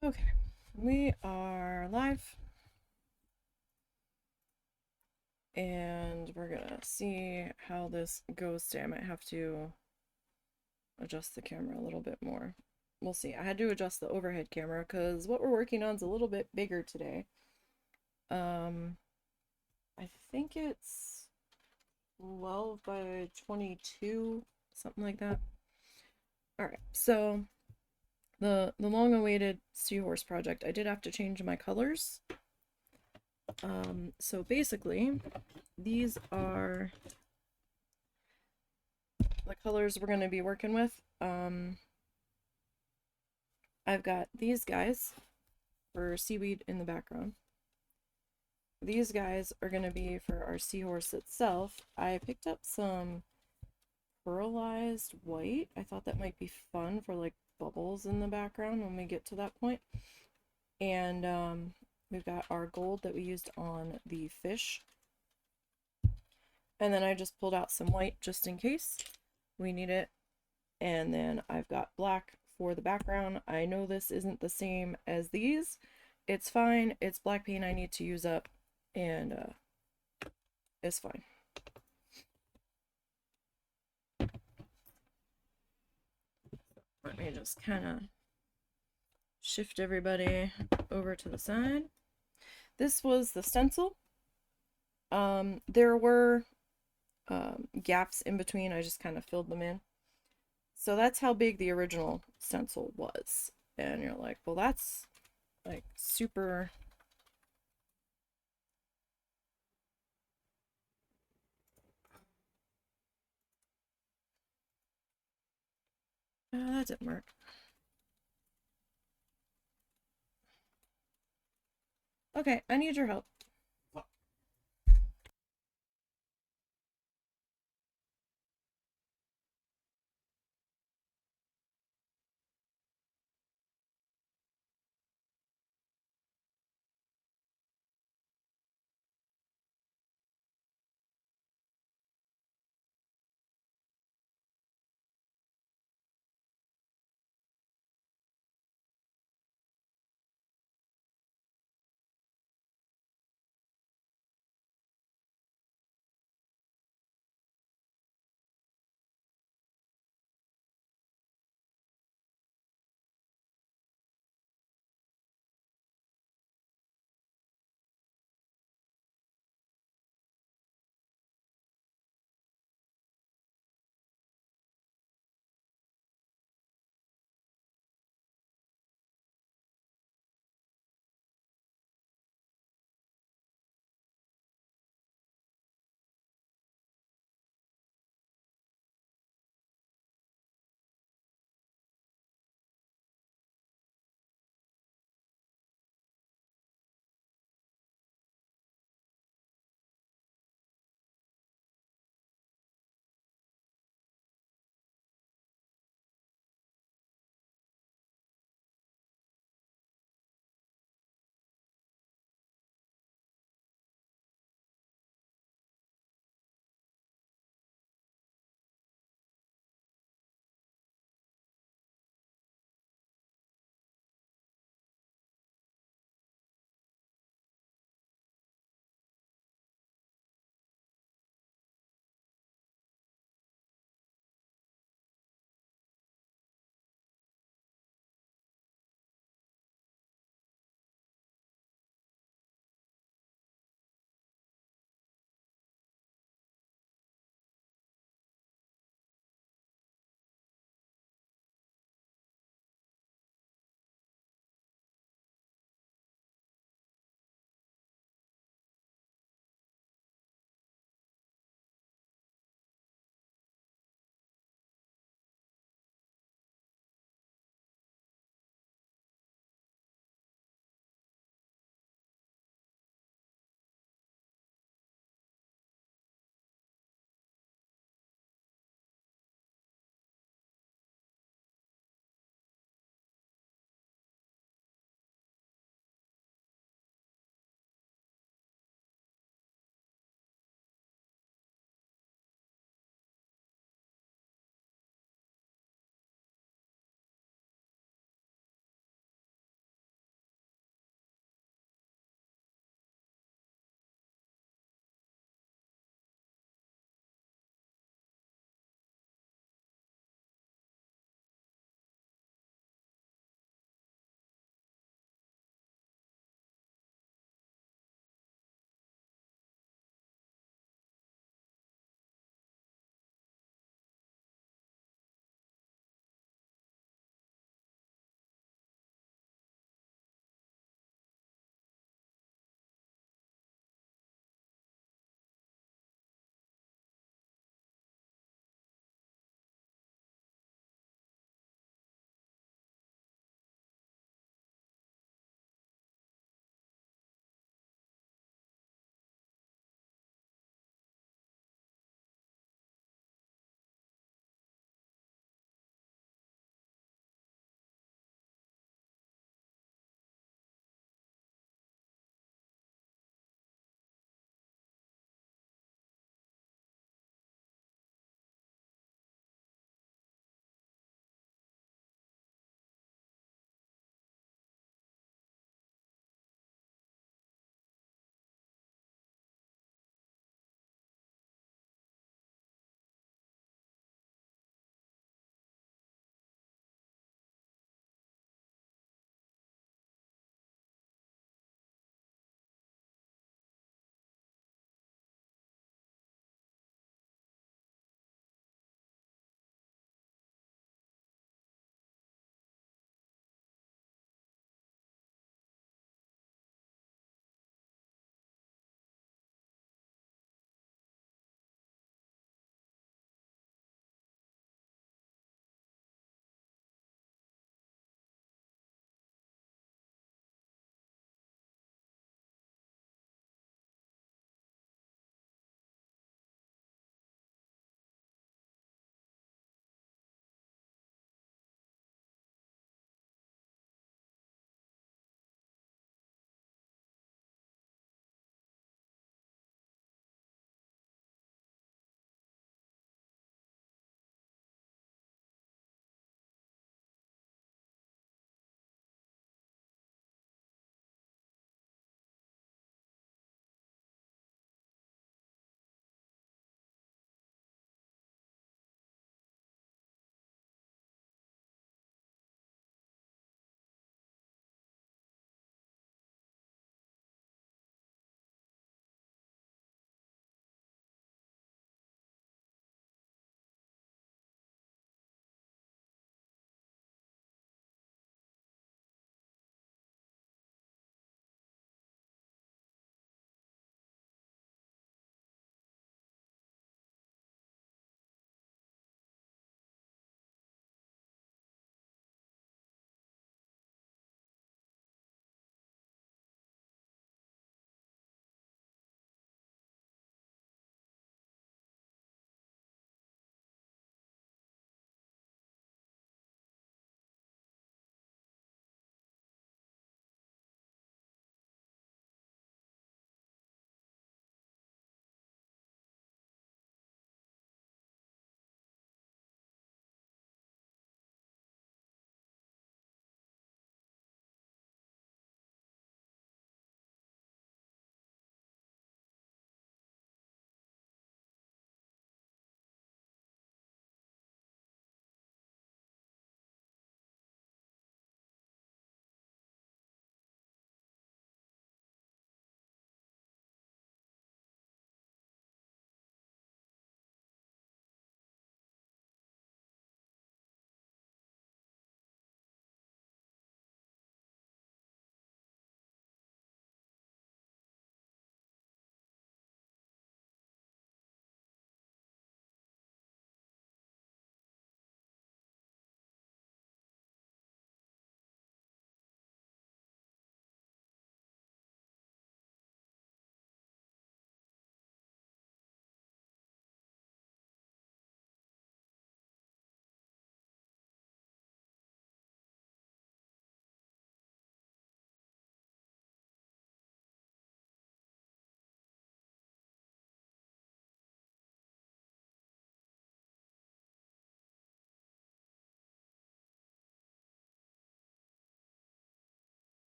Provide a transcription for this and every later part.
Okay, we are live and we're gonna see how this goes today. I might have to adjust the camera a little bit more. We'll see. I had to adjust the overhead camera because what we're working on is a little bit bigger today. Um, I think it's 12 by 22, something like that. All right, so the long-awaited Seahorse project, I did have to change my colors. So basically, these are the colors we're going to be working with. I've got these guys for seaweed in the background. These guys are going to be for our seahorse itself. I picked up some pearlized white. I thought that might be fun for like bubbles in the background when we get to that point. And we've got our gold that we used on the fish. And then I just pulled out some white just in case we need it. And then I've got black for the background. I know this isn't the same as these. It's fine. It's black paint I need to use up, and it's fine. Let me just kind of shift everybody over to the side. This was the stencil. There were gaps in between. I just kind of filled them in. So that's how big the original stencil was. And you're like, well, that's like super. That didn't work. Okay, I need your help.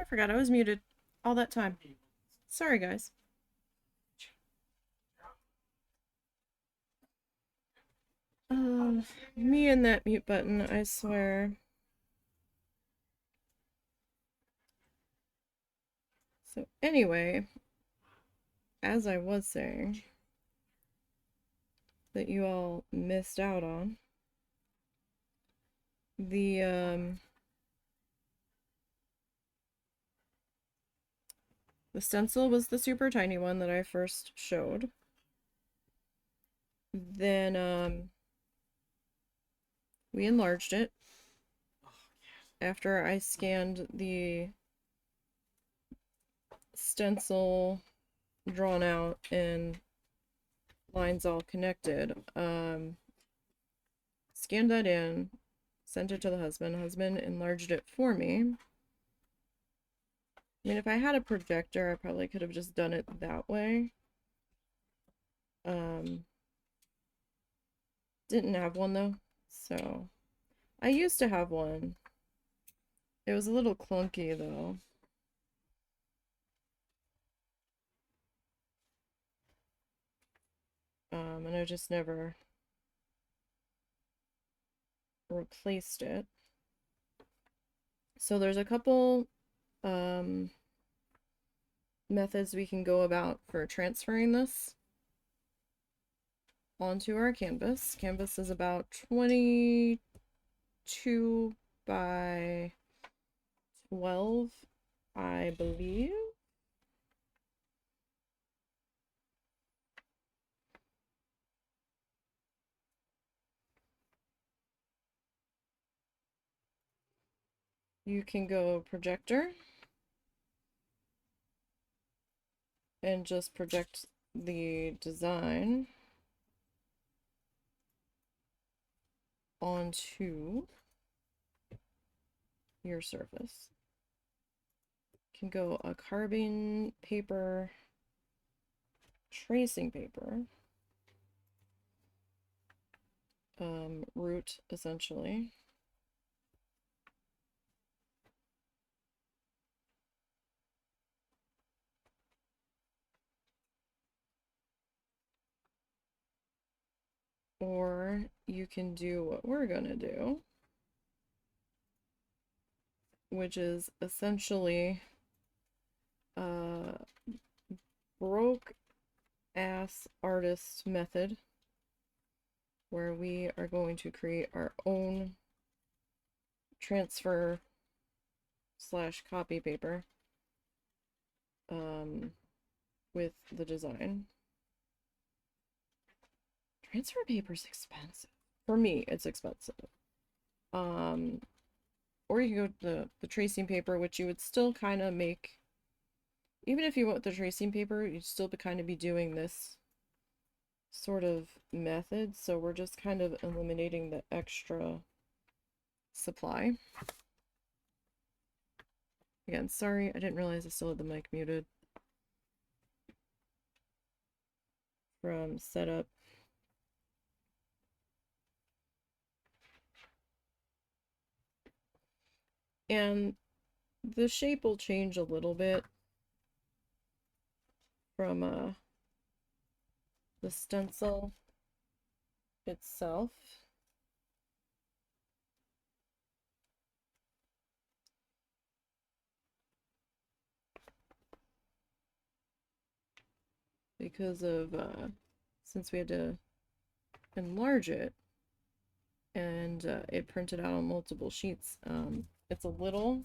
I forgot I was muted all that time. Sorry, guys. Me and that mute button, I swear. So anyway, as I was saying, that you all missed out on, the stencil was the super tiny one that I first showed. Then we enlarged it after I scanned the stencil drawn out and lines all connected. Scanned that in, sent it to the husband. Husband enlarged it for me. I mean, if I had a projector, I probably could have just done it that way. Didn't have one though, so I used to have one. It was a little clunky though. And I just never replaced it. So there's a couple methods we can go about for transferring this onto our canvas. Canvas is about 22 by 12, I believe. You can go projector and just project the design onto your surface. You can go a carbon paper, tracing paper, root essentially. Or you can do what we're gonna do, which is essentially broke ass artist method, where we are going to create our own transfer slash copy paper with the design. Transfer paper is expensive. For me, it's expensive. Or you can go to the tracing paper, which you would still kind of make, even if you went with the tracing paper, you'd still kind of be doing this sort of method. So we're just kind of eliminating the extra supply. Again, sorry, I didn't realize I still had the mic muted from setup. And the shape will change a little bit from the stencil itself. Because of since we had to enlarge it and it printed out on multiple sheets, it's a little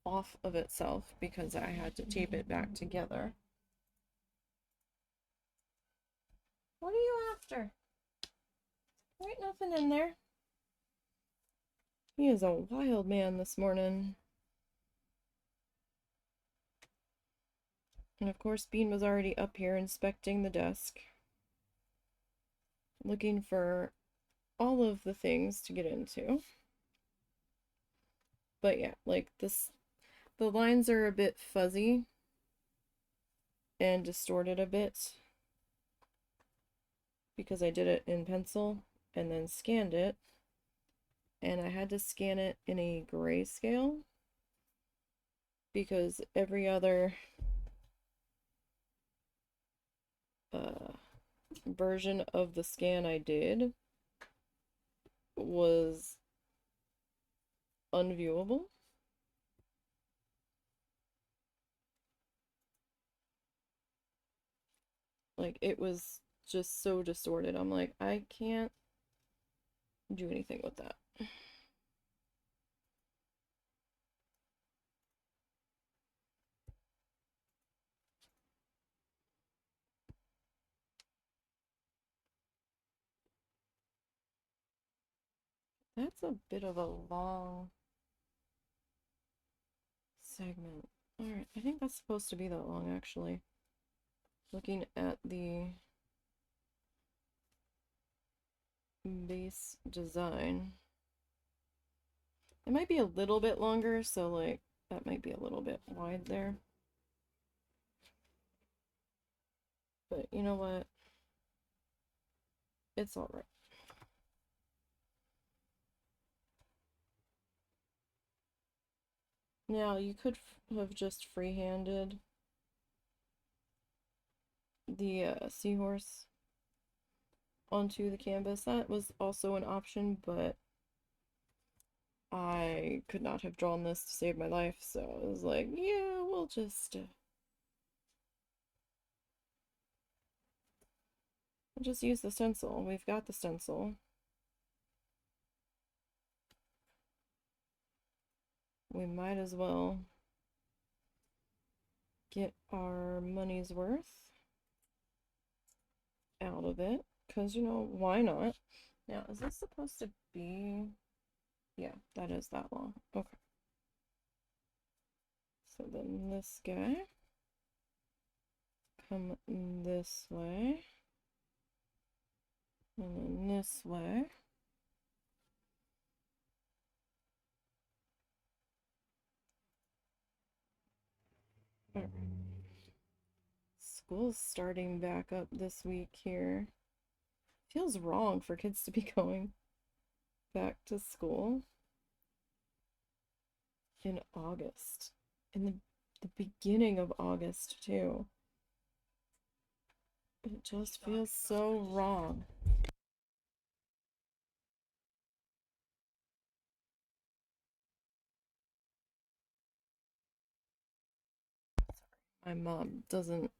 off of itself because I had to tape it back together. What are you after? There ain't nothing in there. He is a wild man this morning. And of course, Bean was already up here inspecting the desk, looking for all of the things to get into. But yeah, like this, the lines are a bit fuzzy and distorted a bit because I did it in pencil and then scanned it, and I had to scan it in a grayscale because every other version of the scan I did was unviewable. Like, it was just so distorted. I'm like, I can't do anything with that. That's a bit of a long segment. Alright, I think that's supposed to be that long, actually. Looking at the base design. It might be a little bit longer, so like that might be a little bit wide there. But you know what? It's alright. Now, you could have just freehanded the seahorse onto the canvas. That was also an option, but I could not have drawn this to save my life, so I was like, yeah, we'll just use the stencil. We've got the stencil. We might as well get our money's worth out of it, because, you know, why not? Now, is this supposed to be... Yeah, that is that long. Okay. So then this guy come this way, and then this way. All right. School's starting back up this week here. Feels wrong for kids to be going back to school in August. In the beginning of August, too. It just feels so wrong. My mom doesn't...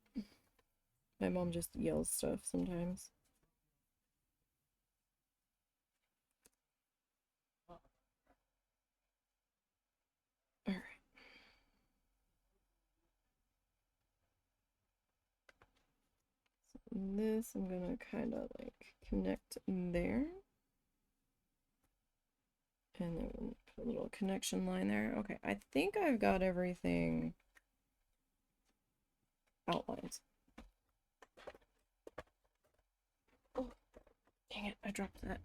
My mom just yells stuff sometimes. Alright. So this I'm gonna kind of like connect there. And then put a little connection line there. Okay, I think I've got everything outlined. Oh, dang it, I dropped that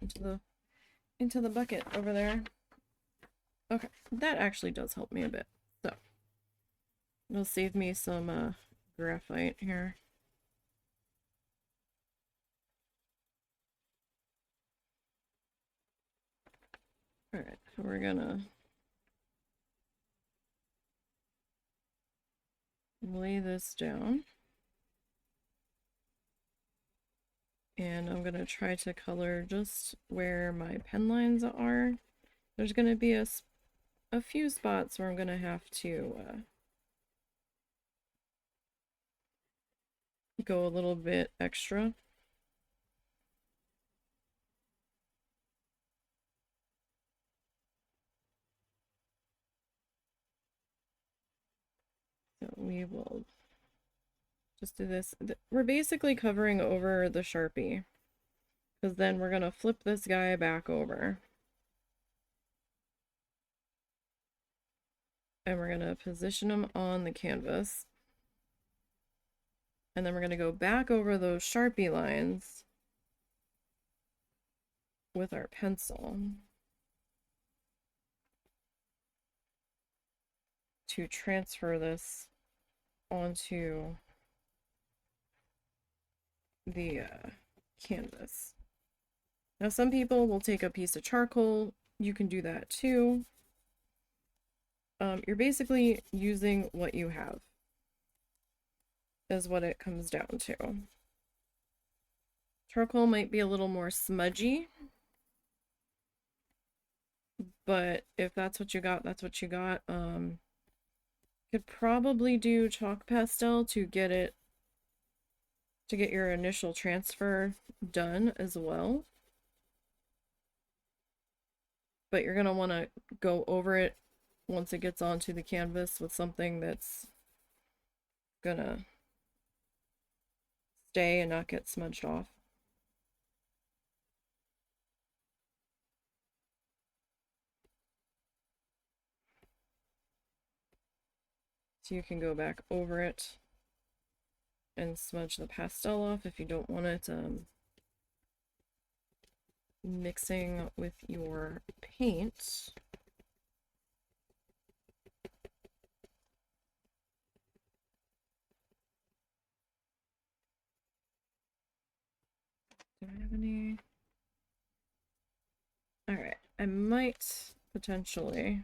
into the bucket over there. Okay, that actually does help me a bit. So it'll save me some graphite here. Alright, so we're gonna lay this down. And I'm gonna try to color just where my pen lines are. There's gonna be a few spots where I'm gonna have to go a little bit extra. So we will just do this. We're basically covering over the Sharpie, because then we're gonna flip this guy back over. And we're gonna position him on the canvas. And then we're gonna go back over those Sharpie lines with our pencil to transfer this onto the canvas. Now, some people will take a piece of charcoal. You can do that too. You're basically using what you have, is what it comes down to. Charcoal might be a little more smudgy, but if that's what you got, that's what you got. Could probably do chalk pastel to get your initial transfer done as well. But you're gonna want to go over it once it gets onto the canvas with something that's gonna stay and not get smudged off. So you can go back over it and smudge the pastel off if you don't want it mixing with your paint. Do I have any? Alright, I might potentially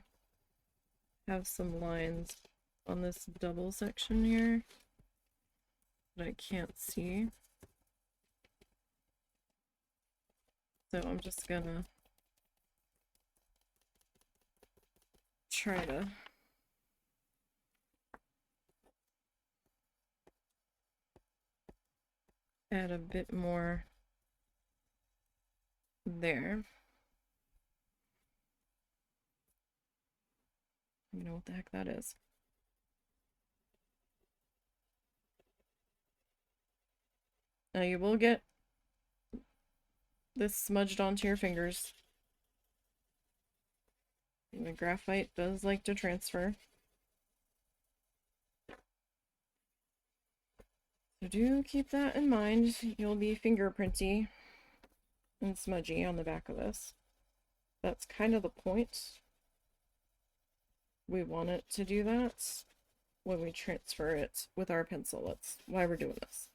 have some lines on this double section here that I can't see. So I'm just gonna try to add a bit more there. You know what the heck that is. Now you will get this smudged onto your fingers. And the graphite does like to transfer. So do keep that in mind. You'll be fingerprinty and smudgy on the back of this. That's kind of the point. We want it to do that when we transfer it with our pencil. That's why we're doing this.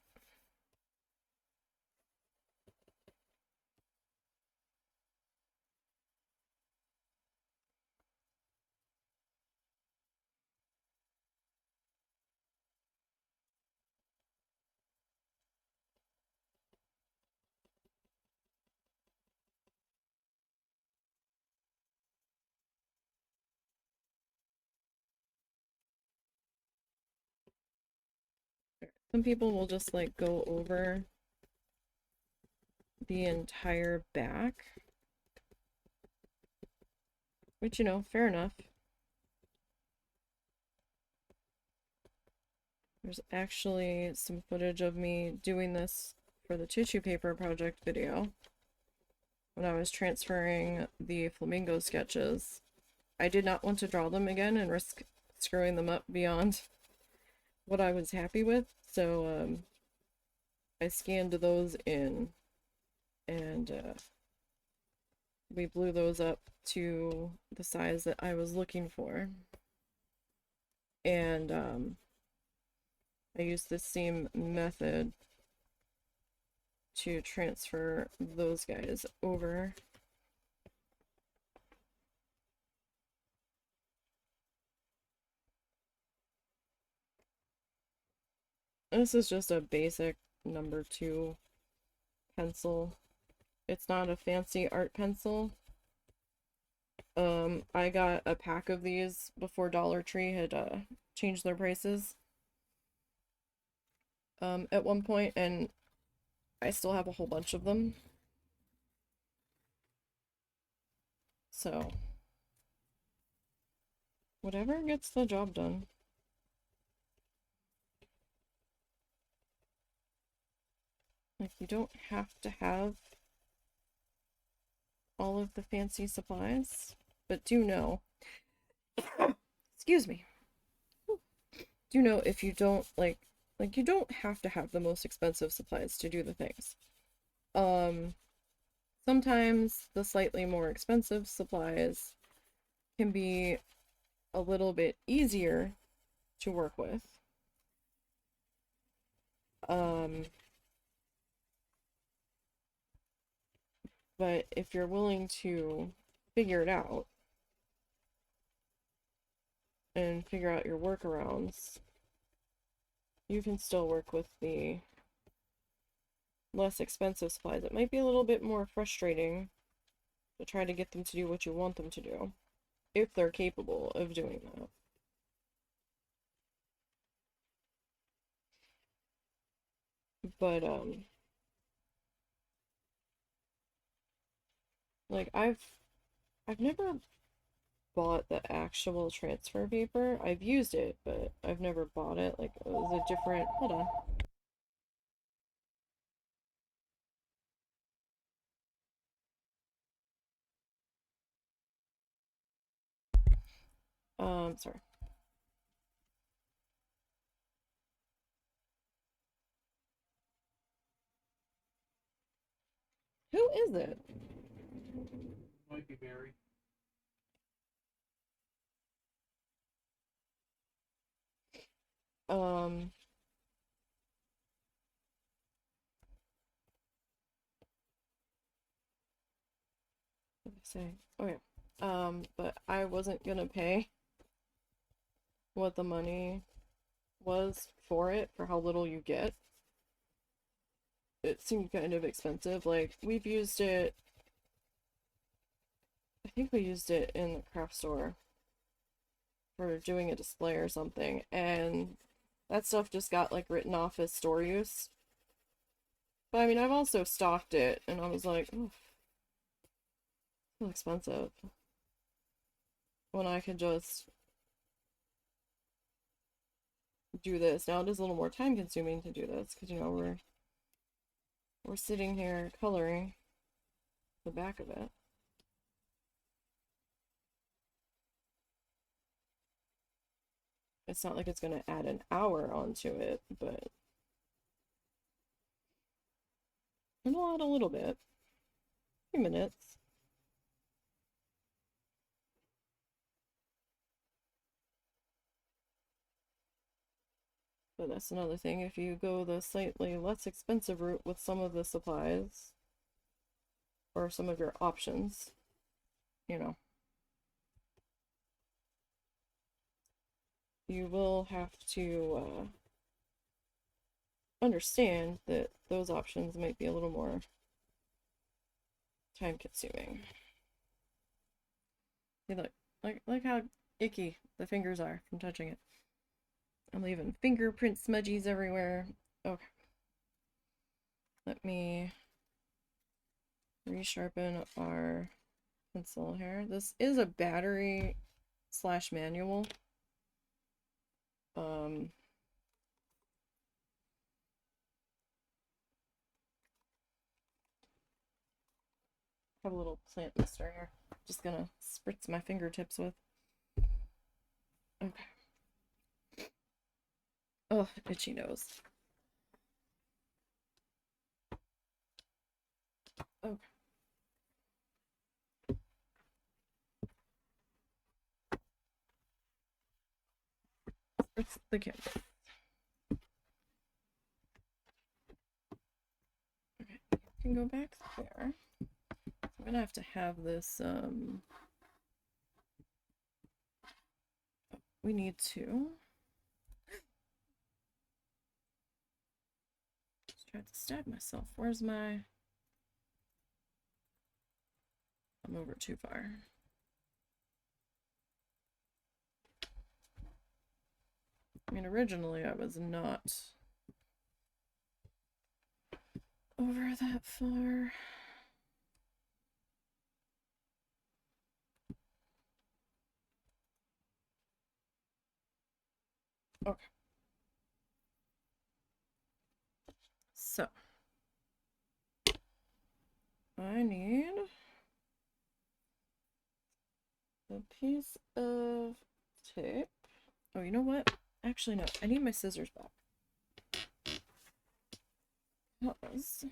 Some people will just like go over the entire back, which, you know, fair enough. There's actually some footage of me doing this for the tissue paper project video when I was transferring the flamingo sketches. I did not want to draw them again and risk screwing them up beyond what I was happy with, so I scanned those in and we blew those up to the size that I was looking for. And I used the same method to transfer those guys over. This is just a basic #2 pencil. It's not a fancy art pencil. I got a pack of these before Dollar Tree had changed their prices at one point, and I still have a whole bunch of them. So, whatever gets the job done. Like, you don't have to have all of the fancy supplies, but do know, excuse me, do know if you don't like you don't have to have the most expensive supplies to do the things. Sometimes the slightly more expensive supplies can be a little bit easier to work with. But if you're willing to figure it out, and figure out your workarounds, you can still work with the less expensive supplies. It might be a little bit more frustrating to try to get them to do what you want them to do, if they're capable of doing that. But, like, I've never bought the actual transfer paper. I've used it, but I've never bought it. Like, it was a different, hold on. Sorry. Who is it? Might be Barry. Um, what did I say? Oh yeah. But I wasn't gonna pay what the money was for it, for how little you get. It seemed kind of expensive. Like, we've used it, I think we used it in the craft store for doing a display or something, and that stuff just got like written off as store use. But I mean, I've also stocked it, and I was like, oh, so expensive. When I could just do this. Now it is a little more time consuming to do this, because you know, we're sitting here coloring the back of it. It's not like it's going to add an hour onto it, but it'll add a little bit. A few minutes. But that's another thing. If you go the slightly less expensive route with some of the supplies, or some of your options, you know, you will have to understand that those options might be a little more time consuming. See, look, like how icky the fingers are from touching it. I'm leaving fingerprint smudgies everywhere. Okay. Let me resharpen our pencil here. This is a battery / manual. Have a little plant mister here. Just gonna spritz my fingertips with. Okay. Oh, itchy nose. Okay. Spritz the canvas. Okay, you can go back there. I'm gonna have to have this, we need to. Just tried to stab myself. Where's my, I'm over too far. I mean, originally I was not over that far. Okay. So, I need a piece of tape. Oh, you know what? Actually, no. I need my scissors back. Because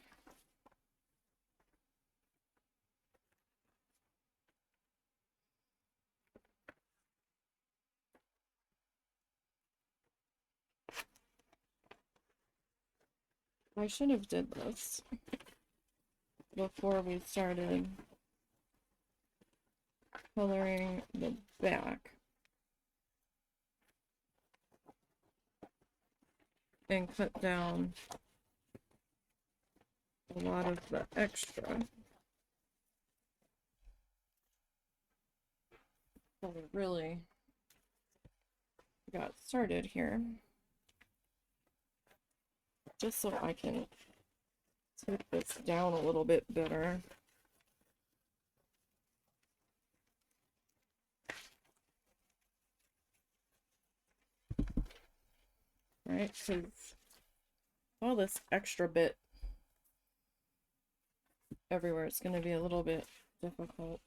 I should have did this before we started coloring the back. and cut down a lot of the extra. So we really got started here. Just so I can take this down a little bit better. Right, because all this extra bit everywhere, it's going to be a little bit difficult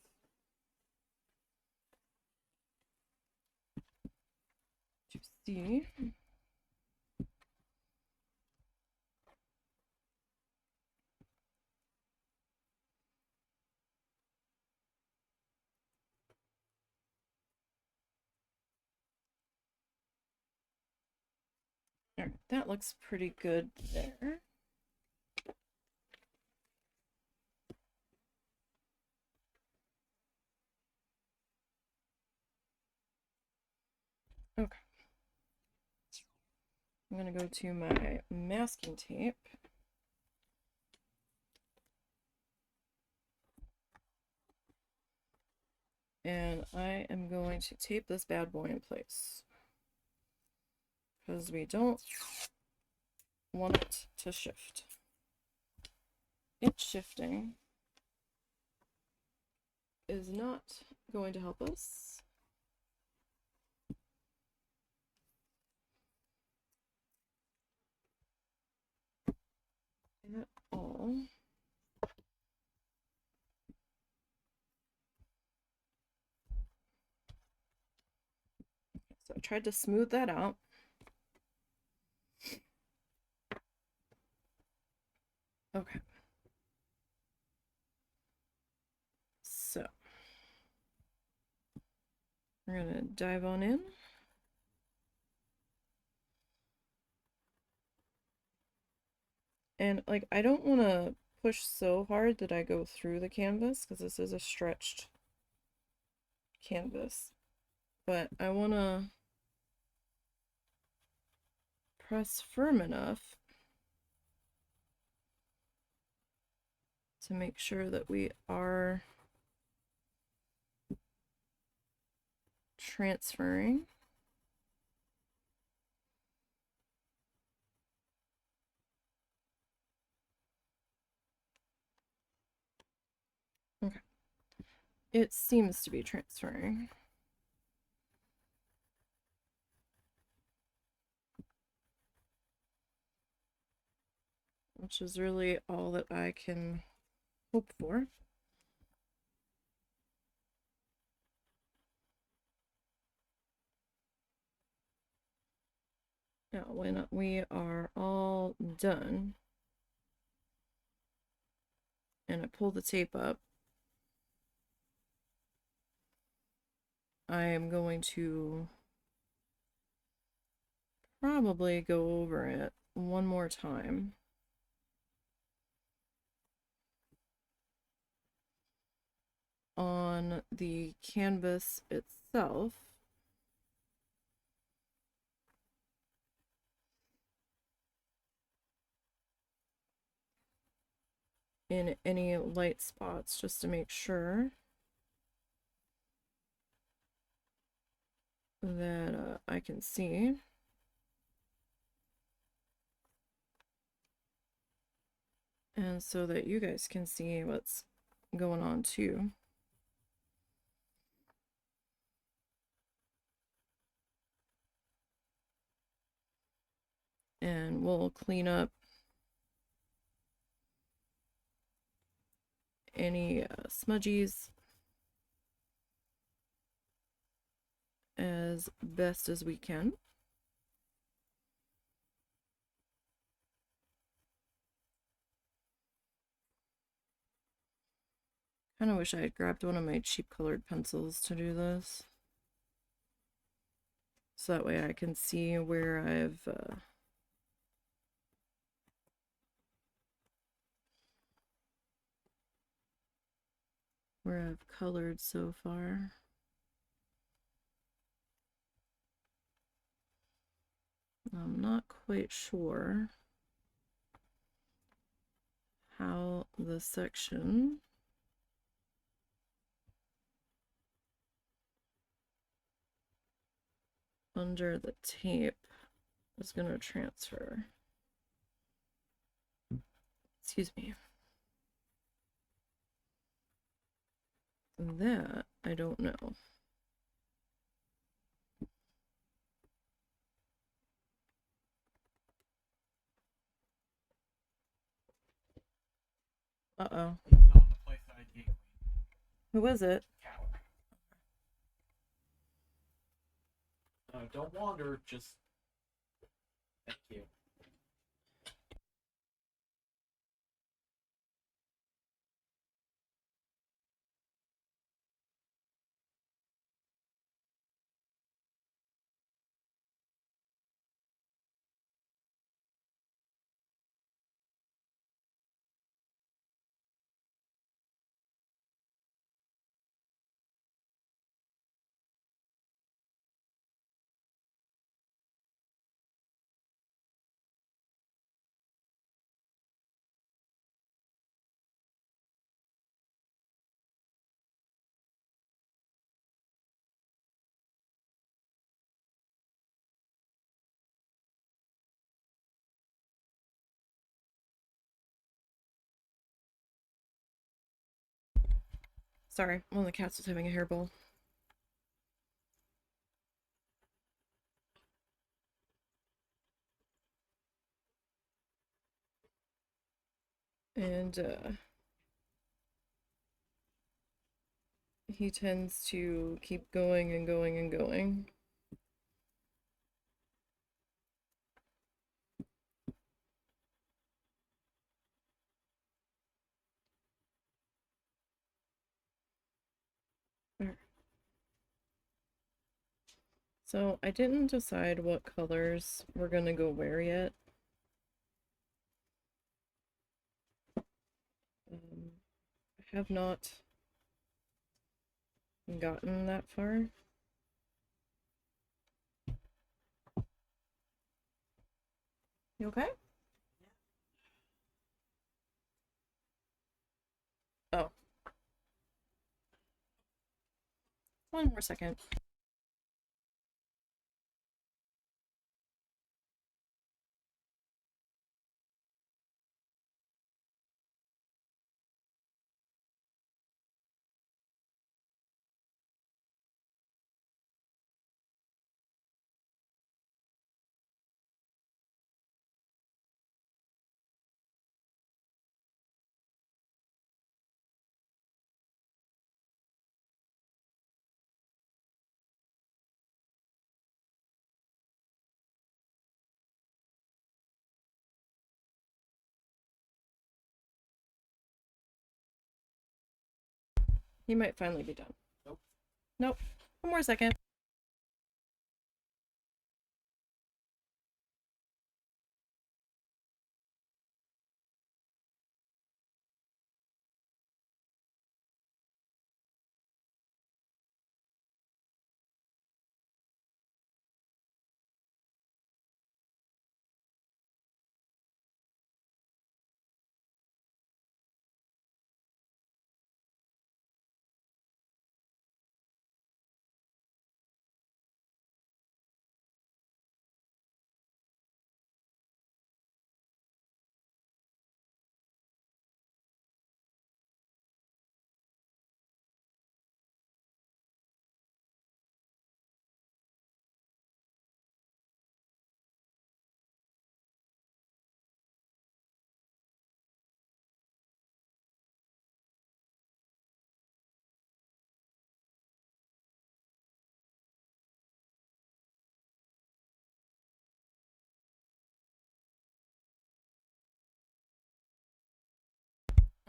to see. All right, that looks pretty good there. Okay. I'm going to go to my masking tape. And I am going to tape this bad boy in place. Because we don't want it to shift. It shifting is not going to help us. At all. So I tried to smooth that out. Okay. So we're gonna dive on in. And like, I don't want to push so hard that I go through the canvas because this is a stretched canvas. But I want to press firm enough to make sure that we are transferring. Okay. It seems to be transferring. Which is really all that I can hope for. Now, when we are all done, and I pull the tape up, I am going to probably go over it one more time. On the canvas itself. In any light spots, just to make sure that I can see. And so that you guys can see what's going on too. And we'll clean up any smudgies as best as we can. Kind of wish I had grabbed one of my cheap colored pencils to do this. So that way I can see where I've colored so far. I'm not quite sure how the section under the tape is going to transfer. Excuse me. That I don't know. Uh-oh. He's not in the place that I gave him. Who is it? Don't wander, just... Thank you. Sorry, one of the cats was having a hairball. And he tends to keep going and going and going. So I didn't decide what colors we're gonna go where yet. I have not gotten that far. You okay? Oh. One more second. He might finally be done. Nope. Nope. One more second.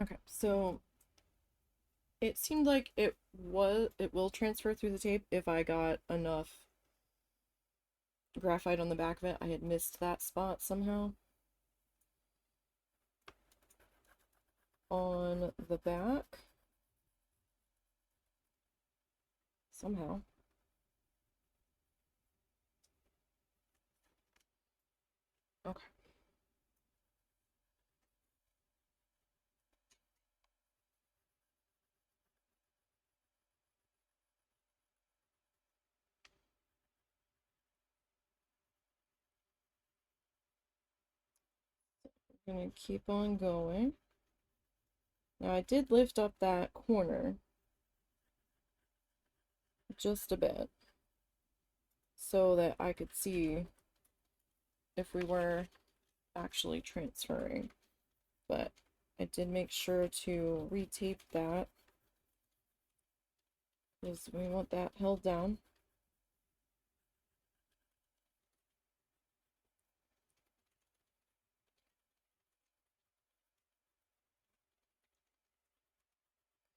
Okay, so it seemed like it will transfer through the tape if I got enough graphite on the back of it. I had missed that spot somehow. On the back. Somehow. Okay. I'm gonna keep on going. Now I did lift up that corner just a bit so that I could see if we were actually transferring, but I did make sure to retape that because we want that held down.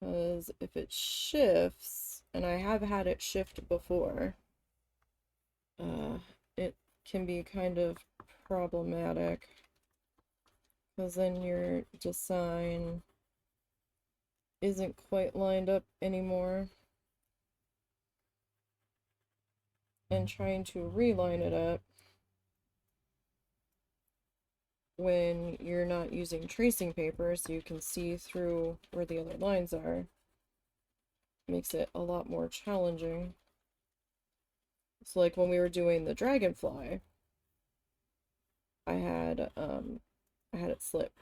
Because if it shifts, and I have had it shift before, it can be kind of problematic because then your design isn't quite lined up anymore, and trying to reline it up when you're not using tracing paper so you can see through where the other lines are makes it a lot more challenging. So like when we were doing the dragonfly, I had it slip.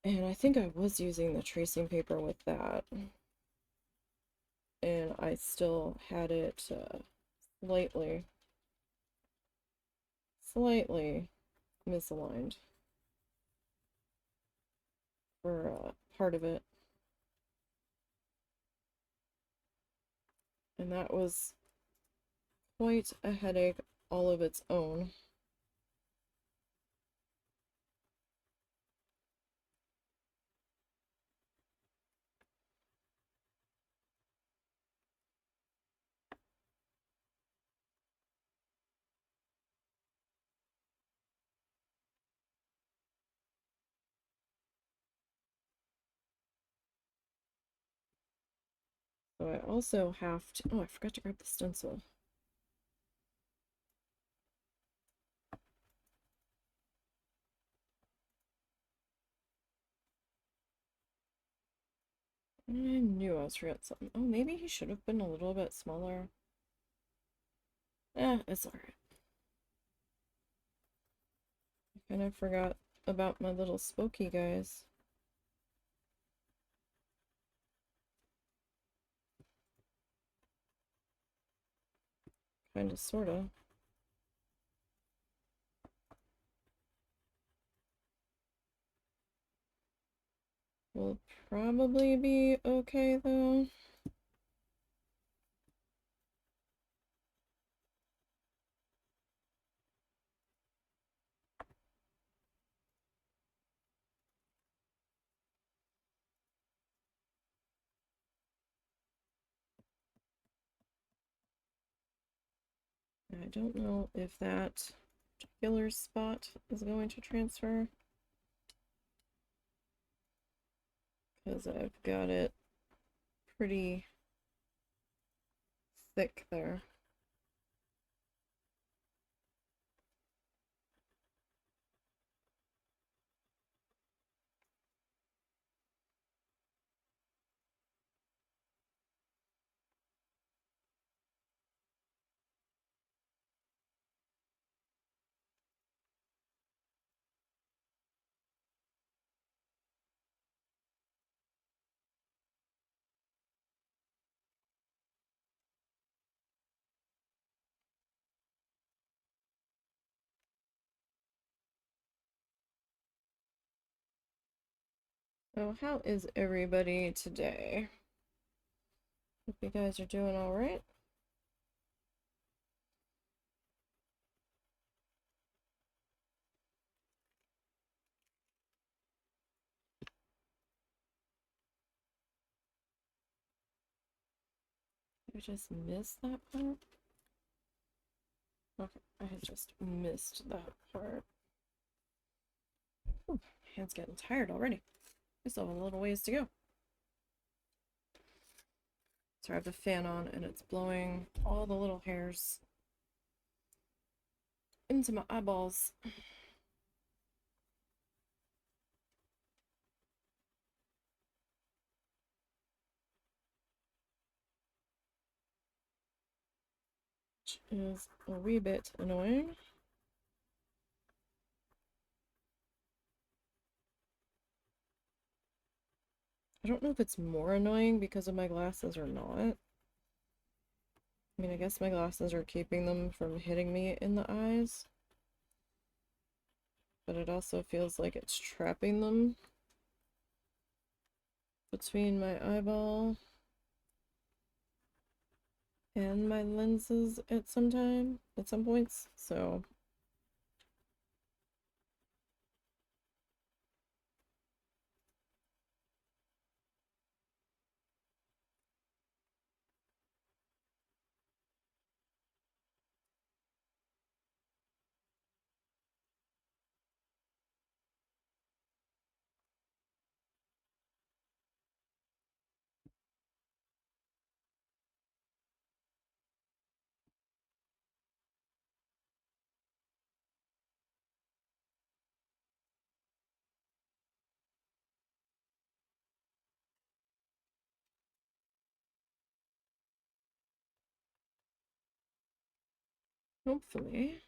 And I think I was using the tracing paper with that. And I still had it slightly misaligned for part of it. And that was quite a headache all of its own. So I also have to, oh, I forgot to grab the stencil. I knew I was forgetting something. Oh, maybe he should have been a little bit smaller. It's alright. I kind of forgot about my little spooky guys. Kind of, sort of. Will probably be okay though. I don't know if that particular spot is going to transfer because I've got it pretty thick there. So how is everybody today? Hope you guys are doing all right. I just missed that part. Okay, I had just missed that part. Ooh, hand's getting tired already. I still have a little ways to go. So I have the fan on and it's blowing all the little hairs into my eyeballs. Which is a wee bit annoying. I don't know if it's more annoying because of my glasses or not. I mean, I guess my glasses are keeping them from hitting me in the eyes. But it also feels like it's trapping them between my eyeball and my lenses at some points. So hopefully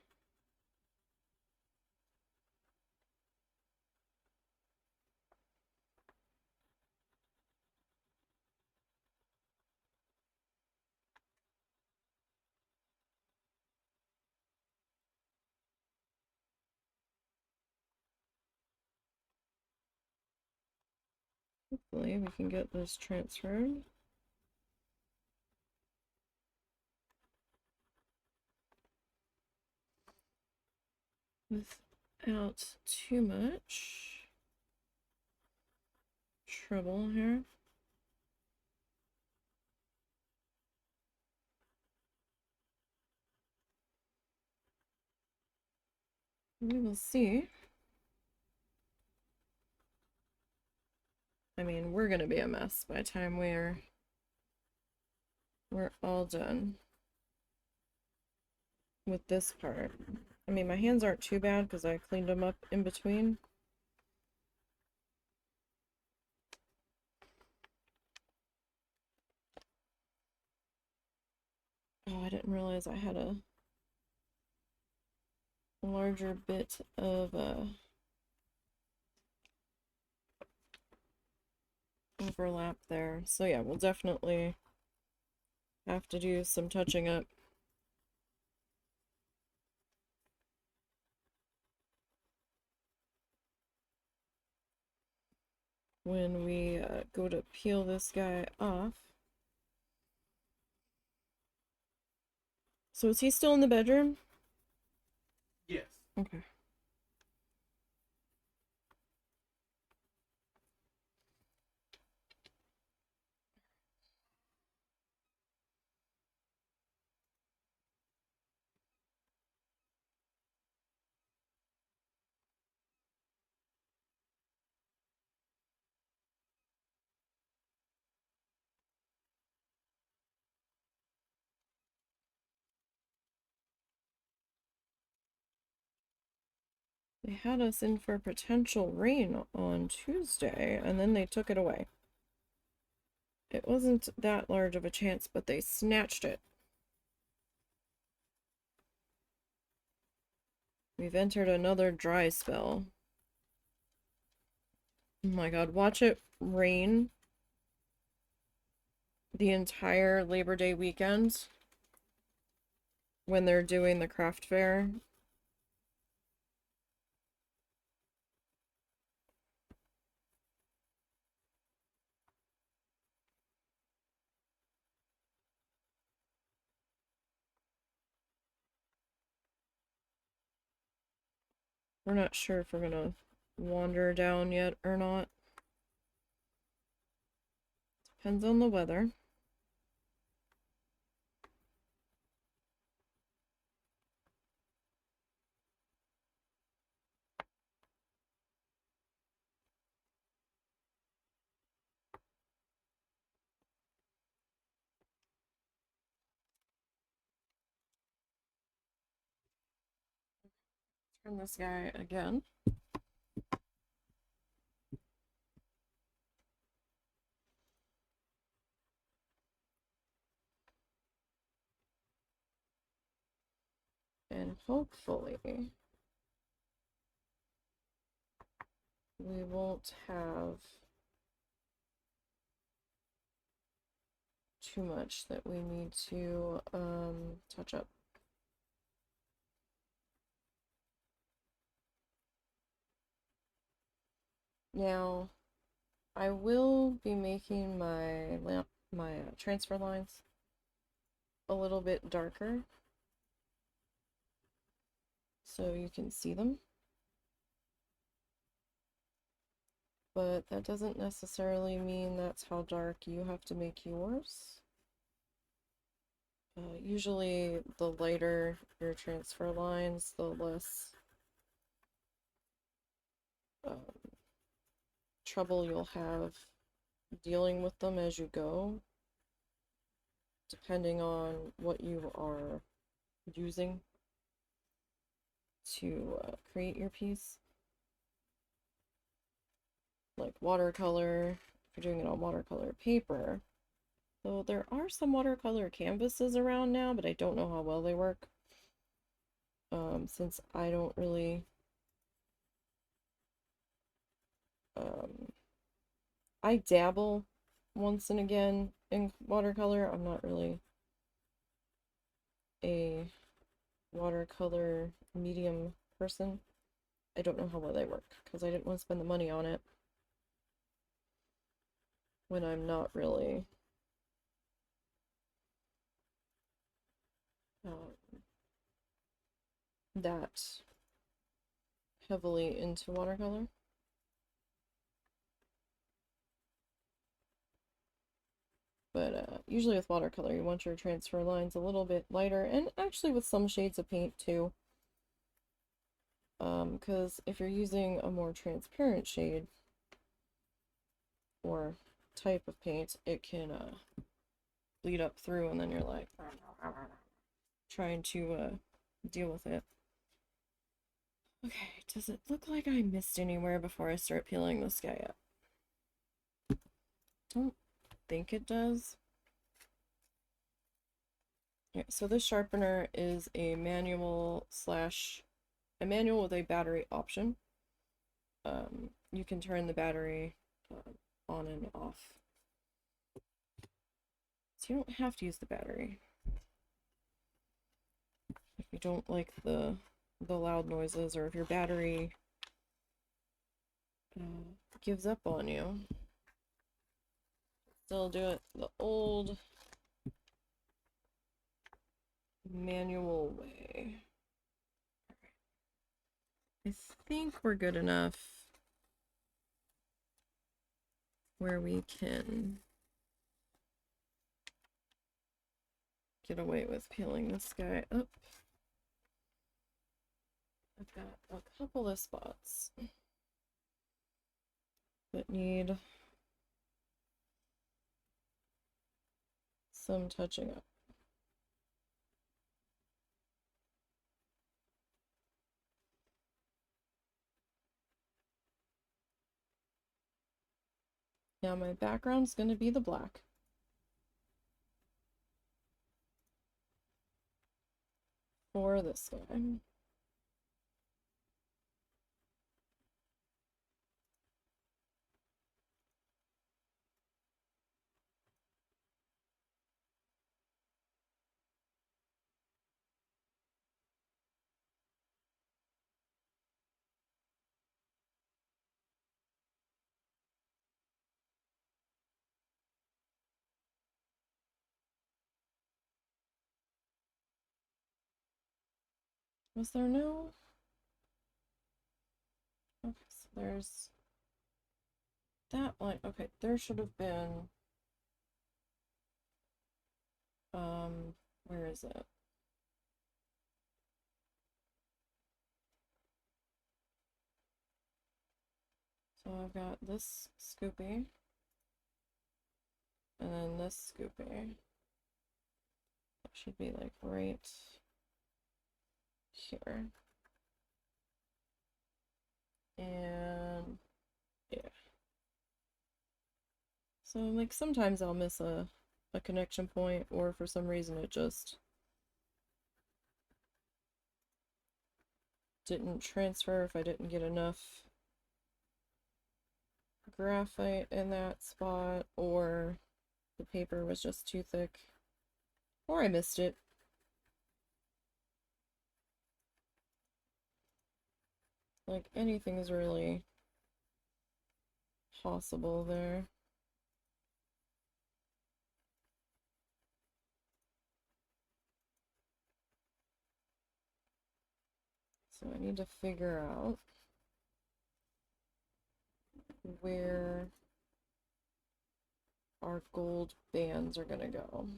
we can get this transferred without too much trouble here. We will see. I mean, we're gonna be a mess by the time we're all done with this part. I mean, my hands aren't too bad because I cleaned them up in between. Oh, I didn't realize I had a larger bit of overlap there. So yeah, we'll definitely have to do some touching up when we go to peel this guy off. So is he still in the bedroom? Yes. Okay. They had us in for potential rain on Tuesday, and then they took it away. It wasn't that large of a chance, but they snatched it. We've entered another dry spell. Oh my god, watch it rain the entire Labor Day weekend when they're doing the craft fair. We're not sure if we're gonna wander down yet or not. Depends on the weather. Turn this guy again. And hopefully we won't have too much that we need to touch up. Now, I will be making my transfer lines a little bit darker so you can see them. But that doesn't necessarily mean that's how dark you have to make yours. Usually the lighter your transfer lines, the less trouble you'll have dealing with them as you go, depending on what you are using to create your piece. Like watercolor, if you're doing it on watercolor paper. So there are some watercolor canvases around now, but I don't know how well they work. Since I don't really I dabble once and again in watercolor. I'm not really a watercolor medium person. I don't know how well they work because I didn't want to spend the money on it when I'm not really that heavily into watercolor. But usually with watercolor, you want your transfer lines a little bit lighter, and actually with some shades of paint too. Because if you're using a more transparent shade or type of paint, it can bleed up through, and then you're like trying to deal with it. Okay, does it look like I missed anywhere before I start peeling this guy up? Don't think it does. Yeah, so this sharpener is a manual with a battery option. You can turn the battery on and off. So you don't have to use the battery. If you don't like the loud noises, or if your battery gives up on you, still do it the old manual way. I think we're good enough where we can get away with peeling this guy up. I've got a couple of spots that need some touching up. Now my background's going to be the black. For this guy. Was there no? Okay, so there's that line. Okay, there should have been, where is it? So I've got this Scoopy, and then this Scoopy. That should be like right here. And yeah. So like sometimes I'll miss a connection point, or for some reason it just didn't transfer if I didn't get enough graphite in that spot, or the paper was just too thick, or I missed it. Like anything is really possible there. So I need to figure out where our gold bands are gonna go.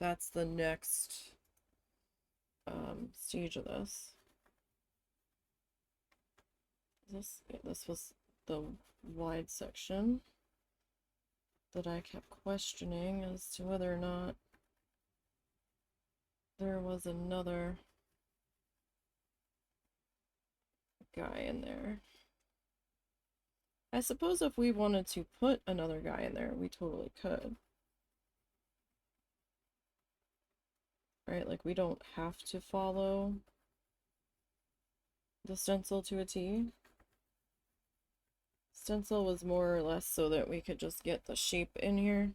That's the next stage of this. This was the wide section that I kept questioning as to whether or not there was another guy in there. I suppose if we wanted to put another guy in there, we totally could. Right? Like, we don't have to follow the stencil to a T. Stencil was more or less so that we could just get the shape in here.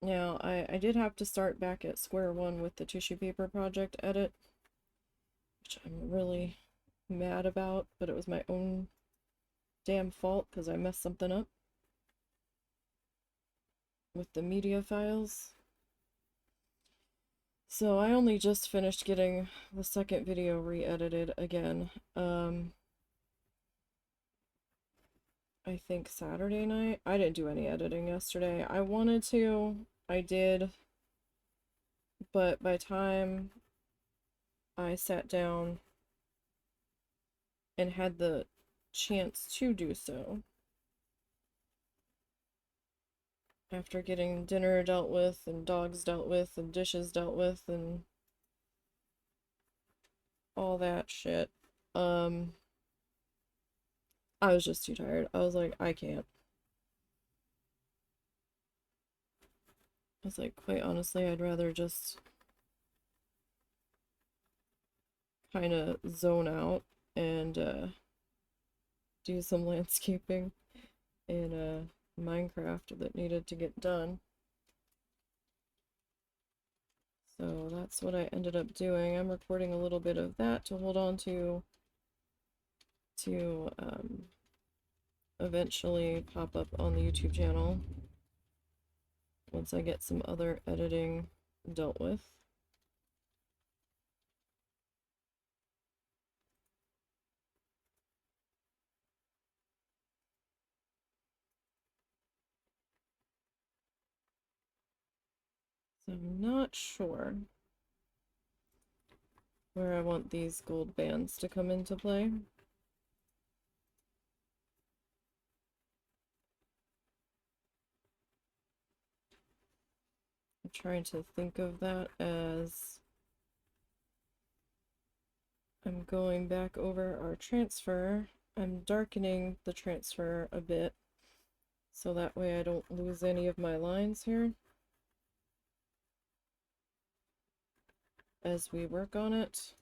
Now, I did have to start back at square one with the tissue paper project edit, which I'm really mad about, but it was my own damn fault because I messed something up with the media files. So I only just finished getting the second video re-edited again. I think Saturday night. I didn't do any editing yesterday. I wanted to. I did. But by the time I sat down and had the chance to do so, after getting dinner dealt with and dogs dealt with and dishes dealt with and all that shit, I was just too tired. I was like, I can't. I was like, quite honestly, I'd rather just kind of zone out and do some landscaping in Minecraft that needed to get done. So that's what I ended up doing. I'm recording a little bit of that to hold on to eventually pop up on the YouTube channel once I get some other editing dealt with. So I'm not sure where I want these gold bands to come into play. I'm trying to think of that as I'm going back over our transfer. I'm darkening the transfer a bit so that way I don't lose any of my lines here as we work on it.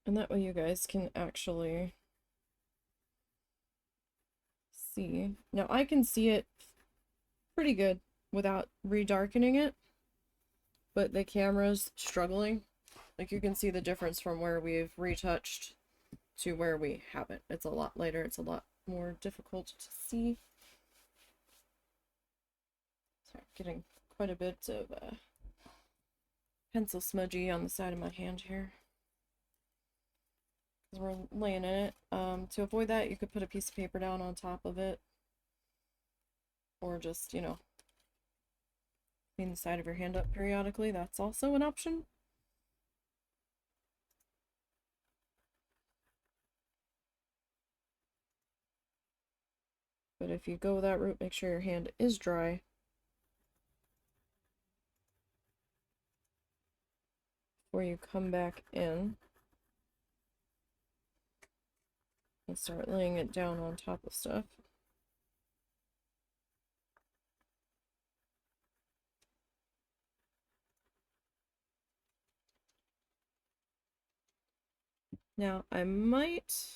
And that way you guys can actually see. Now I can see it pretty good without redarkening it, but the camera's struggling. Like you can see the difference from where we've retouched to where we haven't. It's a lot lighter, it's a lot more difficult to see. So I'm getting quite a bit of pencil smudgy on the side of my hand here, because we're laying in it. To avoid that, you could put a piece of paper down on top of it, or just, you know, clean the side of your hand up periodically. That's also an option. But if you go that route, make sure your hand is dry. Before you come back in and start laying it down on top of stuff. Now, I might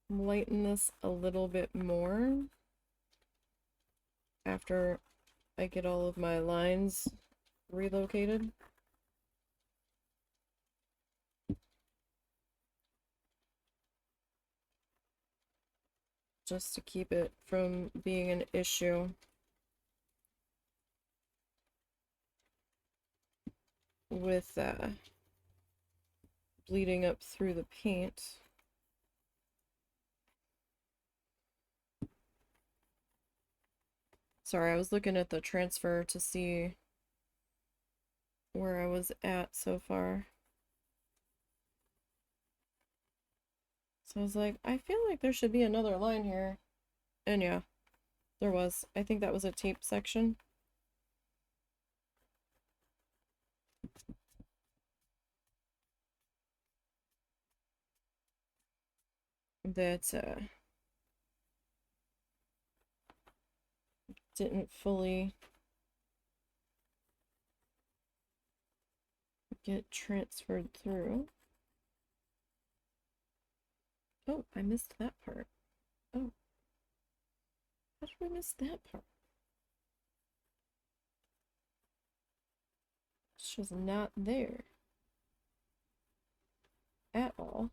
lighten this a little bit more after I get all of my lines relocated. Just to keep it from being an issue with bleeding up through the paint. Sorry, I was looking at the transfer to see where I was at so far. So I was like, I feel like there should be another line here. And yeah, there was. I think that was a tape section. That didn't fully get transferred through. Oh, I missed that part. Oh. How did I miss that part? It's just not there at all.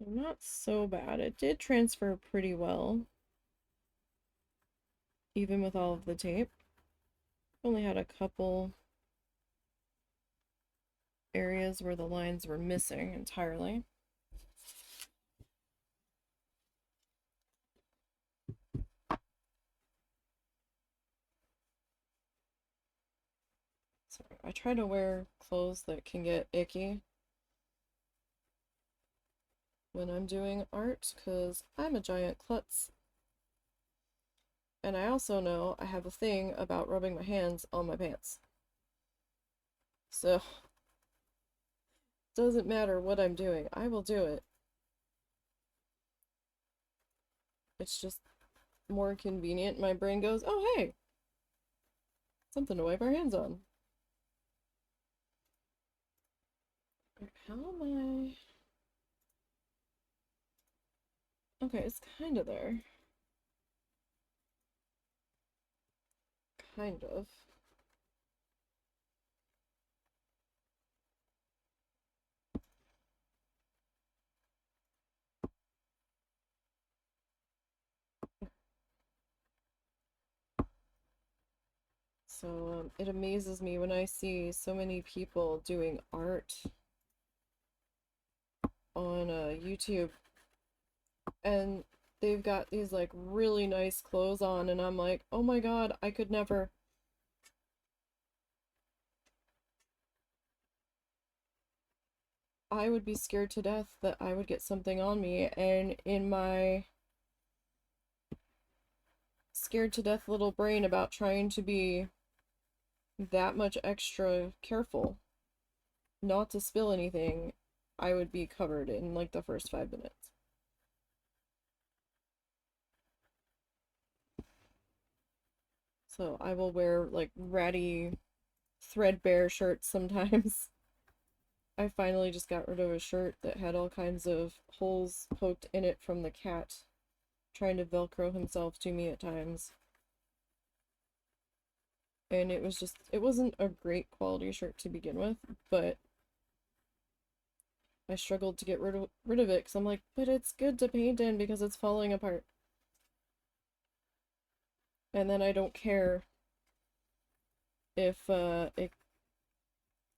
Not so bad. It did transfer pretty well, even with all of the tape. Only had a couple areas where the lines were missing entirely. So I try to wear clothes that can get icky when I'm doing art, because I'm a giant klutz. And I also know I have a thing about rubbing my hands on my pants. So, doesn't matter what I'm doing, I will do it. It's just more convenient. My brain goes, oh hey, something to wipe our hands on. How am I? Okay, it's kind of there. Kind of. So it amazes me when I see so many people doing art on YouTube, and they've got these like really nice clothes on, and I'm like, oh my god, I could never. I would be scared to death that I would get something on me, and in my scared to death little brain about trying to be that much extra careful not to spill anything, I would be covered in like the first 5 minutes. So I will wear like ratty, threadbare shirts sometimes. I finally just got rid of a shirt that had all kinds of holes poked in it from the cat trying to Velcro himself to me at times. And it was just, it wasn't a great quality shirt to begin with, but I struggled to get rid of it because I'm like, but it's good to paint in because it's falling apart. And then I don't care if it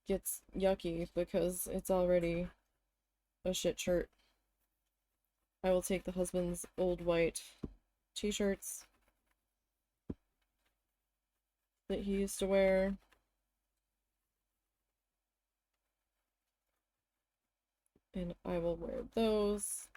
gets yucky because it's already a shit shirt. I will take the husband's old white t-shirts that he used to wear. And I will wear those.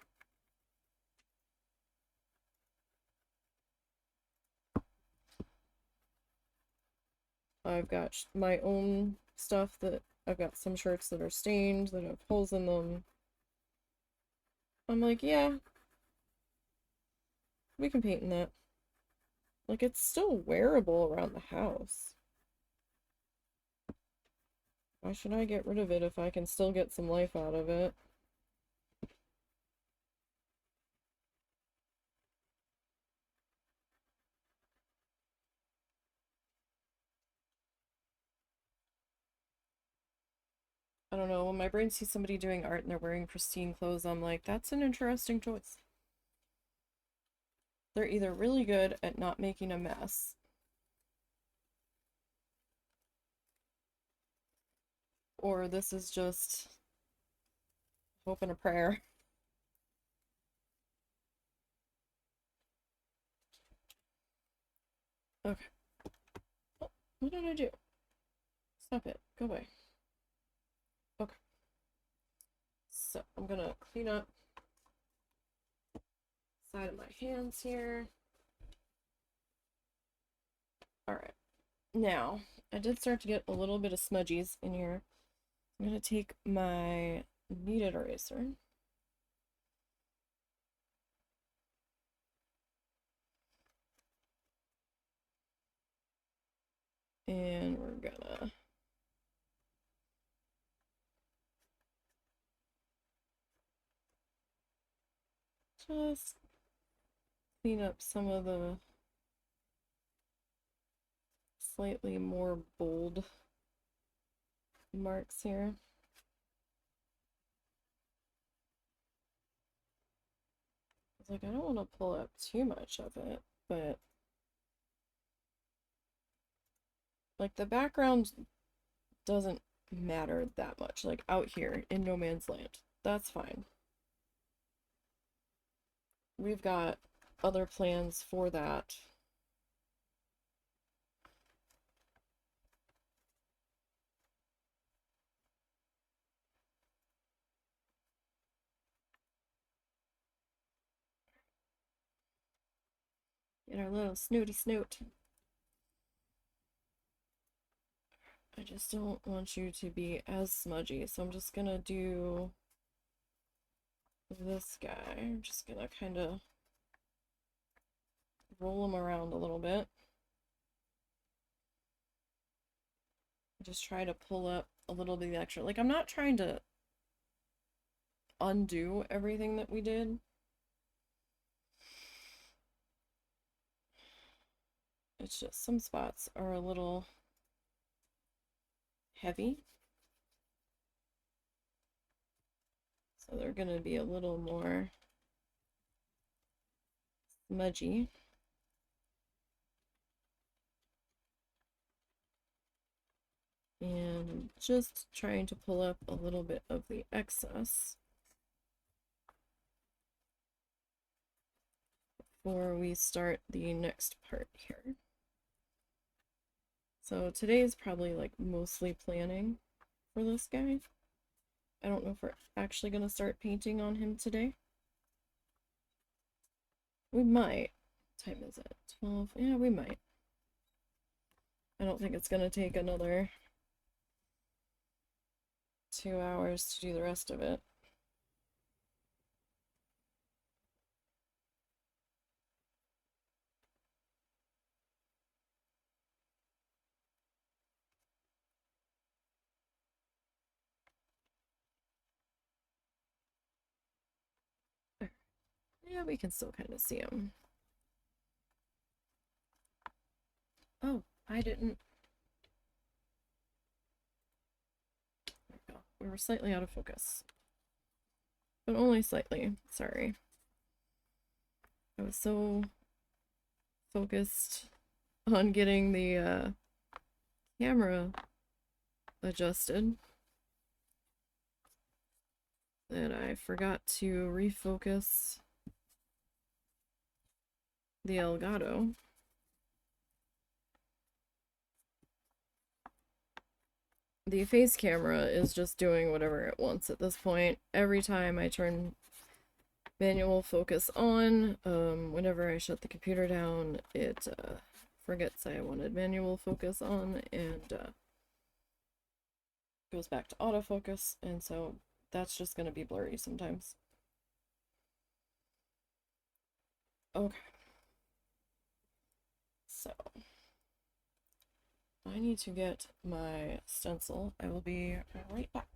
I've got my own stuff that I've got some shirts that are stained, that have holes in them. I'm like, yeah, we can paint in that. Like, it's still wearable around the house. Why should I get rid of it if I can still get some life out of it? I don't know, when my brain sees somebody doing art and they're wearing pristine clothes, I'm like, that's an interesting choice. They're either really good at not making a mess, or this is just hope and a prayer. Okay. Oh, what did I do? Stop it. Go away. Okay. So I'm gonna clean up side of my hands here. Alright. Now, I did start to get a little bit of smudgies in here. I'm gonna take my kneaded eraser. And we're gonna just clean up some of the slightly more bold marks here. It's like I don't want to pull up too much of it, but like the background doesn't matter that much. Like out here in no man's land, that's fine. We've got other plans for that. Get our little snooty snoot. I just don't want you to be as smudgy, so I'm just gonna do this guy. I'm just gonna kind of roll him around a little bit. Just try to pull up a little bit extra. Like, I'm not trying to undo everything that we did. It's just some spots are a little heavy. So they're going to be a little more smudgy. And just trying to pull up a little bit of the excess before we start the next part here. So today is probably like mostly planning for this guy. I don't know if we're actually going to start painting on him today. We might. What time is it? 12? Yeah, we might. I don't think it's going to take another 2 hours to do the rest of it. Yeah, we can still kind of see him. Oh, I didn't. There we go. We were slightly out of focus. But only slightly. Sorry. I was so focused on getting the camera adjusted that I forgot to refocus the Elgato. The face camera is just doing whatever it wants at this point. Every time I turn manual focus on, whenever I shut the computer down, it forgets I wanted manual focus on and goes back to autofocus, and so that's just going to be blurry sometimes. Okay. So I need to get my stencil. I will be right back.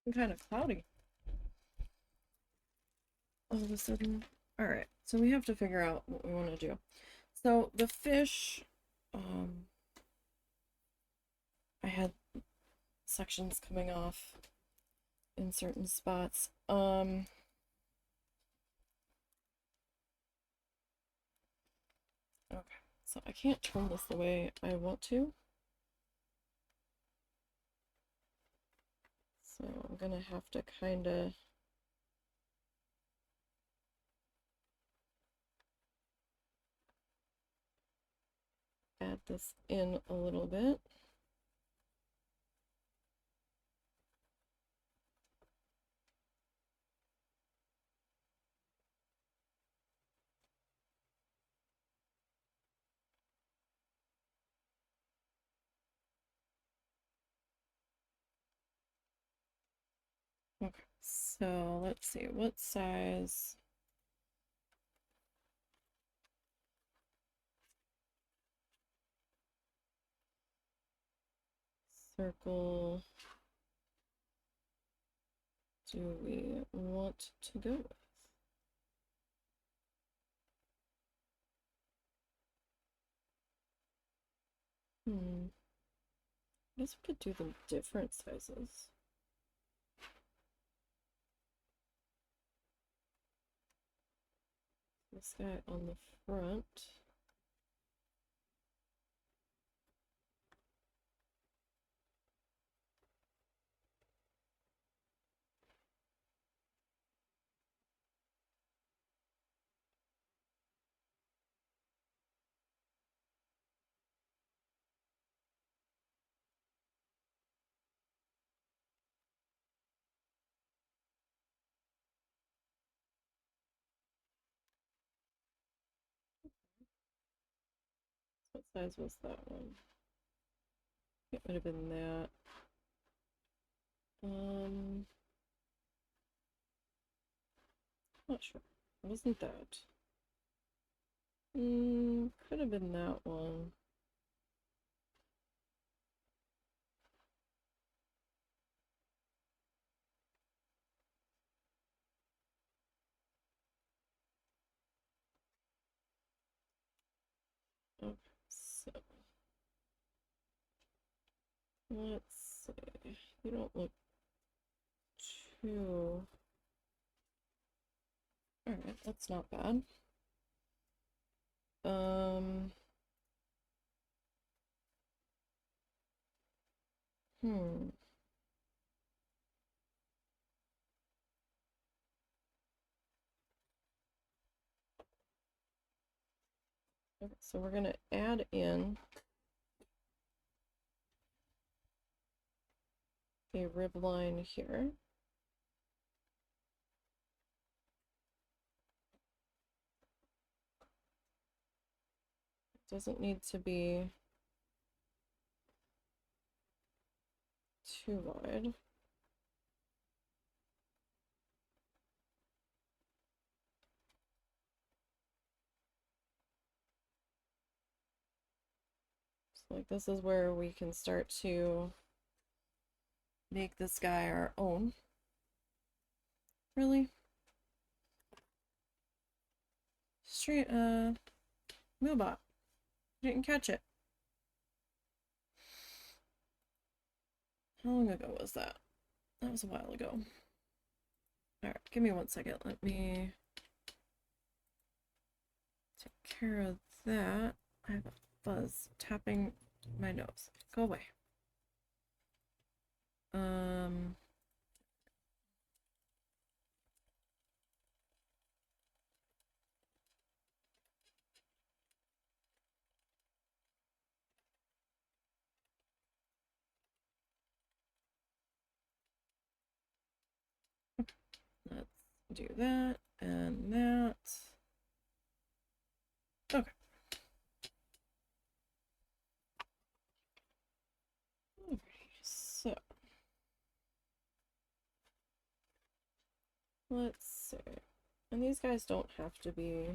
It's kind of cloudy all of a sudden. All right, so we have to figure out what we want to do. So the fish, I had sections coming off in certain spots. Okay, so I can't turn this the way I want to. So I'm gonna have to kind of add this in a little bit. Okay, so let's see, what size? Circle do we want to go with? I guess we could do them different sizes. This guy on the front. What size was that one? It would have been that. Not sure. It wasn't that. Could have been that one. Okay, so let's see. You don't look too. Alright, that's not bad. Hmm. Okay, so we're gonna add in a rib line here. Doesn't need to be too wide. So like this is where we can start to make this guy our own. Really? Straight, Moobot. Didn't catch it. How long ago was that? That was a while ago. Alright, give me 1 second. Let me take care of that. I have a fuzz tapping my nose. Go away. Let's do that and that. Okay. Alrighty, so let's see. And these guys don't have to be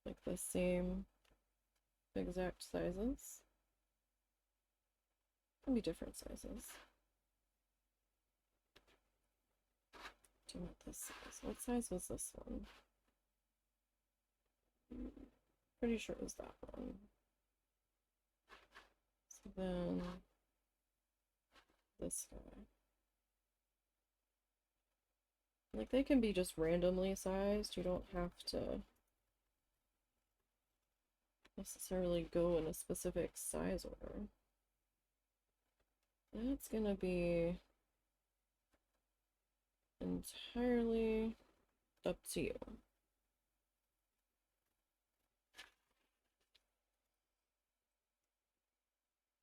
like the same exact sizes. Can be different sizes. Do you want this size? What size was this one? Pretty sure it was that one. So then this guy. Like they can be just randomly sized. You don't have to necessarily go in a specific size order. That's gonna be entirely up to you.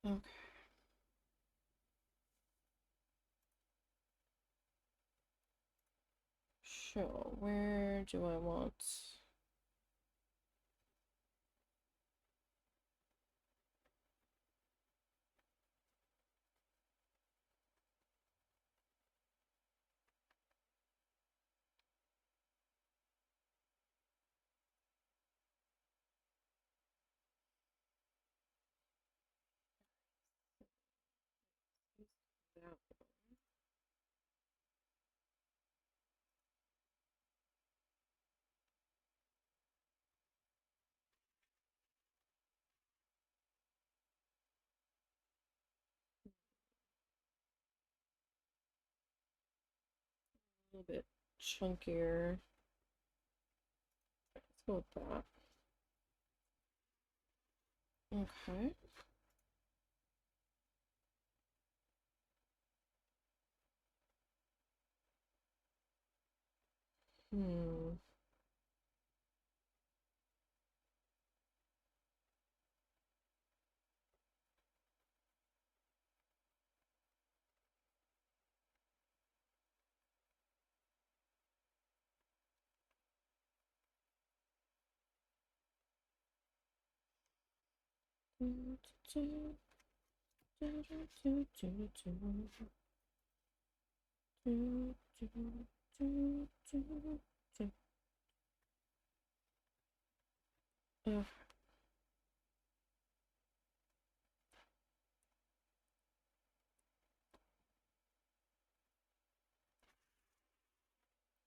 Okay. So, where do I want? That a little bit chunkier. Let's go with that. Okay. Hmm. Okay.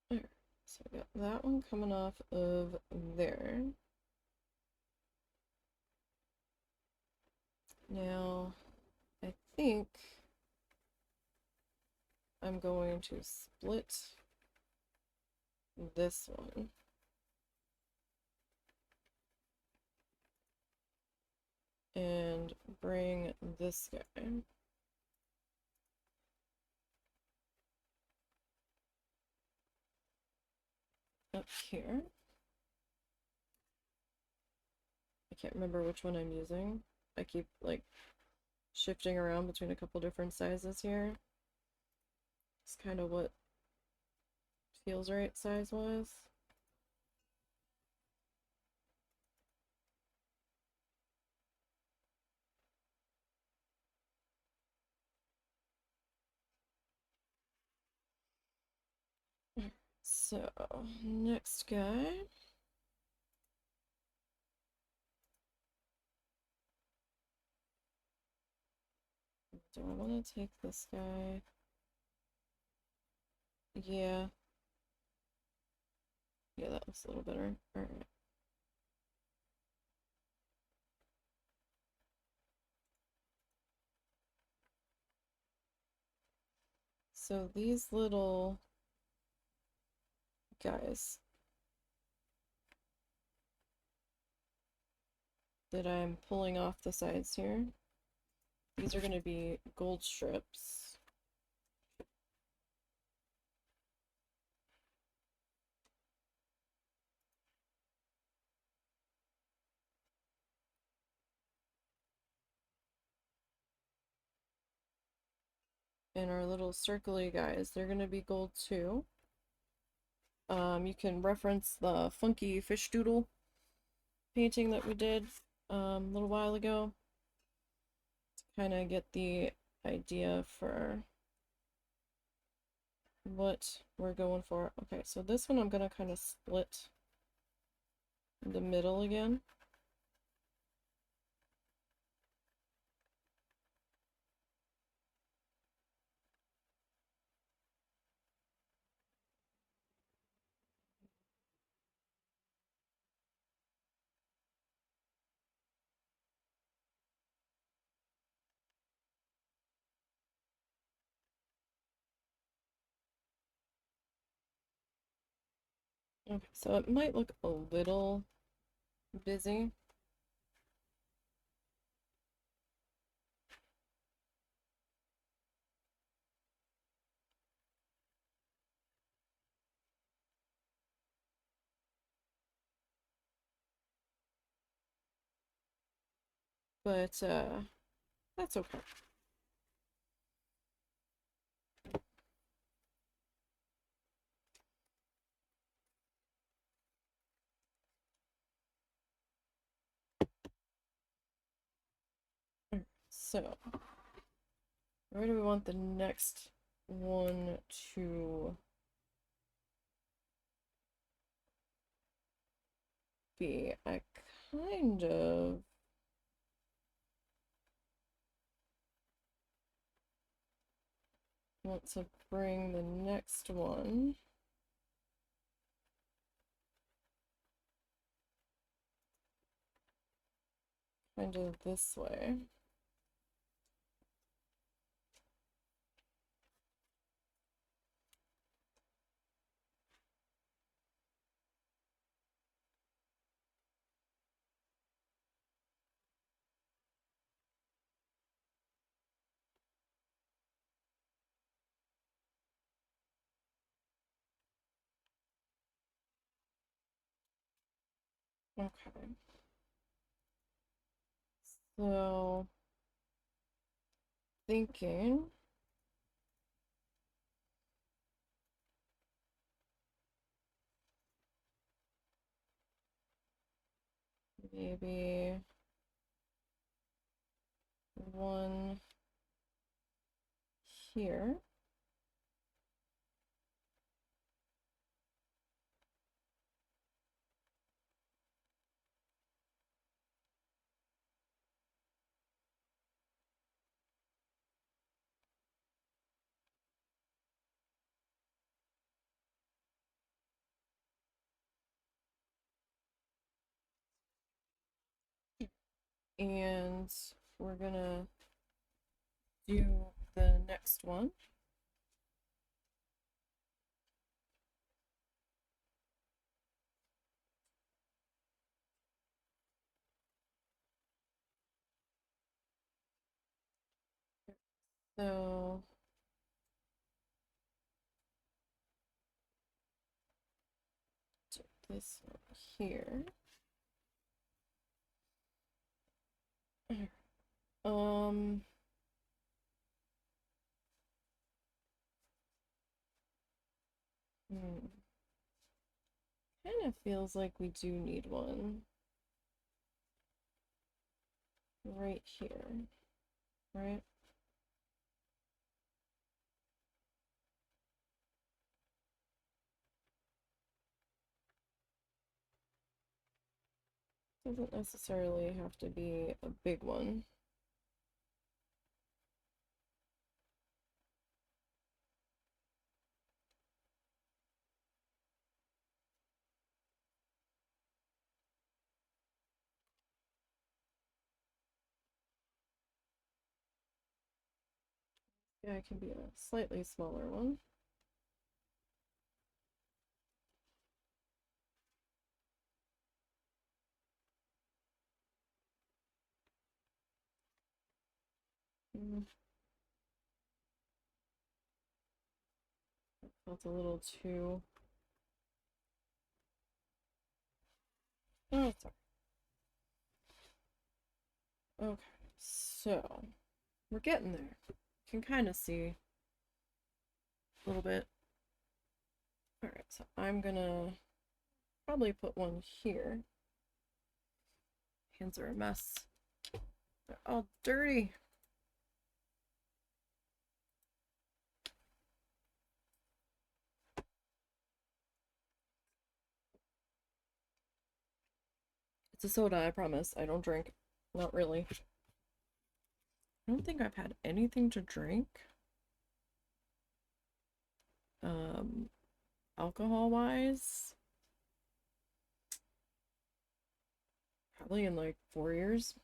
Alright, so I got that one coming off of there. Now, I think I'm going to split this one. And bring this guy up here. I can't remember which one I'm using. I keep like shifting around between a couple different sizes here. It's kind of what feels right size-wise. So, next guy. Do I want to take this guy? Yeah. Yeah, that looks a little better. Alright. So these little guys that I'm pulling off the sides here, these are going to be gold strips. And our little circly guys, they're going to be gold too. You can reference the funky fish doodle painting that we did a little while ago to kind of get the idea for what we're going for. Okay, so this one I'm going to kind of split in the middle again. Okay, so it might look a little busy. But that's okay. So, where do we want the next one to be? I kind of want to bring the next one kind of this way. Okay. So, thinking maybe one here. And we're gonna do the next one. So do this one here. Um, kind of feels like we do need one right here, right? Doesn't necessarily have to be a big one. Yeah, it can be a slightly smaller one. Mm, that's a little too. Oh, sorry. Okay, so we're getting there. You can kind of see a little bit. Alright, so I'm gonna probably put one here. Hands are a mess. They're all dirty. It's a soda, I promise. I don't drink. Not really. I don't think I've had anything to drink. Um, alcohol-wise. Probably in like 4 years.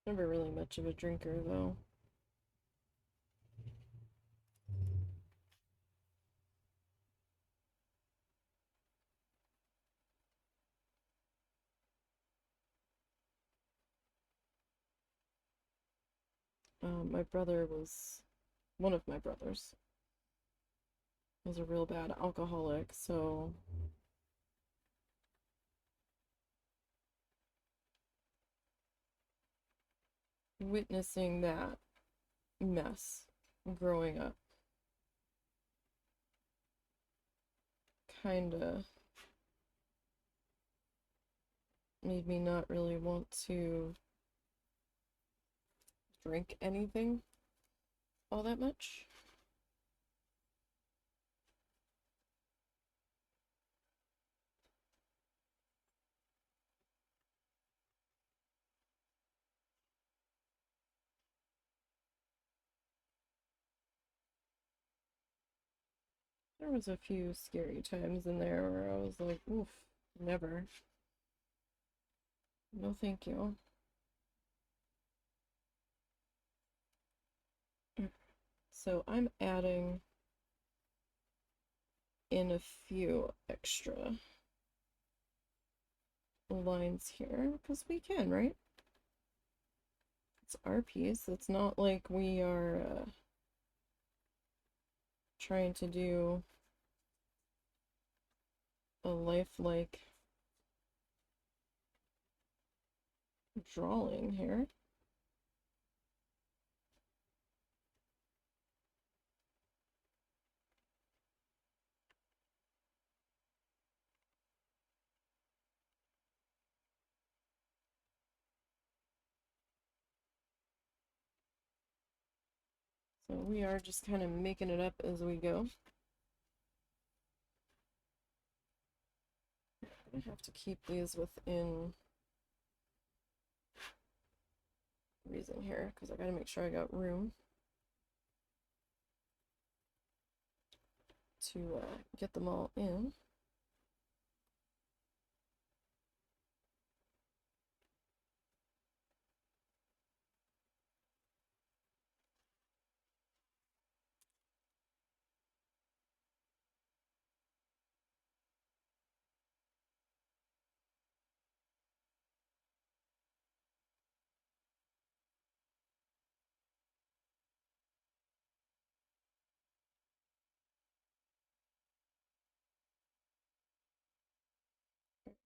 Never really much of a drinker though. My brother was, one of my brothers was a real bad alcoholic, so witnessing that mess growing up kinda made me not really want to drink anything all that much. There was a few scary times in there where I was like, oof, never. No, thank you. So I'm adding in a few extra lines here because we can, right? It's our piece. It's not like we are trying to do a lifelike drawing here. So we are just kind of making it up as we go. I have to keep these within reason here because I got to make sure I got room to get them all in.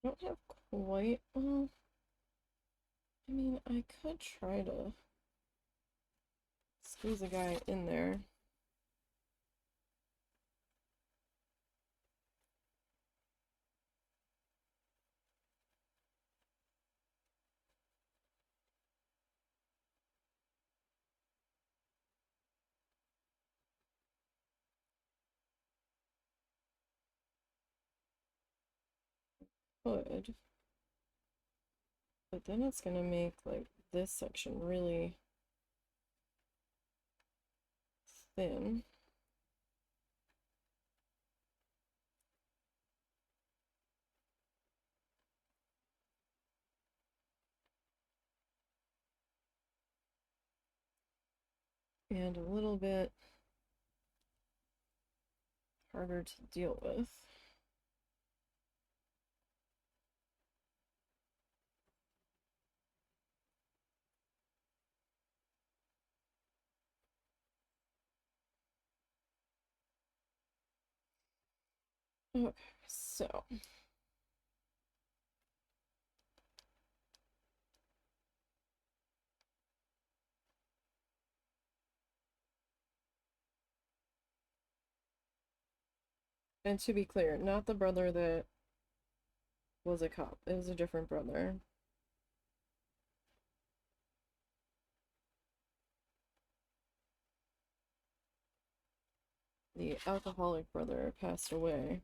I don't have quite, well, I mean, I could try to squeeze a guy in there. could, but then it's gonna make like this section really thin. And a little bit harder to deal with. Okay, so and to be clear, not the brother that was a cop. It was a different brother. The alcoholic brother passed away.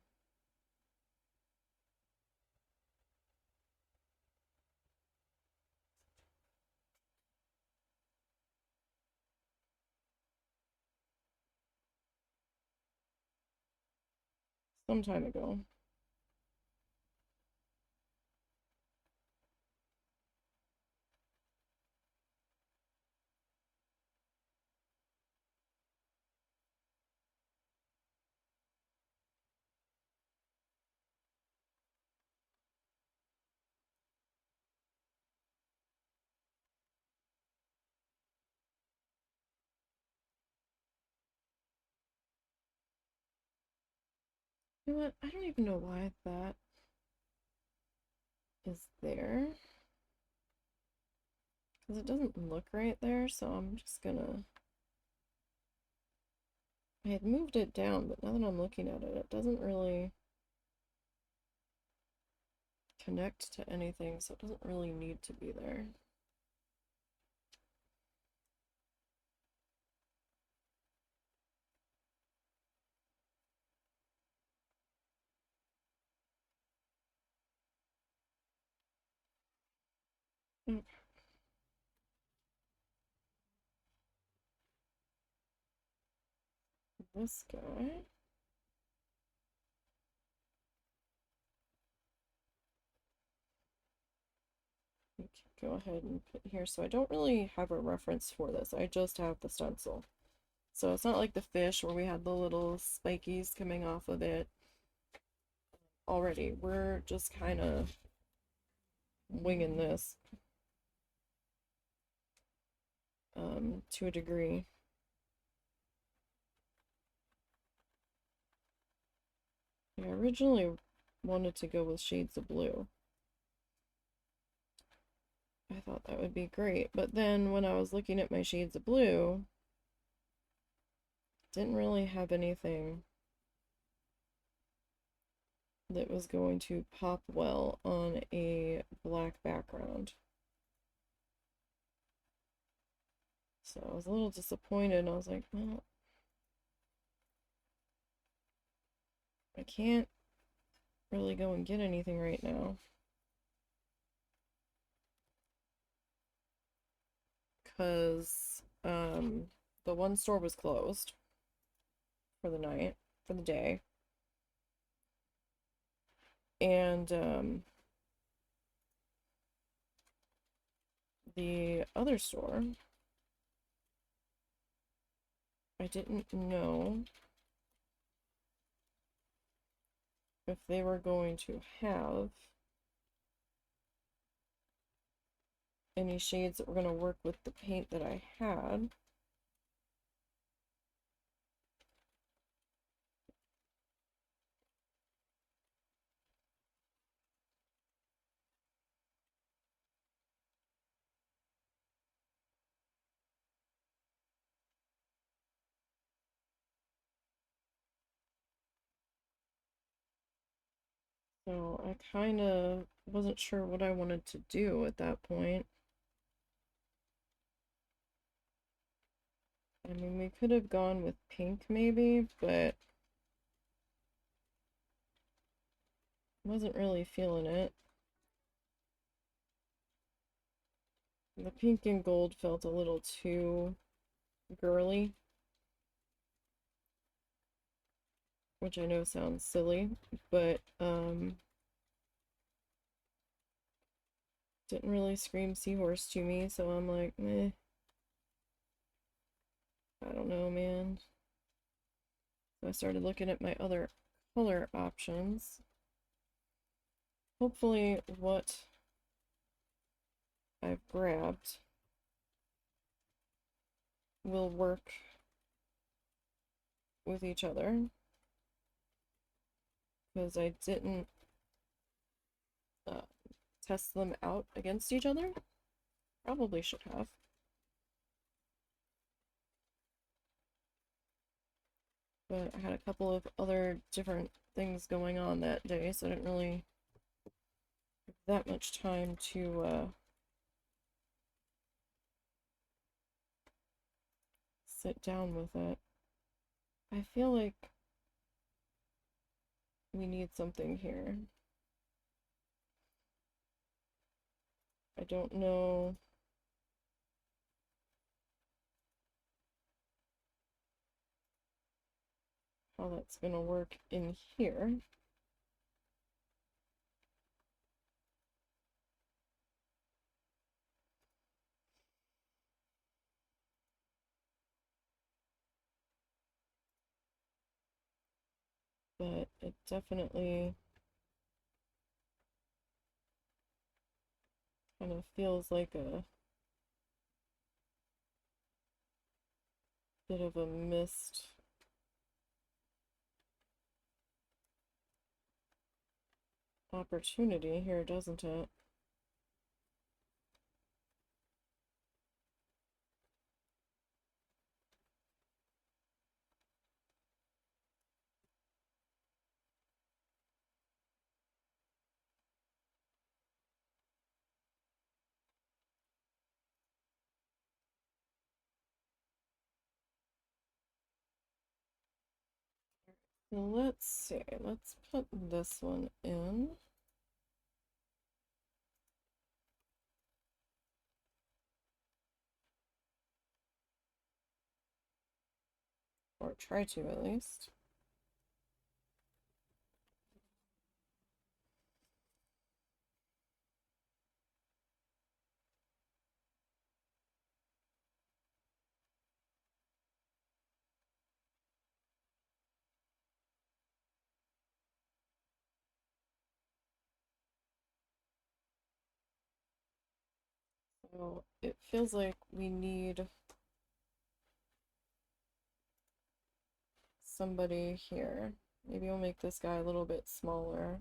Some time ago. You know what? I don't even know why that is there. Because it doesn't look right there, so I'm just gonna... I had moved it down, but now that I'm looking at it, it doesn't really connect to anything, so it doesn't really need to be there. Okay. This guy. We can go ahead and put here. So I don't really have a reference for this. I just have the stencil. So it's not like the fish where we had the little spikies coming off of it already. We're just kind of winging this to a degree. I originally wanted to go with shades of blue. I thought that would be great, but then when I was looking at my shades of blue, didn't really have anything that was going to pop well on a black background. So I was a little disappointed. I was like, well, I can't really go and get anything right now. Because the one store was closed for the night, for the day. And the other store, I didn't know if they were going to have any shades that were going to work with the paint that I had. So I kind of wasn't sure what I wanted to do at that point. I mean, we could have gone with pink maybe, but Wasn't really feeling it. The pink and gold felt a little too girly, which I know sounds silly, but didn't really scream Seahorse to me, so I'm like, meh, I don't know, man. So I started looking at my other color options. Hopefully what I've grabbed will work with each other, because I didn't uh, test them out against each other. Probably should have. But I had a couple of other different things going on that day, so I didn't really have that much time to sit down with it. I feel like we need something here. I don't know how that's gonna work in here. But it definitely kind of feels like a bit of a missed opportunity here, doesn't it? So let's see, let's put this one in. Or try to at least. So it feels like we need somebody here. Maybe we'll make this guy a little bit smaller.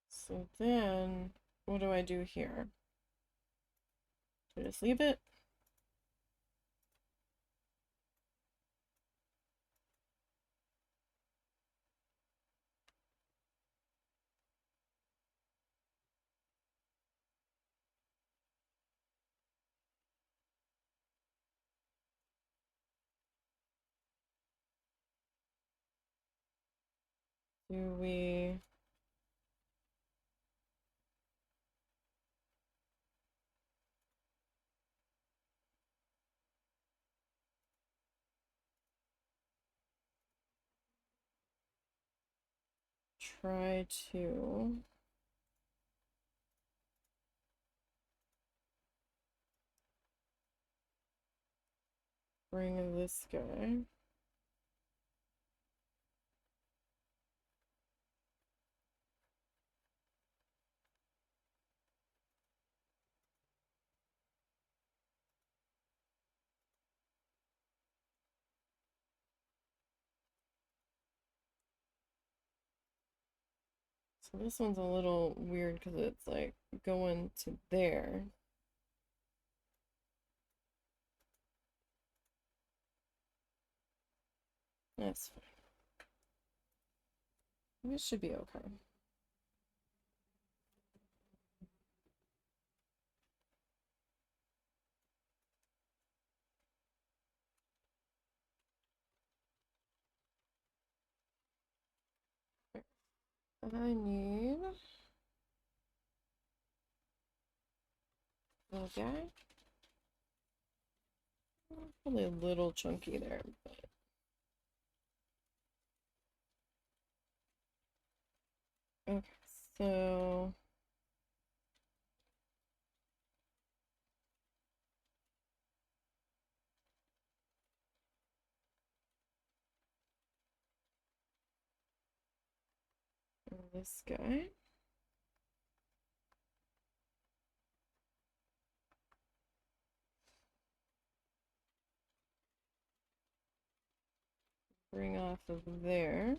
So then, what do I do here? Do I just leave it? Do we try to bring this guy? So this one's a little weird because it's like going to there. That's fine. This should be okay. I need a guy. Probably a little chunky there, but okay, so this guy. Bring off of there.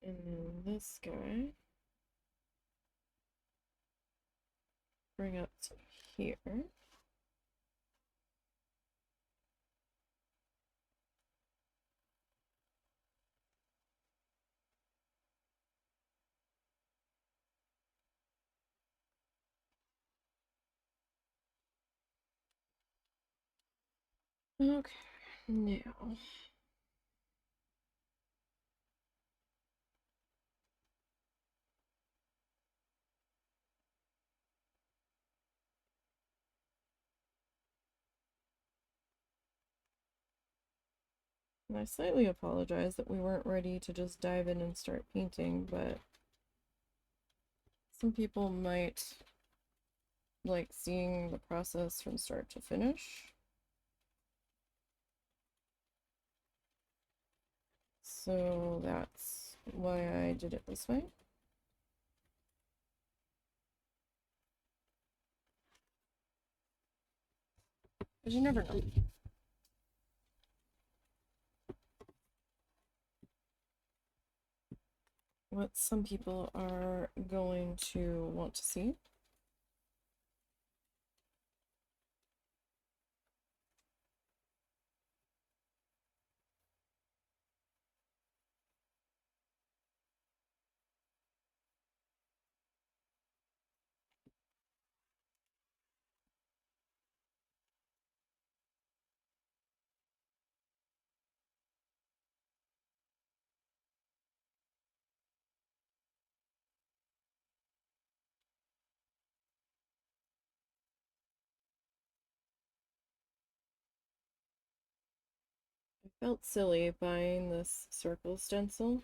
And then this guy. Bring up to here. Okay, now I slightly apologize that we weren't ready to just dive in and start painting, but some people might like seeing the process from start to finish. So that's why I did it this way. Because you never know. What some people are going to want to see. I felt silly buying this circle stencil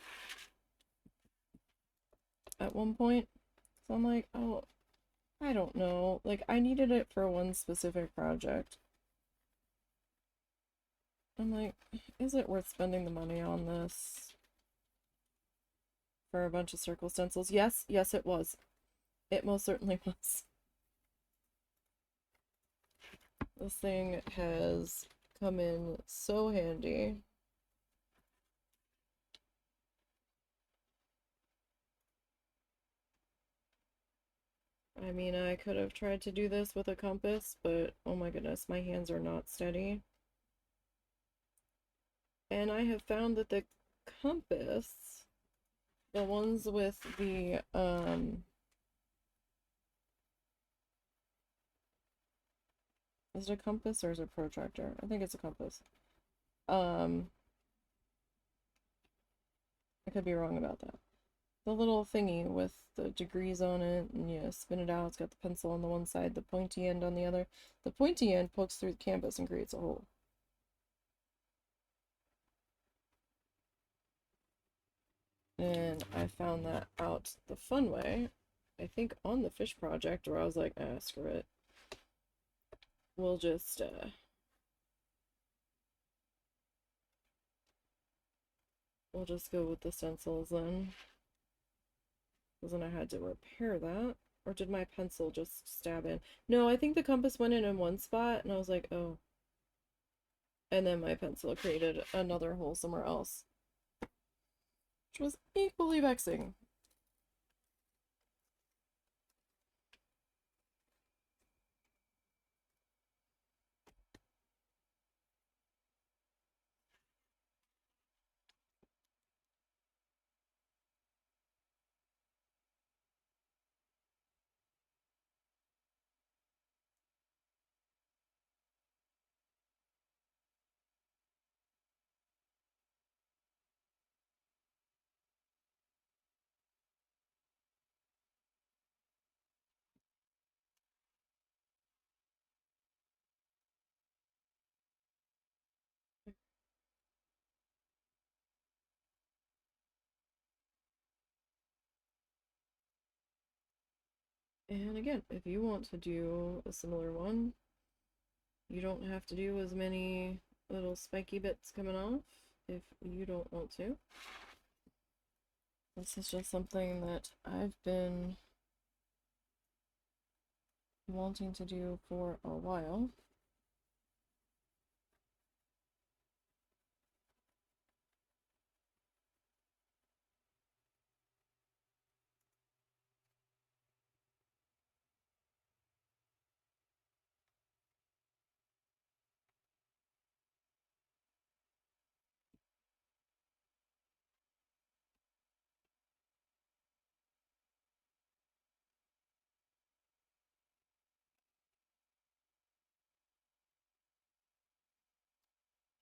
at one point. So I'm like, oh, I don't know. Like, I needed it for one specific project. I'm like, is it worth spending the money on this for a bunch of circle stencils? Yes, yes, it was. It most certainly was. This thing has come in so handy. I mean, I could have tried to do this with a compass, but oh my goodness, my hands are not steady. And I have found that the compass, the ones with the, is it a compass or is it a protractor? I think it's a compass. I could be wrong about that. The little thingy with the degrees on it, and you spin it out. It's got the pencil on the one side, the pointy end on the other. The pointy end pokes through the canvas and creates a hole. And I found that out the fun way, I think on the fish project where I was like, ah, screw it. We'll just go with the stencils then. Because then I had to repair that. Or did my pencil just stab in? No, I think the compass went in one spot and I was like, oh. And then my pencil created another hole somewhere else. Which was equally vexing. And again, if you want to do a similar one, you don't have to do as many little spiky bits coming off if you don't want to. This is just something that I've been wanting to do for a while.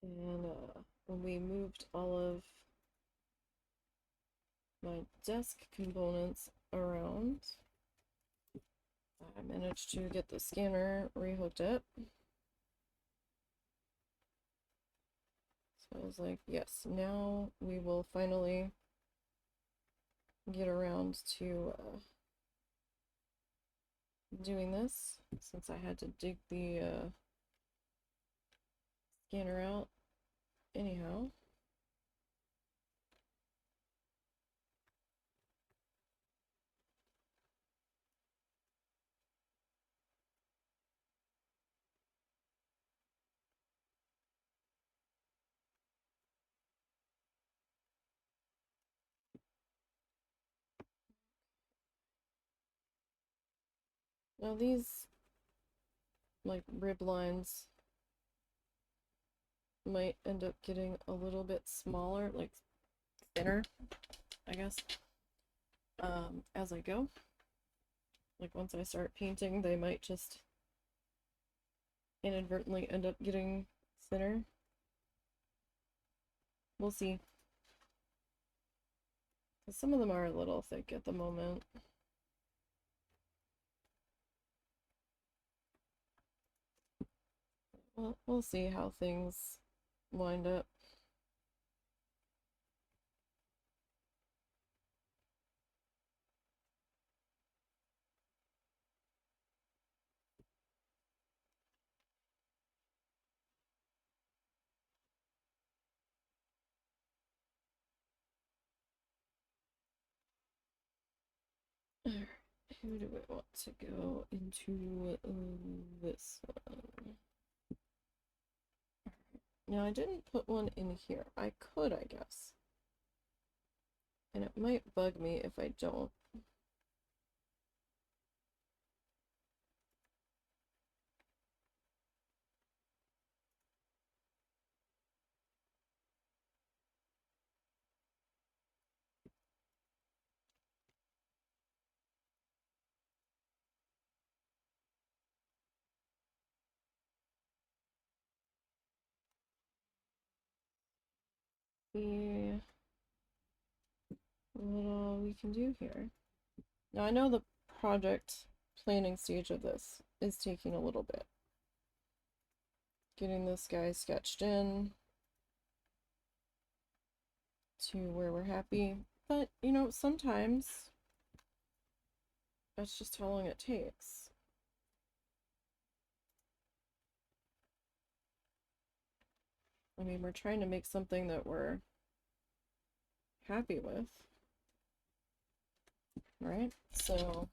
And when we moved all of my desk components around, I managed to get the scanner rehooked up. So I was like, yes, now we will finally get around to doing this, since I had to dig the scanner out anyhow. Now these like rib lines might end up getting a little bit smaller, like thinner, I guess, as I go. Like once I start painting, they might just inadvertently end up getting thinner. We'll see. Some of them are a little thick at the moment. Well, we'll see how things wind up. Who do I want to go into this one? Now, I didn't put one in here. I could, I guess. And it might bug me if I don't. See what all we can do here. Now, I know the project planning stage of this is taking a little bit. Getting this guy sketched in to where we're happy. But, you know, sometimes That's just how long it takes. I mean, we're trying to make something that we're happy with, right? So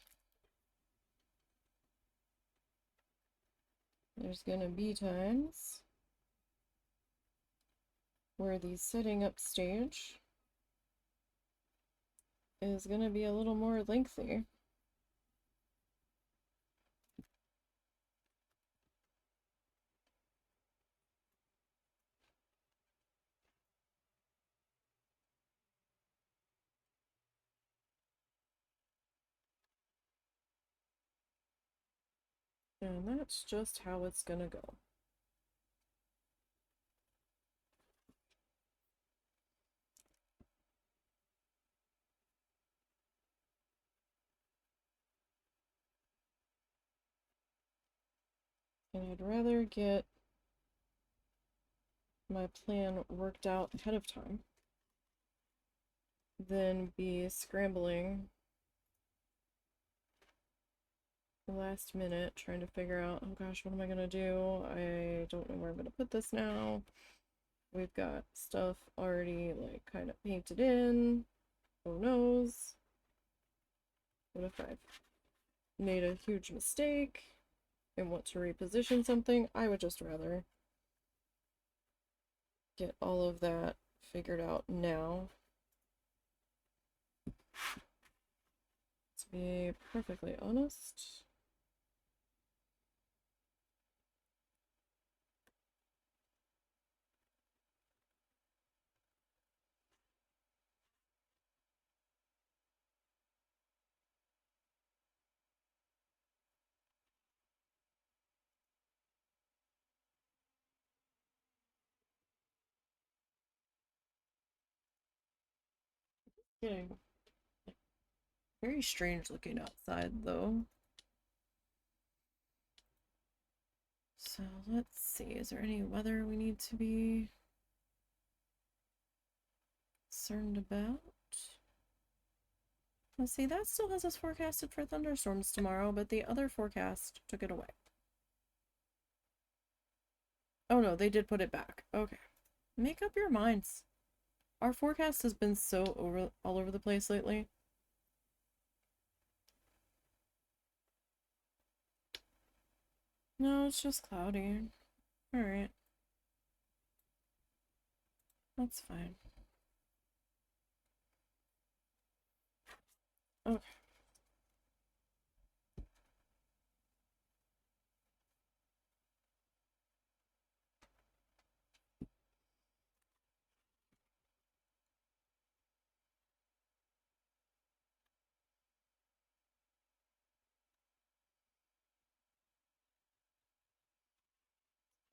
there's gonna be times where the setting up stage is gonna be a little more lengthy. And that's just how it's gonna go. And I'd rather get my plan worked out ahead of time than be scrambling the last minute trying to figure out, oh gosh, what am I gonna do? I don't know where I'm gonna put this now. We've got stuff already like kind of painted in. Who knows? What if I've made a huge mistake and want to reposition something? I would just rather get all of that figured out now. To be perfectly honest. Getting very strange looking outside though. So let's see, is there any weather we need to be concerned about? Let's see, that still has us forecasted for thunderstorms tomorrow, but the other forecast took it away. Oh no, they did put it back. Okay. Make up your minds. Our forecast has been so all over the place lately. No, it's just cloudy. Alright. That's fine. Okay.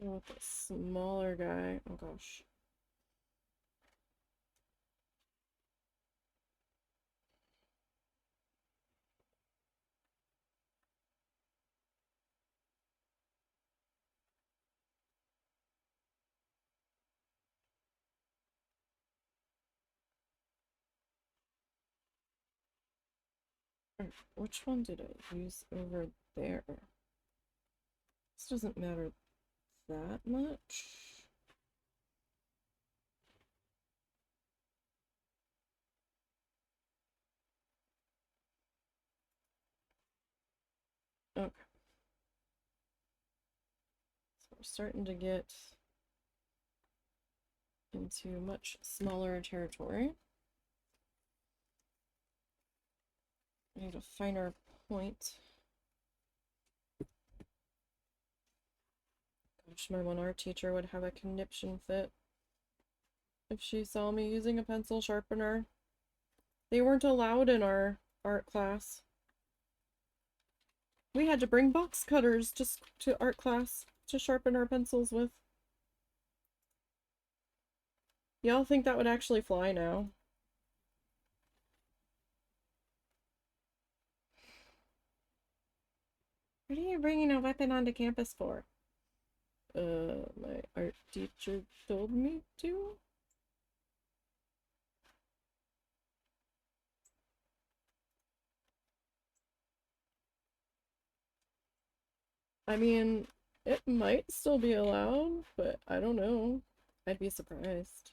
Go with the smaller guy. Oh gosh. Which one did I use over there? This doesn't matter that much. Okay. So we're starting to get into much smaller territory. I need a finer point. Gosh, my one art teacher would have a conniption fit if she saw me using a pencil sharpener. They weren't allowed in our art class. We had to bring box cutters just to art class to sharpen our pencils with. Y'all think that would actually fly now? What are you bringing a weapon onto campus for? My art teacher told me to. I mean, it might still be allowed, but I don't know. I'd be surprised.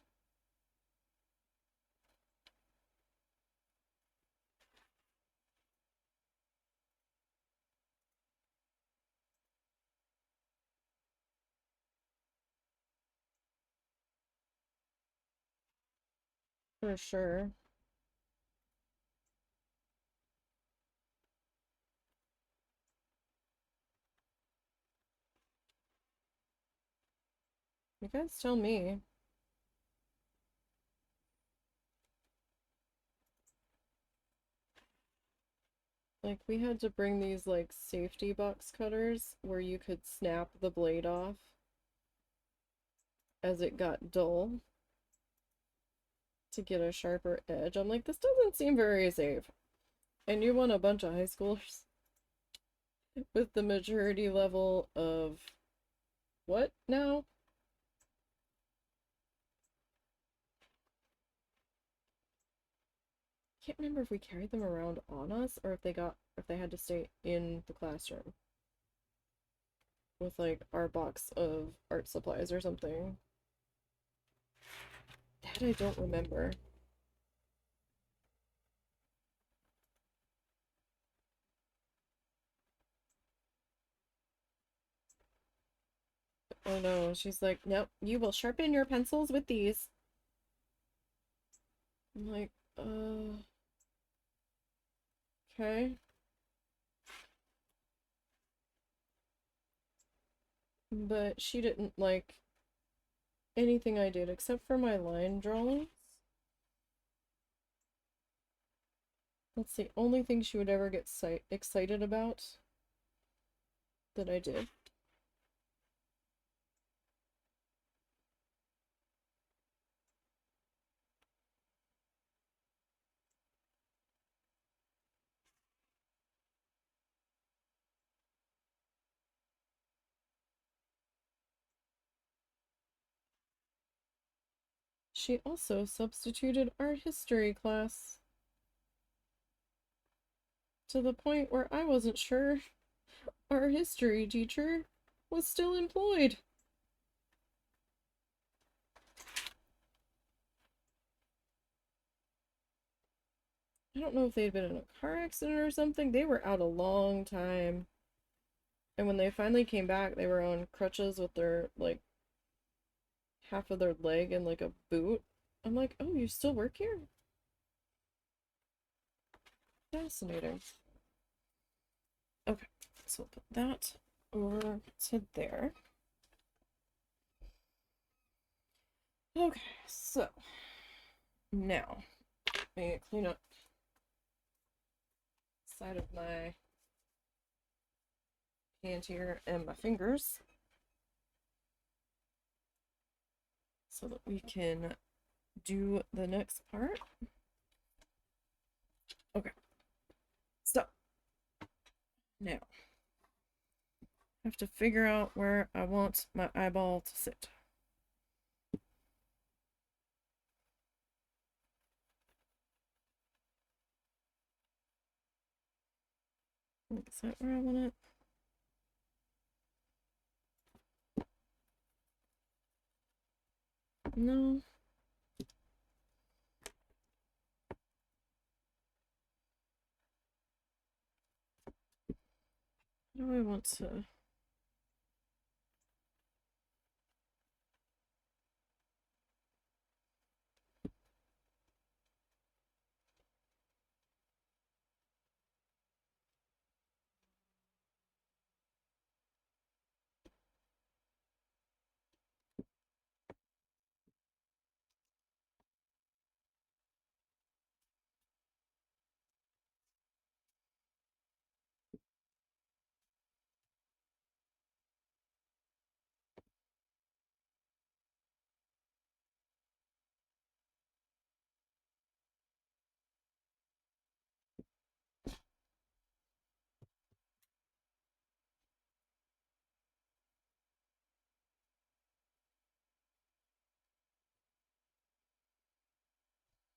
For sure. You guys tell me. Like, we had to bring these, like, safety box cutters where you could snap the blade off as it got dull to get a sharper edge. I'm like, this doesn't seem very safe. And you want a bunch of high schoolers with the maturity level of what now? Can't remember if we carried them around on us or if they had to stay in the classroom with like our box of art supplies or something. That I don't remember. Oh no, she's like, nope, you will sharpen your pencils with these. I'm like, okay. But she didn't like anything I did except for my line drawings. That's the only thing she would ever get excited about that I did. She also substituted our history class to the point where I wasn't sure our history teacher was still employed. I don't know if they'd been in a car accident or something. They were out a long time. And when they finally came back, they were on crutches with their, like, half of their leg in, like, a boot. I'm like, oh, you still work here? Fascinating. Okay, so we'll put that over to there. Okay, so now let me clean up the side of my hand here and my fingers so that we can do the next part. Okay, so now I have to figure out where I want my eyeball to sit. Is that where I want it? No. How do I want to?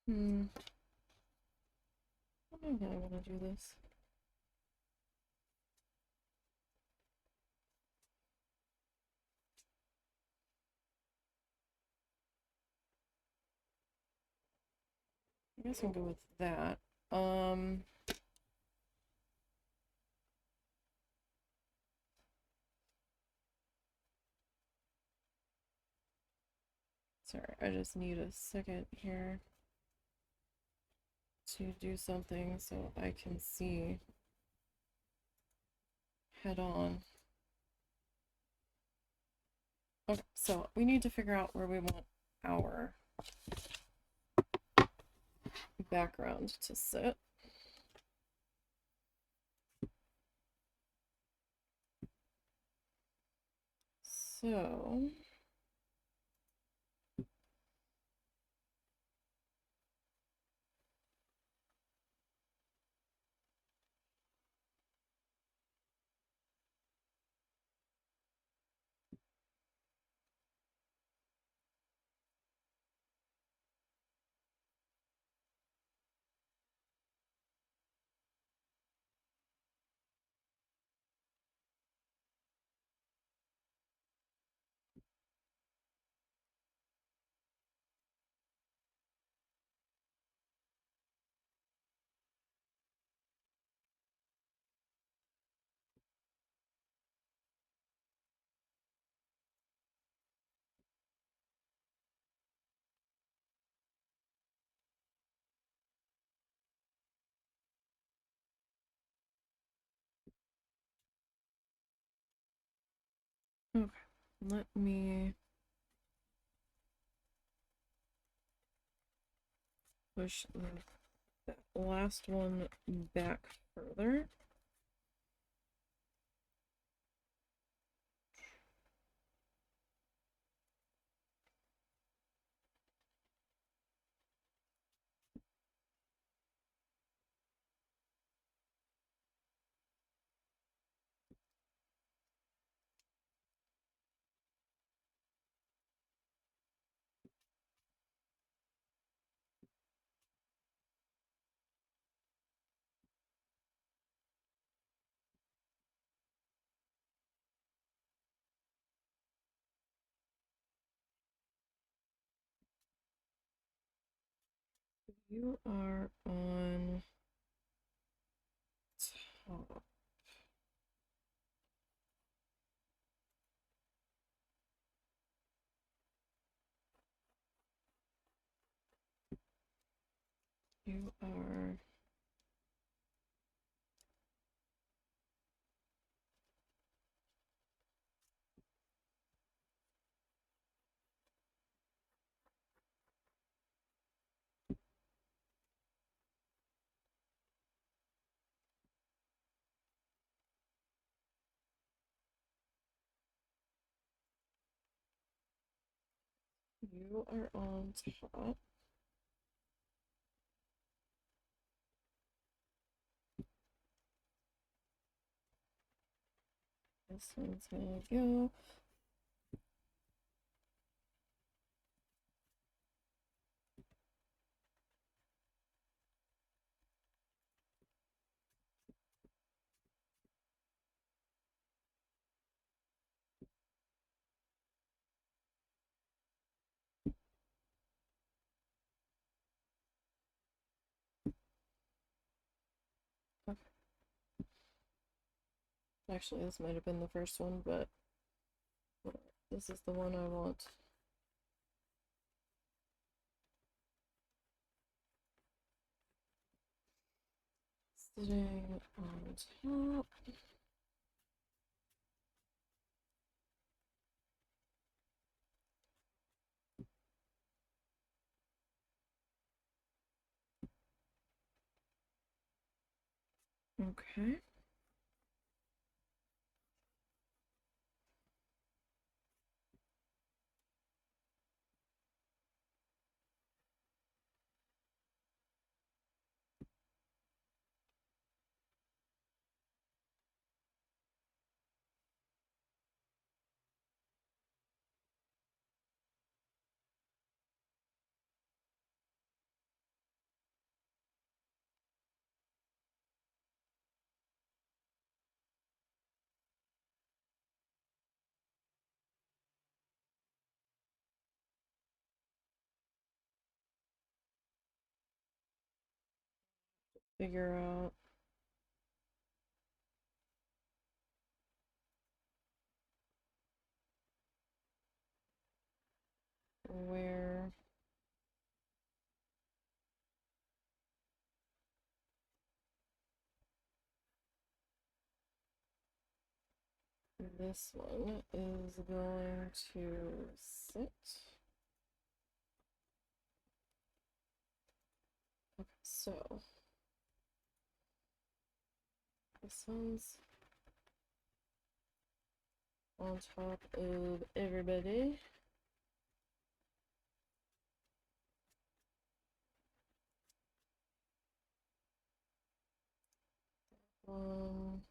I don't know how I want to do this. I guess I'll go with that. Um, sorry, I just need a second here to do something so I can see head on. Okay, so we need to figure out where we want our background to sit. So okay, let me push that last one back further. You are on top. You are on top. This one's gonna go. Okay. Actually, this might have been the first one, but this is the one I want. Sitting on top. Okay. figure out where this one is going to sit. Okay, so this one's on top of everybody. Um,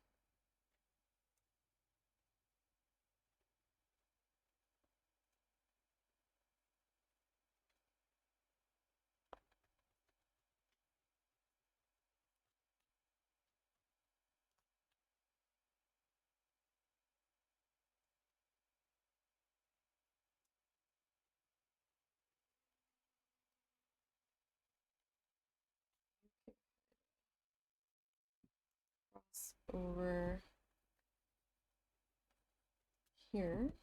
cross over here.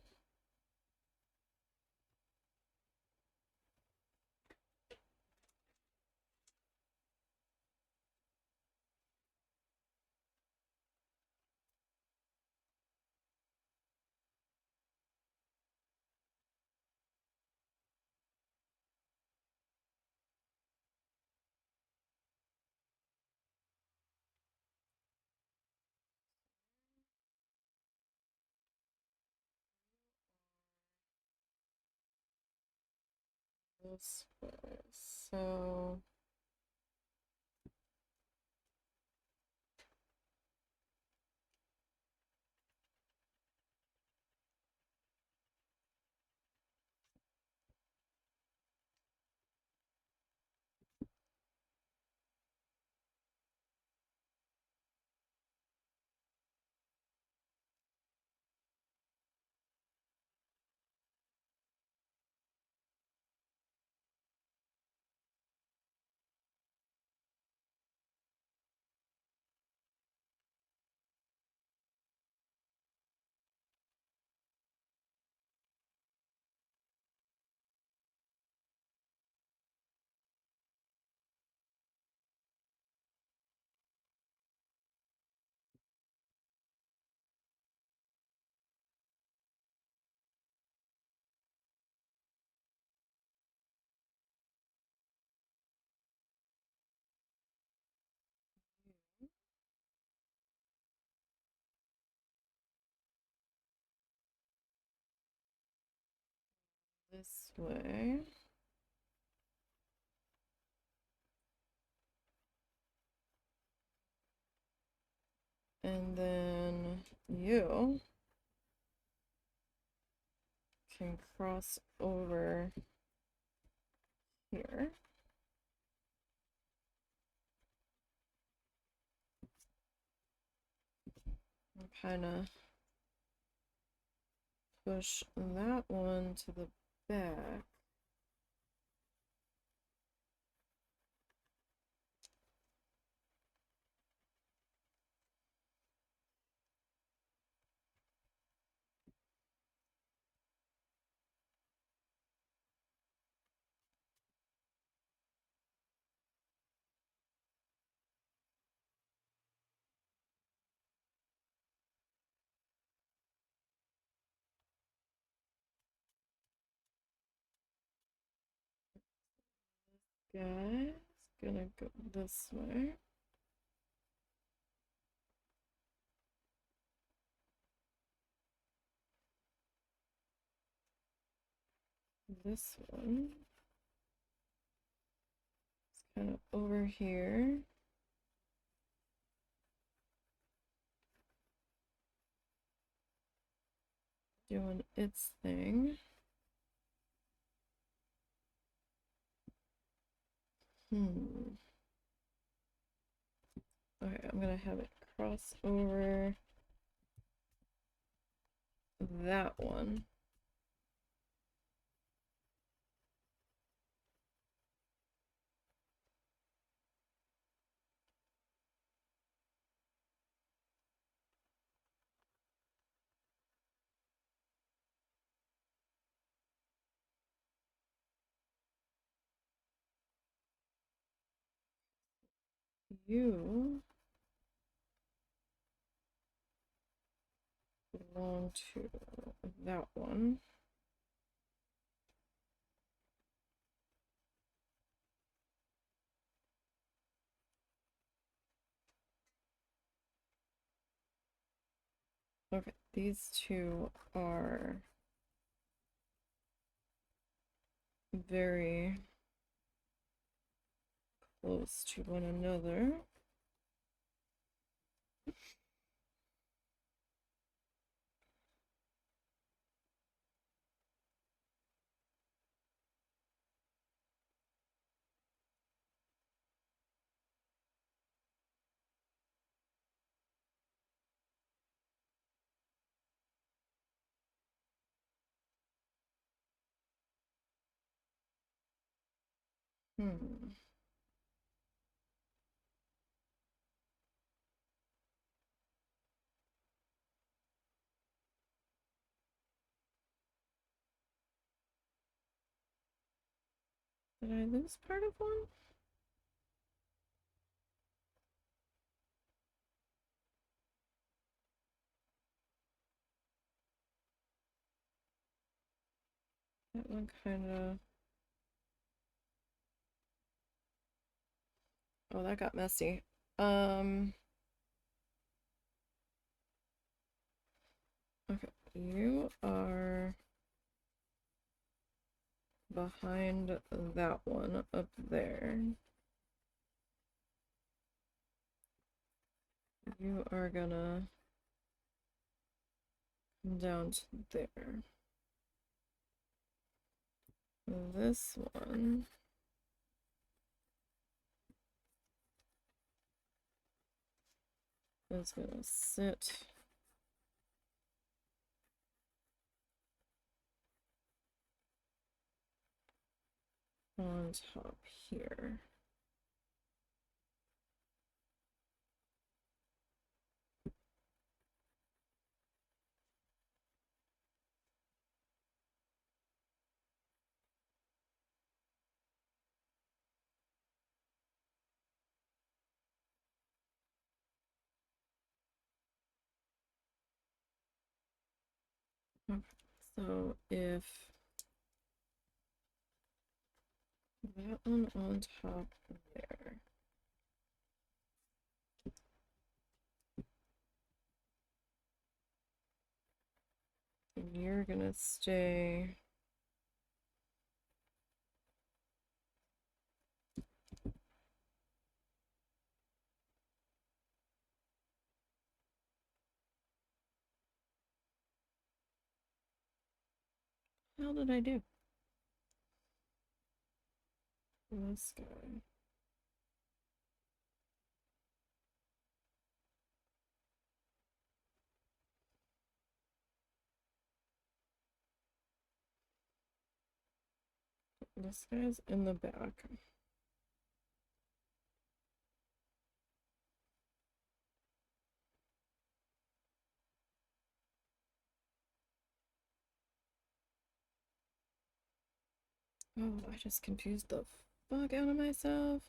This way. So this way. And then you can cross over here. And kind of push that one to the back. Guys, gonna go this way. This one is kind of over here. Doing its thing. Okay, I'm gonna have it cross over that one. you belong to that one. Okay, these two are very close to one another. Hmm. Did I lose part of one? That one kind of... Oh, that got messy. Okay, you are behind that one up there. You are gonna come down to there. This one is gonna sit on top here. Okay, so if that one on top there, you're gonna stay how did I do? This guy. This guy's in the back. Oh, I just confused the fuck out of myself.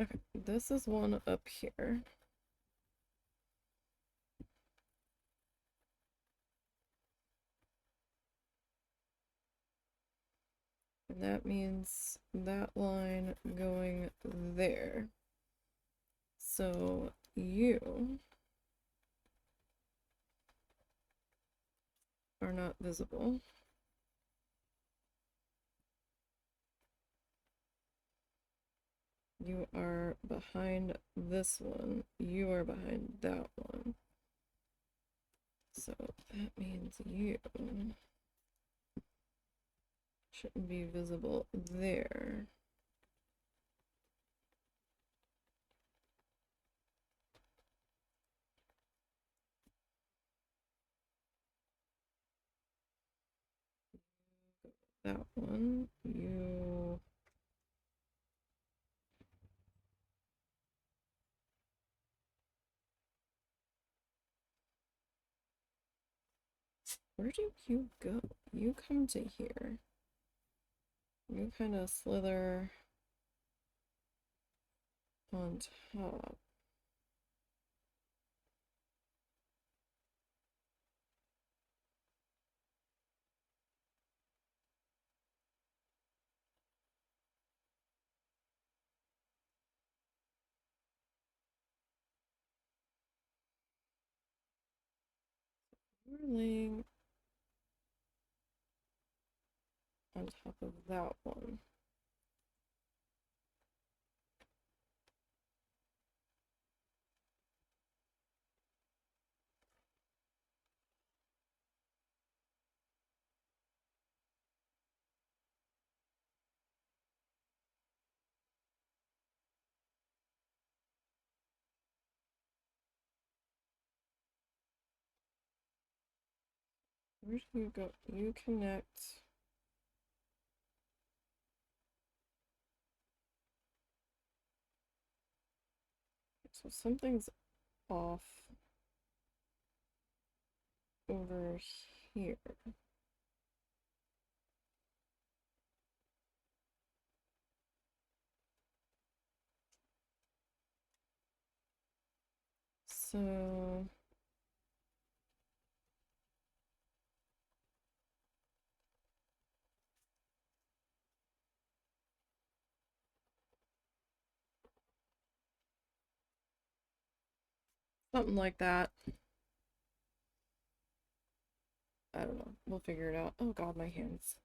Okay, this is one up here. And that means that line going there. So you are not visible. You are behind this one. You are behind that one. So that means you shouldn't be visible there. That one, you... Where do you go? You come to here. You kind of slither on top. Laying on top of that one. Where do you go? You connect. So something's off over here. So something like that. I don't know. We'll figure it out. Oh god, my hands.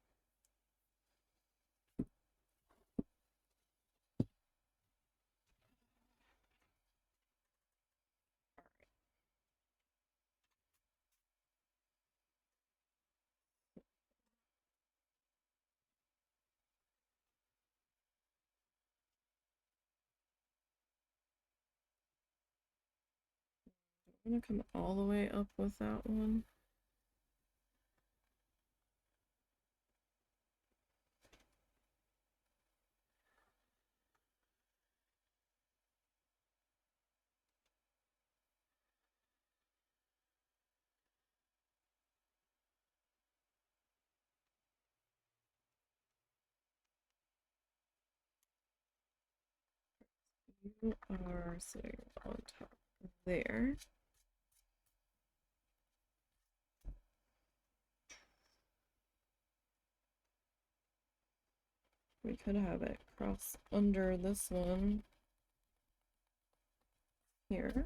I'm gonna come all the way up with that one. You are sitting on top there. We could have it cross under this one here.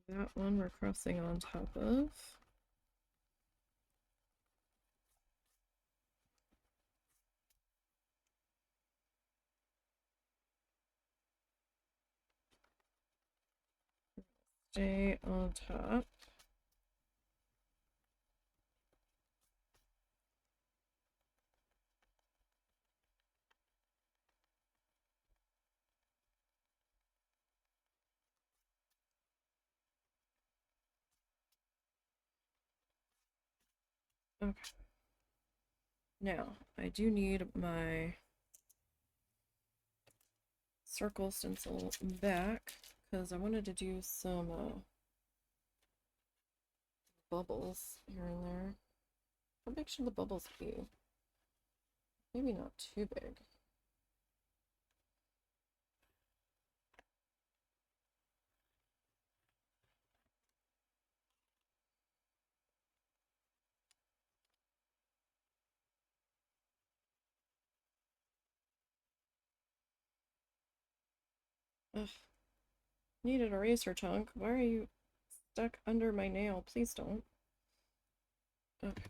That one we're crossing on top of. Stay on top. Okay. Now, I do need my circle stencil back because I wanted to do some bubbles here and there. How big should the bubbles be? Maybe not too big. Ugh. Need an eraser chunk. Why are you stuck under my nail? Please don't. Okay.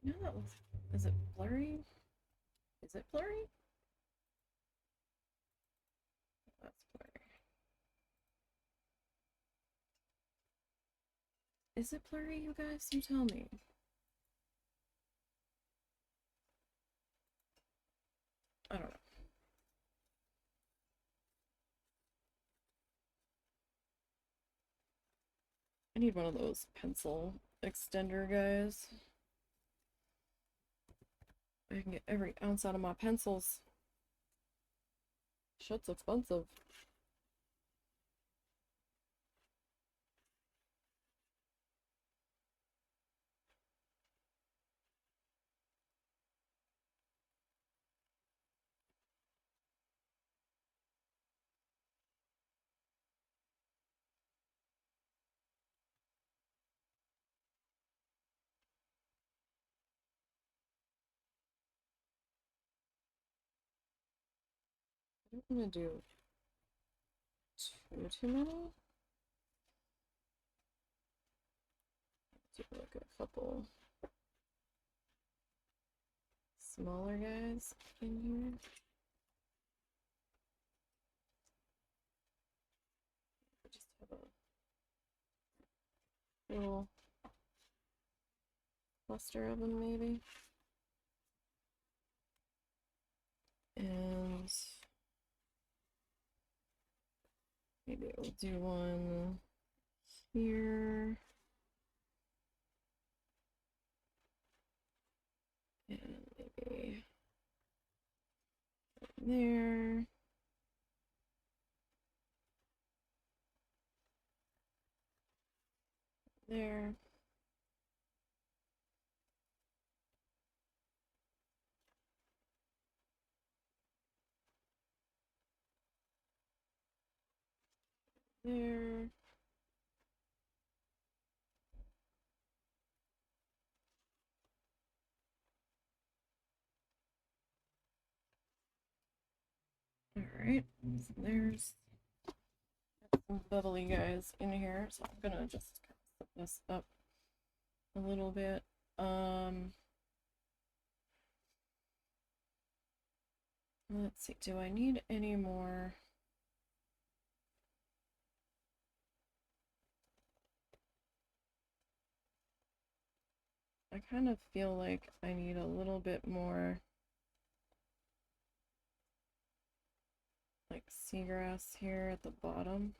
No, that looks. Is it blurry? Is it blurry? That's blurry. Is it blurry, you guys? You tell me. I don't know. I need one of those pencil extender guys. I can get every ounce out of my pencils. Shit's expensive. I don't want to do too many. Do like a couple smaller guys in here. Just have a little cluster of them maybe. And maybe we'll do one here. And maybe there. There. There. Alright, so there's some bubbly guys in here, so I'm gonna just set this up a little bit. Let's see, do I need any more? I kind of feel like I need a little bit more like seagrass here at the bottom.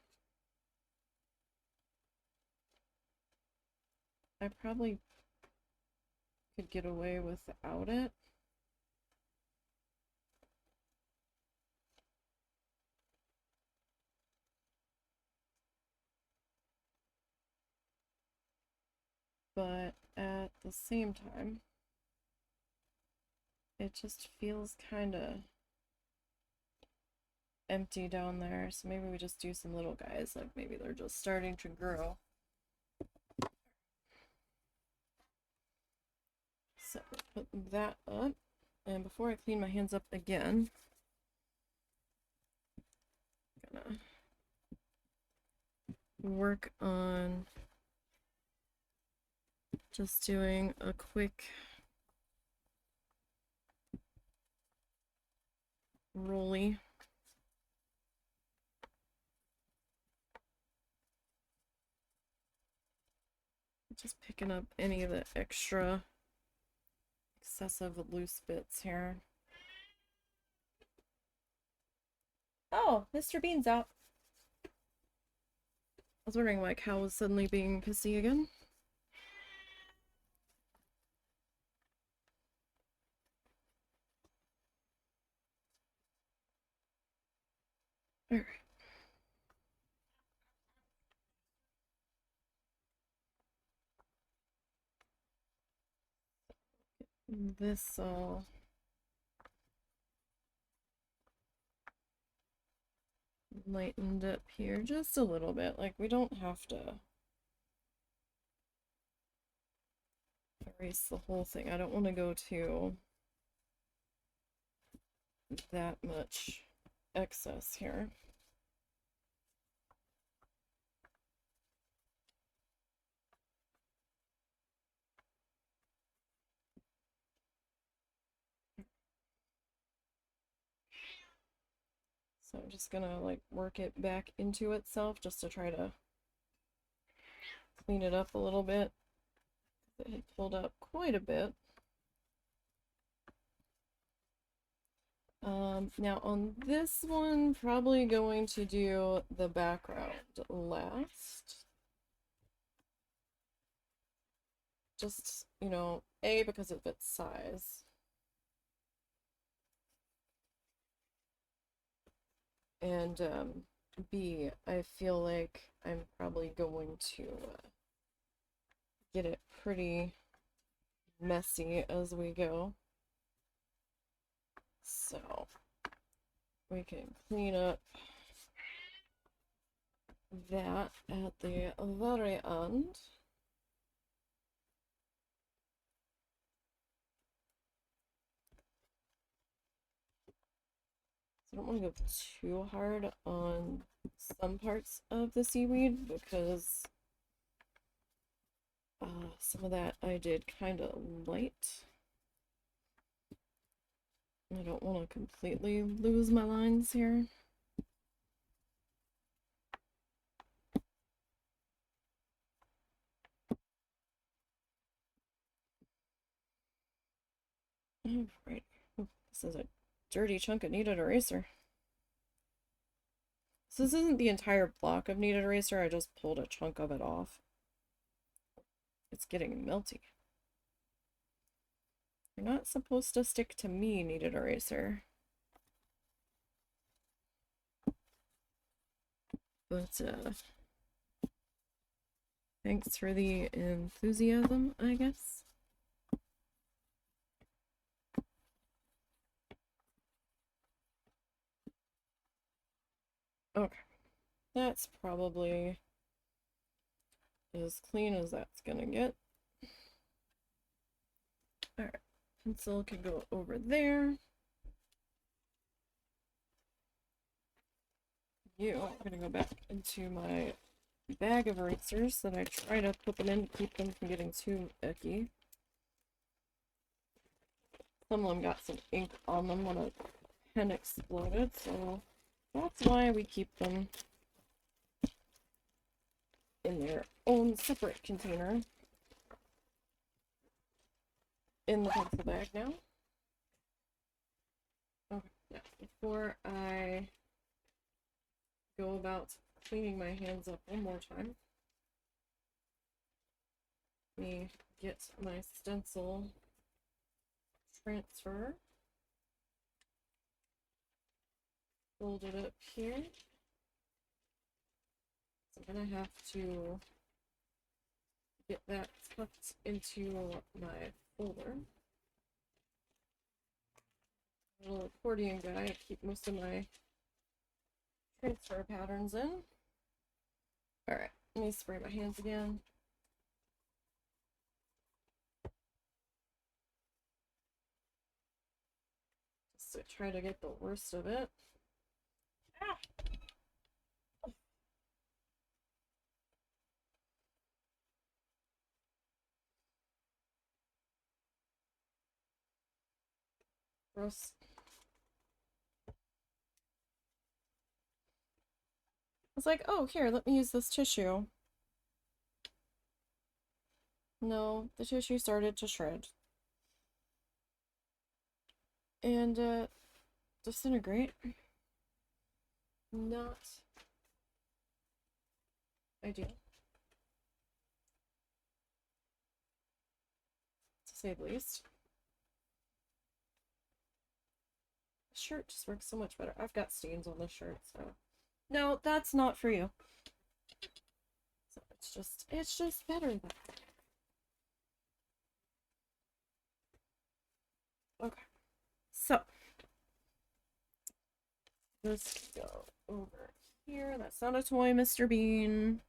I probably could get away without it. But at the same time, it just feels kind of empty down there. So maybe we just do some little guys, like maybe they're just starting to grow. So put that up. And before I clean my hands up again, I'm gonna work on just doing a quick rolly. Just picking up any of the extra excessive loose bits here. Oh, Mr. Bean's out. I was wondering why Cow was suddenly being pissy again. Alright. This all lightened up here just a little bit. Like, we don't have to erase the whole thing. I don't want to go to that much excess here. So I'm just gonna like work it back into itself just to try to clean it up a little bit. It had pulled up quite a bit. Now on this one, probably going to do the background last. Just, you know, A, because of its size. And B, I feel like I'm probably going to get it pretty messy as we go. So we can clean up that at the very end. So I don't want to go too hard on some parts of the seaweed because some of that I did kind of light. I don't want to completely lose my lines here. Alright. This is a dirty chunk of kneaded eraser. So this isn't the entire block of kneaded eraser, I just pulled a chunk of it off. It's getting melty. You're not supposed to stick to me, kneaded eraser. But, thanks for the enthusiasm, I guess. Okay. That's probably as clean as that's gonna get. Alright. Pencil can go over there. I'm gonna go back into my bag of erasers that I try to put them in to keep them from getting too icky. Some of them got some ink on them when a pen exploded, so that's why we keep them in their own separate container in the pencil bag now. Okay, now before I go about cleaning my hands up one more time, let me get my stencil transfer. Fold it up here. So I'm gonna have to get that tucked into my folder. A little accordion guy, I keep most of my transfer patterns in. Alright, let me spray my hands again. Just to try to get the worst of it. Ah! Gross. I was like, oh, here, let me use this tissue. No, the tissue started to shred. And, disintegrate. Not ideal, to say the least. The shirt just works so much better. I've got stains on this shirt, so no, that's not for you. So it's just better that way. Okay, so let's go over here. That's not a toy, Mr. Bean.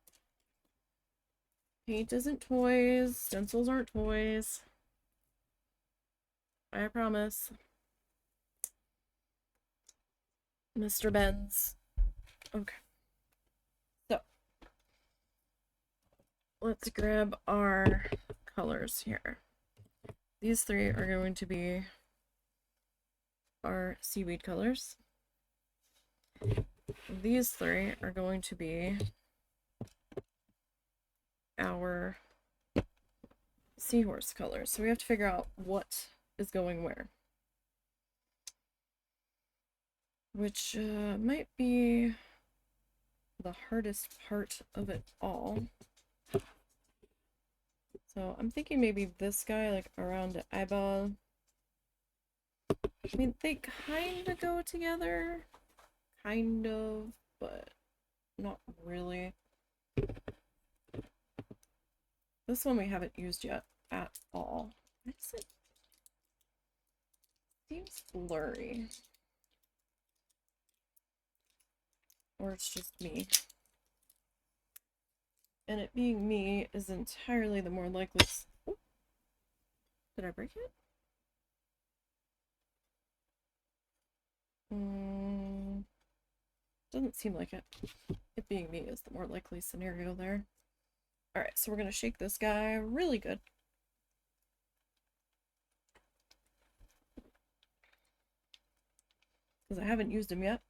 Paint isn't toys. Stencils aren't toys. I promise. Mr. Benz. Okay. So, let's grab our colors here. These three are going to be our seaweed colors. These three are going to be our seahorse colors. So we have to figure out what is going where. which might be the hardest part of it all. So I'm thinking maybe this guy, like around the eyeball. I mean, they kind of go together, kind of, but not really. This one we haven't used yet at all. Why does it seems blurry? Or it's just me. And it being me is entirely the more likely. Oh, did I break it? Doesn't seem like it. It being me is the more likely scenario there. Alright, so we're gonna shake this guy really good. Because I haven't used him yet.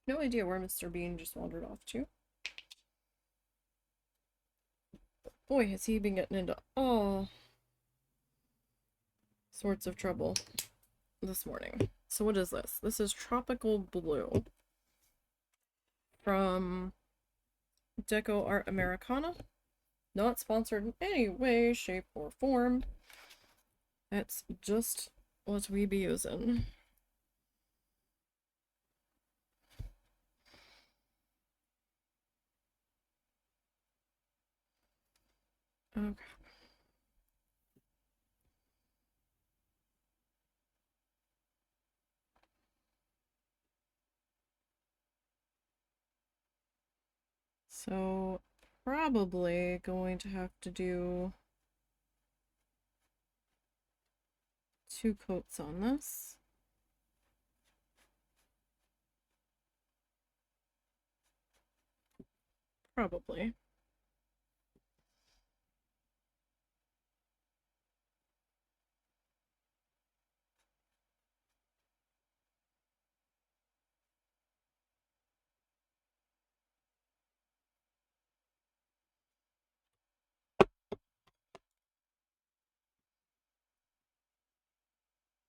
No idea where Mr. Bean just wandered off to. But boy, has he been getting into all sorts of trouble this morning. So what is this? This is Tropical Blue from Deco Art Americana. Not sponsored in any way, shape, or form. That's just what we be using. Okay. So probably going to have to do 2 coats on this. Probably.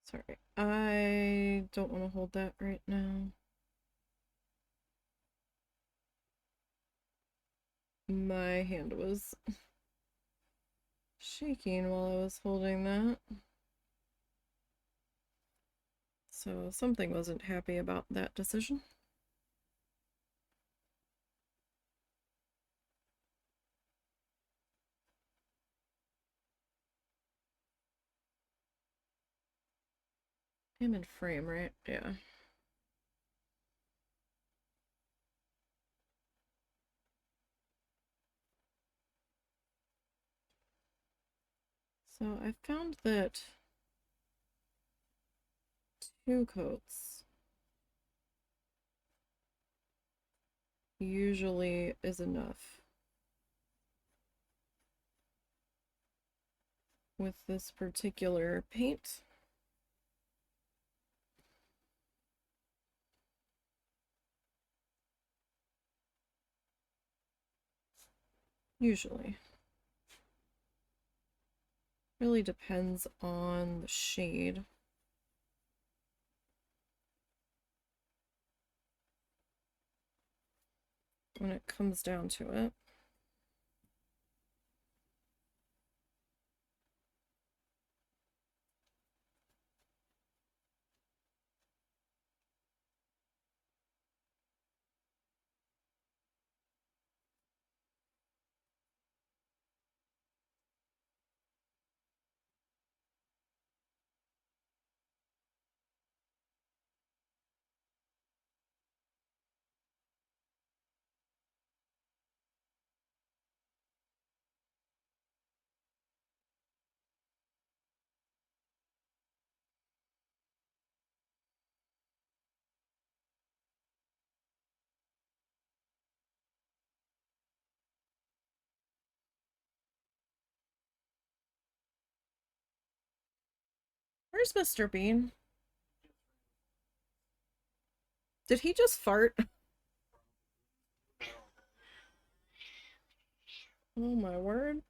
Sorry, I don't want to hold that right now. My hand was shaking while I was holding that. So something wasn't happy about that decision. I'm in frame, right? Yeah. So I found that 2 coats usually is enough with this particular paint. Usually. Really depends on the shade. When it comes down to it. Where's Mr. Bean? Did he just fart? Oh my word.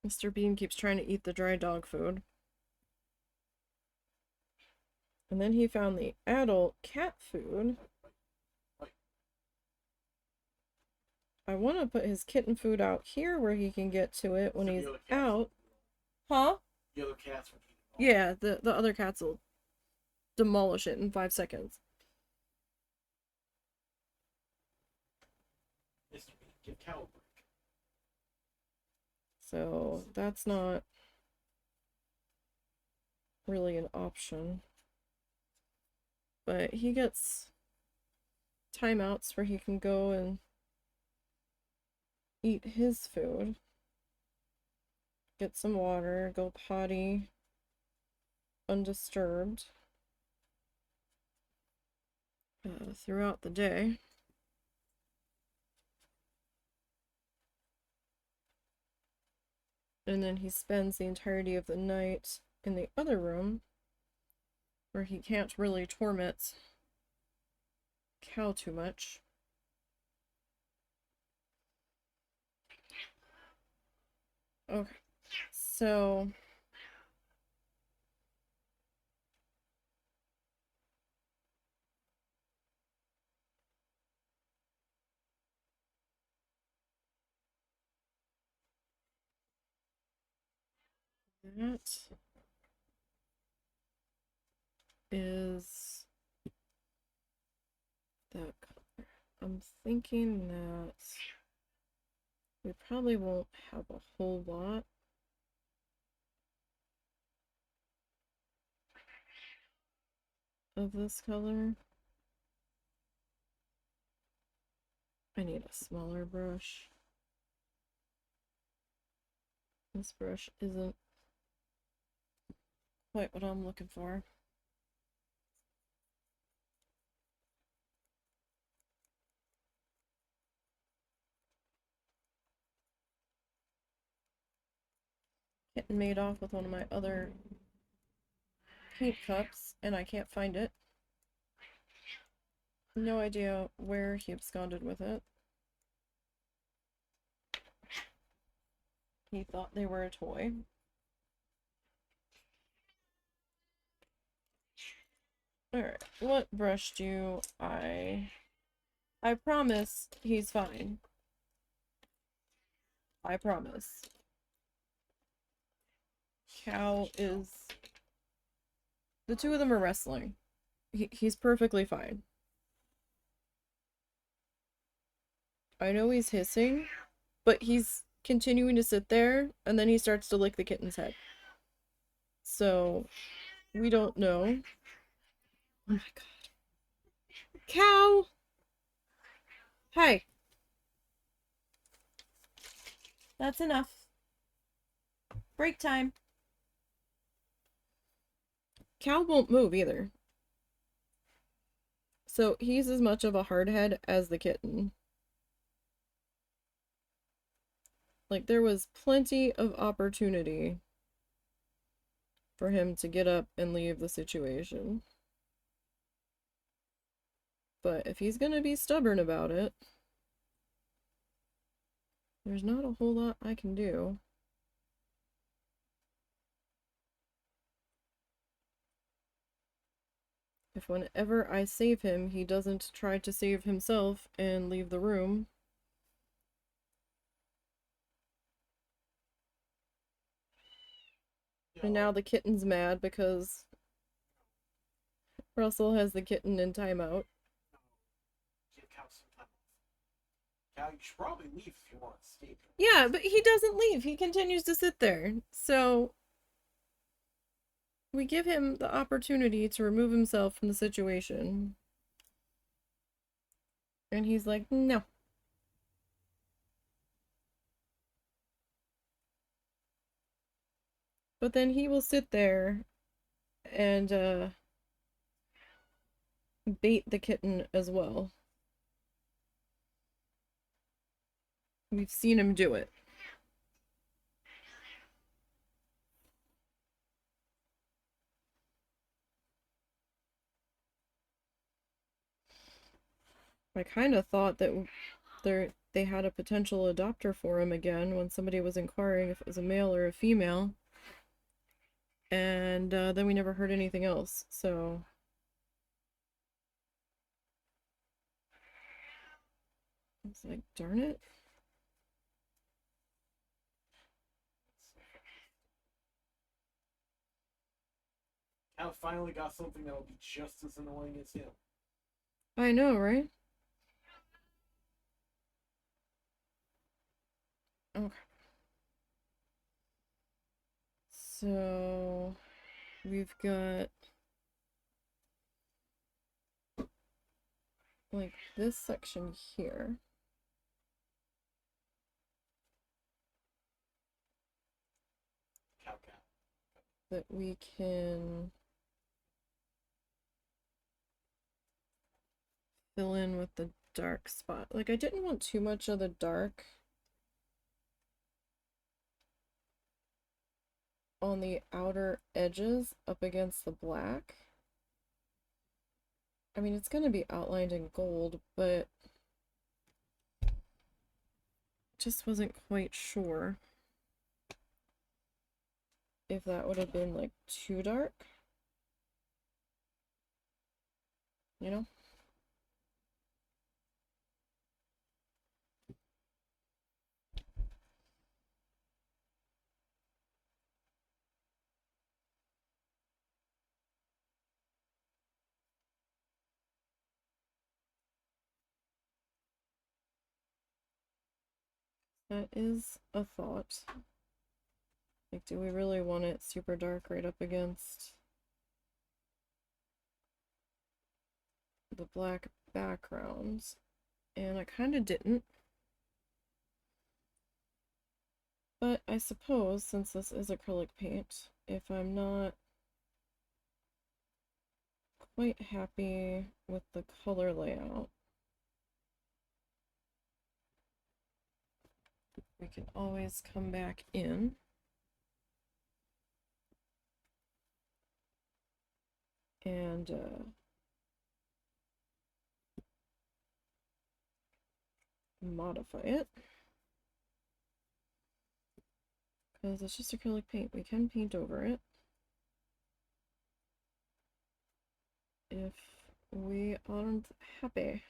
Mr. Bean keeps trying to eat the dry dog food. And then he found the adult cat food. I want to put his kitten food out here where he can get to it when he's out. Huh? The other cats would eat it all. Yeah, the other cats will demolish it in 5 seconds. Mr. Bean, give cow a break. So that's not really an option. But he gets timeouts where he can go and eat his food, get some water, go potty undisturbed throughout the day. And then he spends the entirety of the night in the other room where he can't really torment Cow too much. Okay, so that is that color. I'm thinking that we probably won't have a whole lot of this color. I need a smaller brush. This brush isn't quite what I'm looking for. Getting made off with one of my other paint cups, and I can't find it. No idea where he absconded with it. He thought they were a toy. Alright, what brush do I promise he's fine. I promise. Cow is... The two of them are wrestling. He's perfectly fine. I know he's hissing, but he's continuing to sit there, and then he starts to lick the kitten's head. So, we don't know. Oh my god. Cow! Hi. That's enough. Break time. Cow won't move either. So he's as much of a hardhead as the kitten. Like, there was plenty of opportunity for him to get up and leave the situation. But if he's gonna be stubborn about it, there's not a whole lot I can do. If whenever I save him, he doesn't try to save himself and leave the room. And now the kitten's mad because Russell has the kitten in timeout. Give Cow some time off. Cow, you should probably leave if you want to stay. Yeah, but he doesn't leave. He continues to sit there. So we give him the opportunity to remove himself from the situation. And he's like, no. But then he will sit there and bait the kitten as well. We've seen him do it. I kind of thought that they had a potential adopter for him again when somebody was inquiring if it was a male or a female. And then we never heard anything else, so I was like, darn it. Cal finally got something that'll be just as annoying as him. I know, right? Okay. So we've got like this section here Cal. that we can fill in with the dark spot. Like I didn't want too much of the dark on the outer edges up against the black. I mean, it's going to be outlined in gold, but just wasn't quite sure if that would have been like too dark, you know? That is a thought. Like, do we really want it super dark right up against the black backgrounds? And I kind of didn't. But I suppose, since this is acrylic paint, if I'm not quite happy with the color layout, we can always come back in and modify it. Because it's just acrylic paint. We can paint over it if we aren't happy.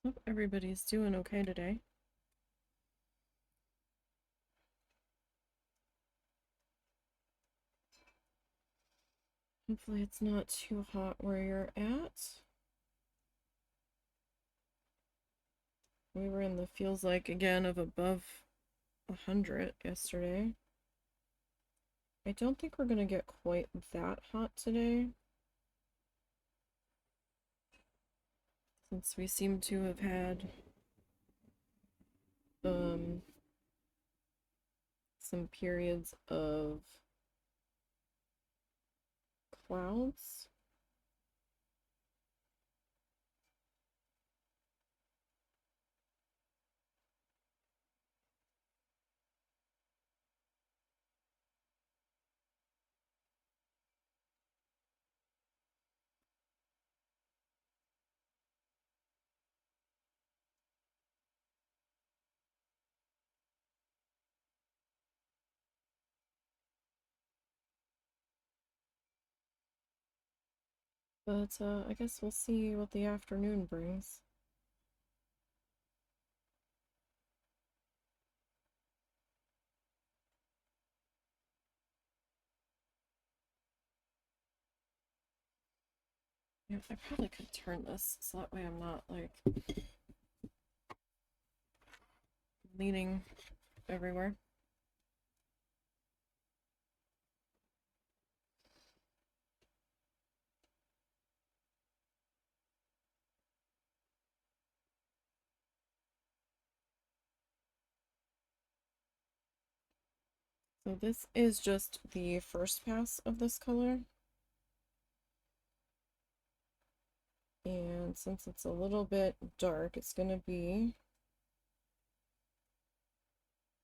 Hope everybody's doing okay today. Hopefully it's not too hot where you're at. We were in the feels like again of above 100 yesterday. I don't think we're gonna get quite that hot today, since we seem to have had some periods of clouds. But I guess we'll see what the afternoon brings. Yeah, I probably could turn this so that way I'm not like leaning everywhere. So So this is just the first pass of this color. And since it's a little bit dark, it's going to be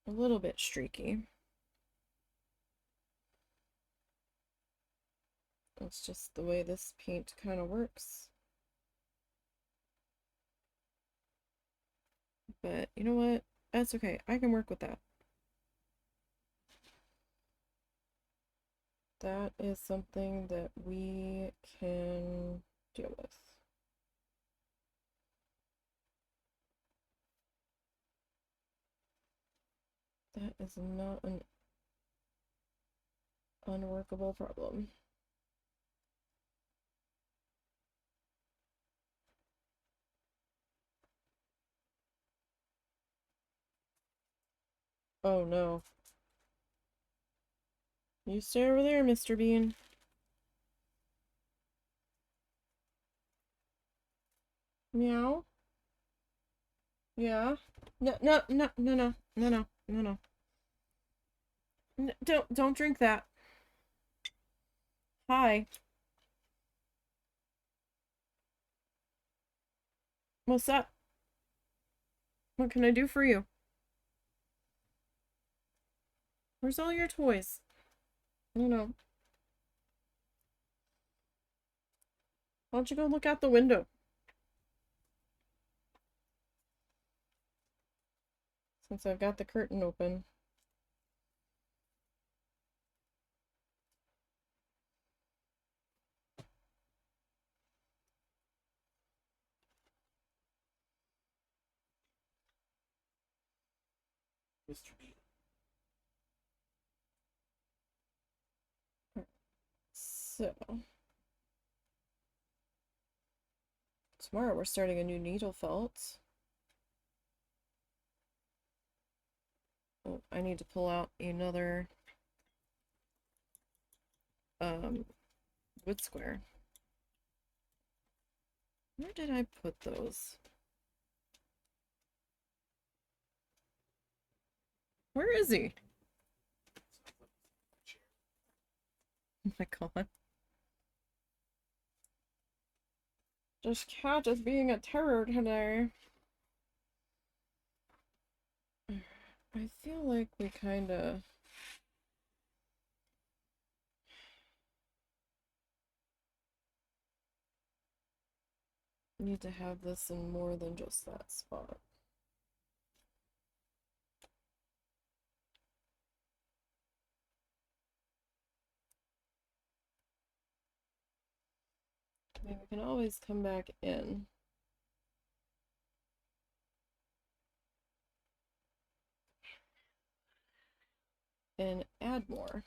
a little bit streaky. That's just the way this paint kind of works. But you know what? That's okay. I can work with that. That is something that we can deal with. That is not an unworkable problem. Oh no. You stay over there, Mr. Bean. Meow. Yeah. No, no, no, no, no, no, no, no, no. Don't drink that. Hi. What's up? What can I do for you? Where's all your toys? No, no. Why don't you go look out the window? Since I've got the curtain open. Mr. B. So, tomorrow we're starting a new needle felt. Oh, I need to pull out another wood square. Where did I put those? Where is he? Oh my god. This cat is being a terror today. I feel like we kinda... need to have this in more than just that spot. I mean, we can always come back in. And add more.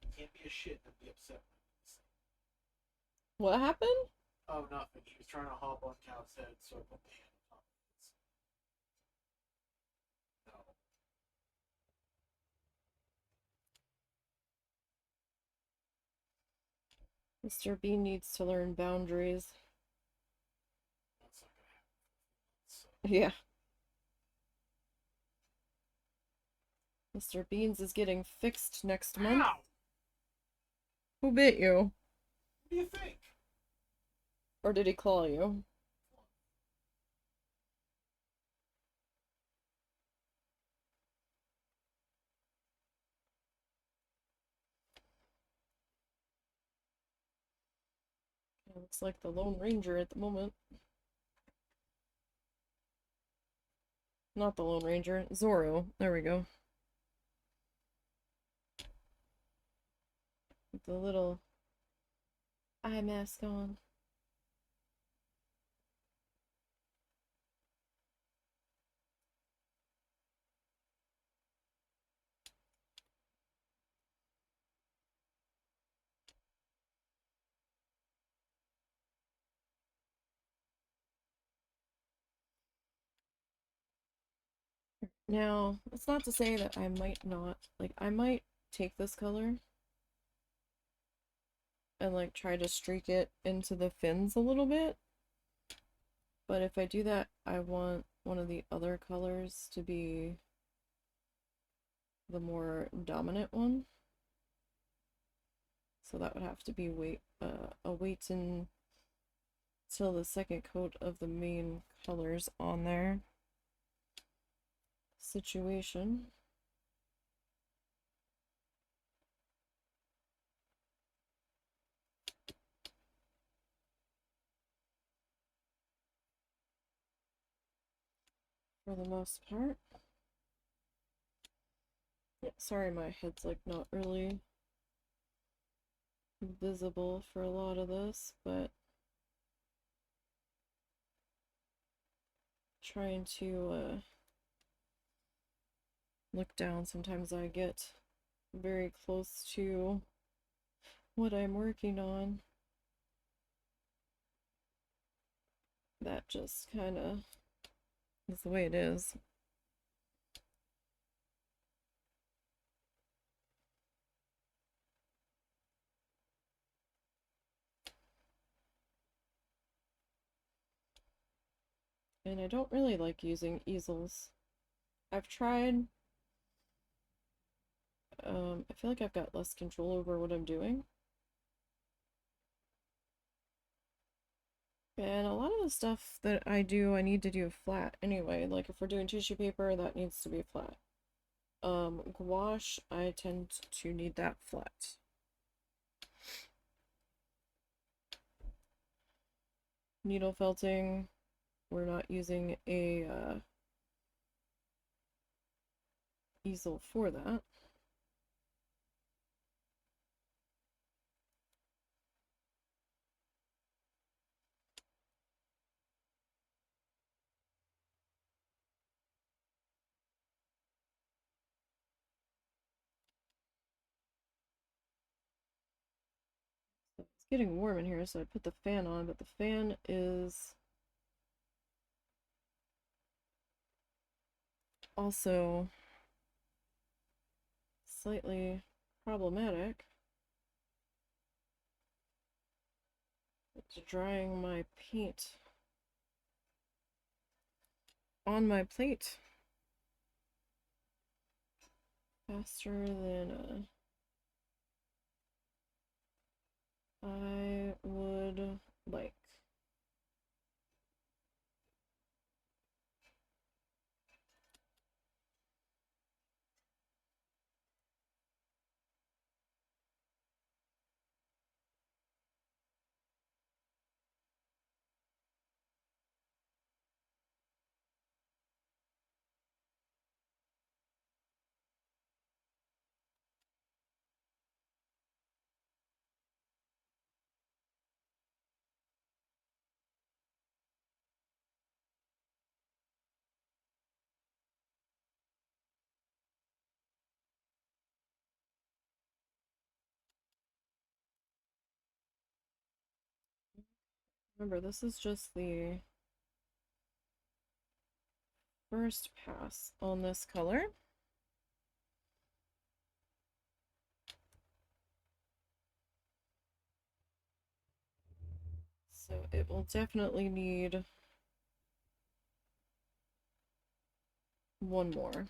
You can't be a shit and be upset. What happened? Oh, nothing. He was trying to hop on Cal's head, so I put the hand on top of it. No. Mr. Bean needs to learn boundaries. That's not gonna happen. So. Yeah. Mr. Beans is getting fixed next month. Ow! Who bit you? What do you think? Or did he claw you? It looks like the Lone Ranger at the moment. Not the Lone Ranger, Zorro. There we go. With the little eye mask on. Now, it's not to say that I might not, like, I might take this color and, like, try to streak it into the fins a little bit. But if I do that, I want one of the other colors to be the more dominant one. So that would have to be a wait until the second coat of the main colors on there situation. For the most part. Yeah, sorry, my head's like not really visible for a lot of this, but trying to look down, sometimes I get very close to what I'm working on. That just kind of is the way it is. And I don't really like using easels. I've tried. I feel like I've got less control over what I'm doing. And a lot of the stuff that I do, I need to do flat anyway. Like if we're doing tissue paper, that needs to be flat. Gouache, I tend to need that flat. Needle felting, we're not using a easel for that. So it's getting warm in here, so I put the fan on, but the fan is also slightly problematic. It's drying my paint on my plate faster than I would like. Remember, this is just the first pass on this color. So it will definitely need one more.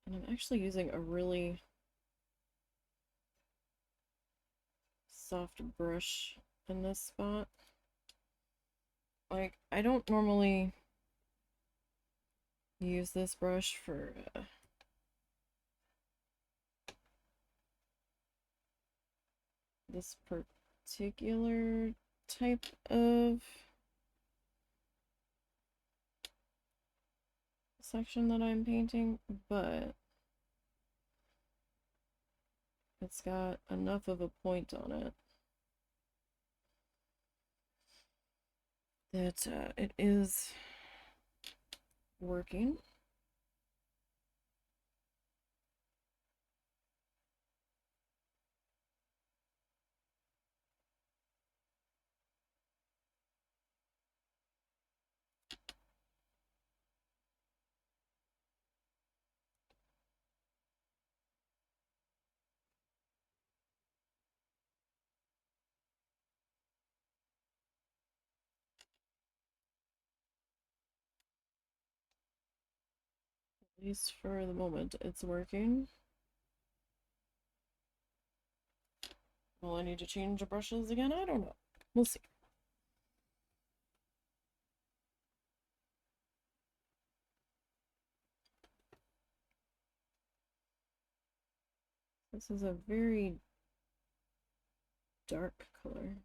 And I'm actually using a really soft brush in this spot. Like, I don't normally use this brush for this particular type of section that I'm painting, but it's got enough of a point on it that it is working. At least for the moment, it's working. Will I need to change the brushes again? I don't know. We'll see. This is a very dark color.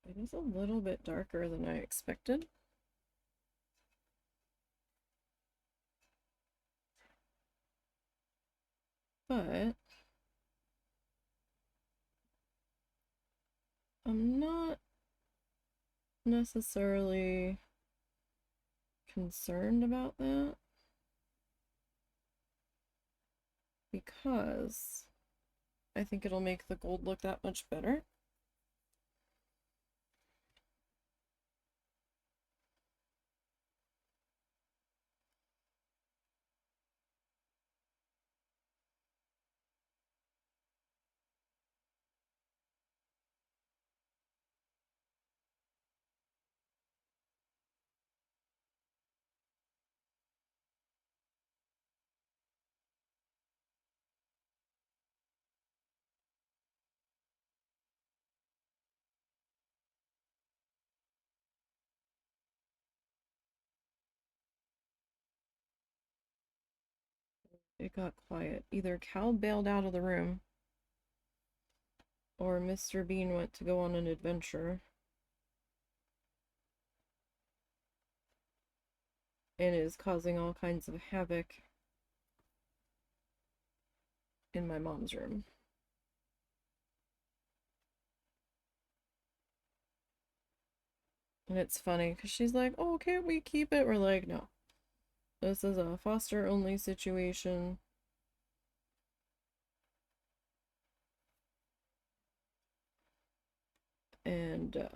It is a little bit darker than I expected. But I'm not necessarily concerned about that because I think it'll make the gold look that much better. It got quiet. Either Cal bailed out of the room or Mr. Bean went to go on an adventure and is causing all kinds of havoc in my mom's room. And it's funny because she's like, oh, can't we keep it? We're like, no. This is a foster only situation. And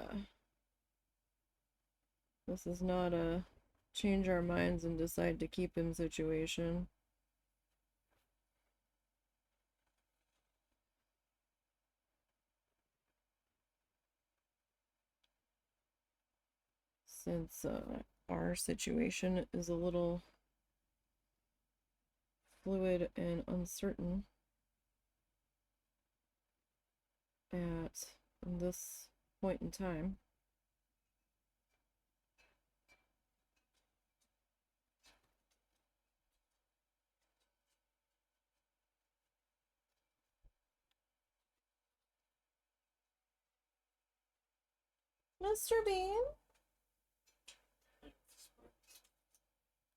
this is not a change our minds and decide to keep him situation. Since our situation is a little fluid and uncertain at this point in time. Mr. Bean?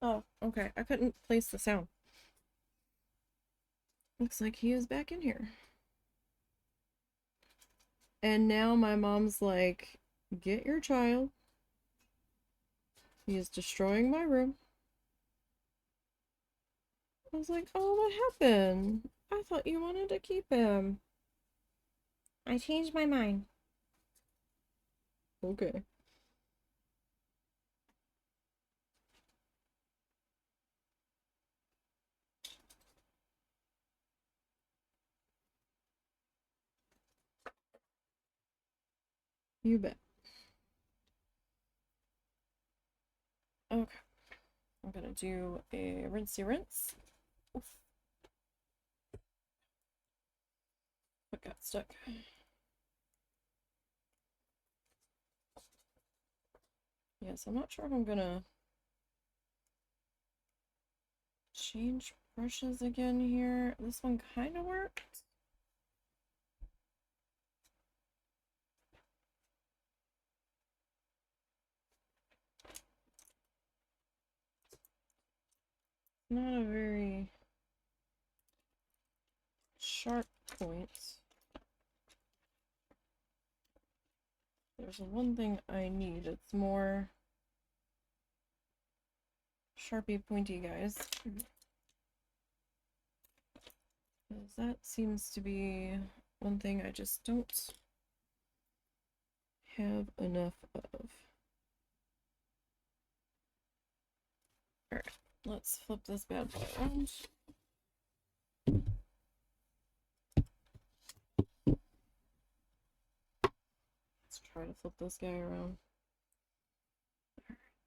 Oh, okay. I couldn't place the sound. Looks like he is back in here. And now my mom's like, get your child. He is destroying my room. I was like, oh, what happened? I thought you wanted to keep him. I changed my mind. Okay. You bet. Okay. I'm gonna do a rinsey rinse. Oof. What got stuck? Yes, I'm not sure if I'm gonna change brushes again here. This one kind of worked. Not a very sharp point. There's one thing I need. It's more Sharpie pointy guys. That seems to be one thing I just don't have enough of. Alright, let's flip this bad boy around. Let's try to flip this guy around. Alright.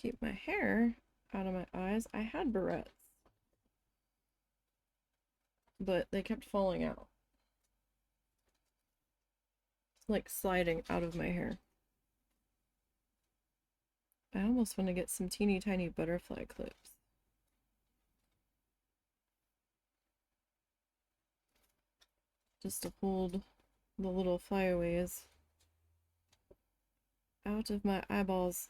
keep my hair out of my eyes. I had barrettes, but they kept falling out. Like sliding out of my hair. I almost want to get some teeny tiny butterfly clips. Just to hold the little flyaways out of my eyeballs.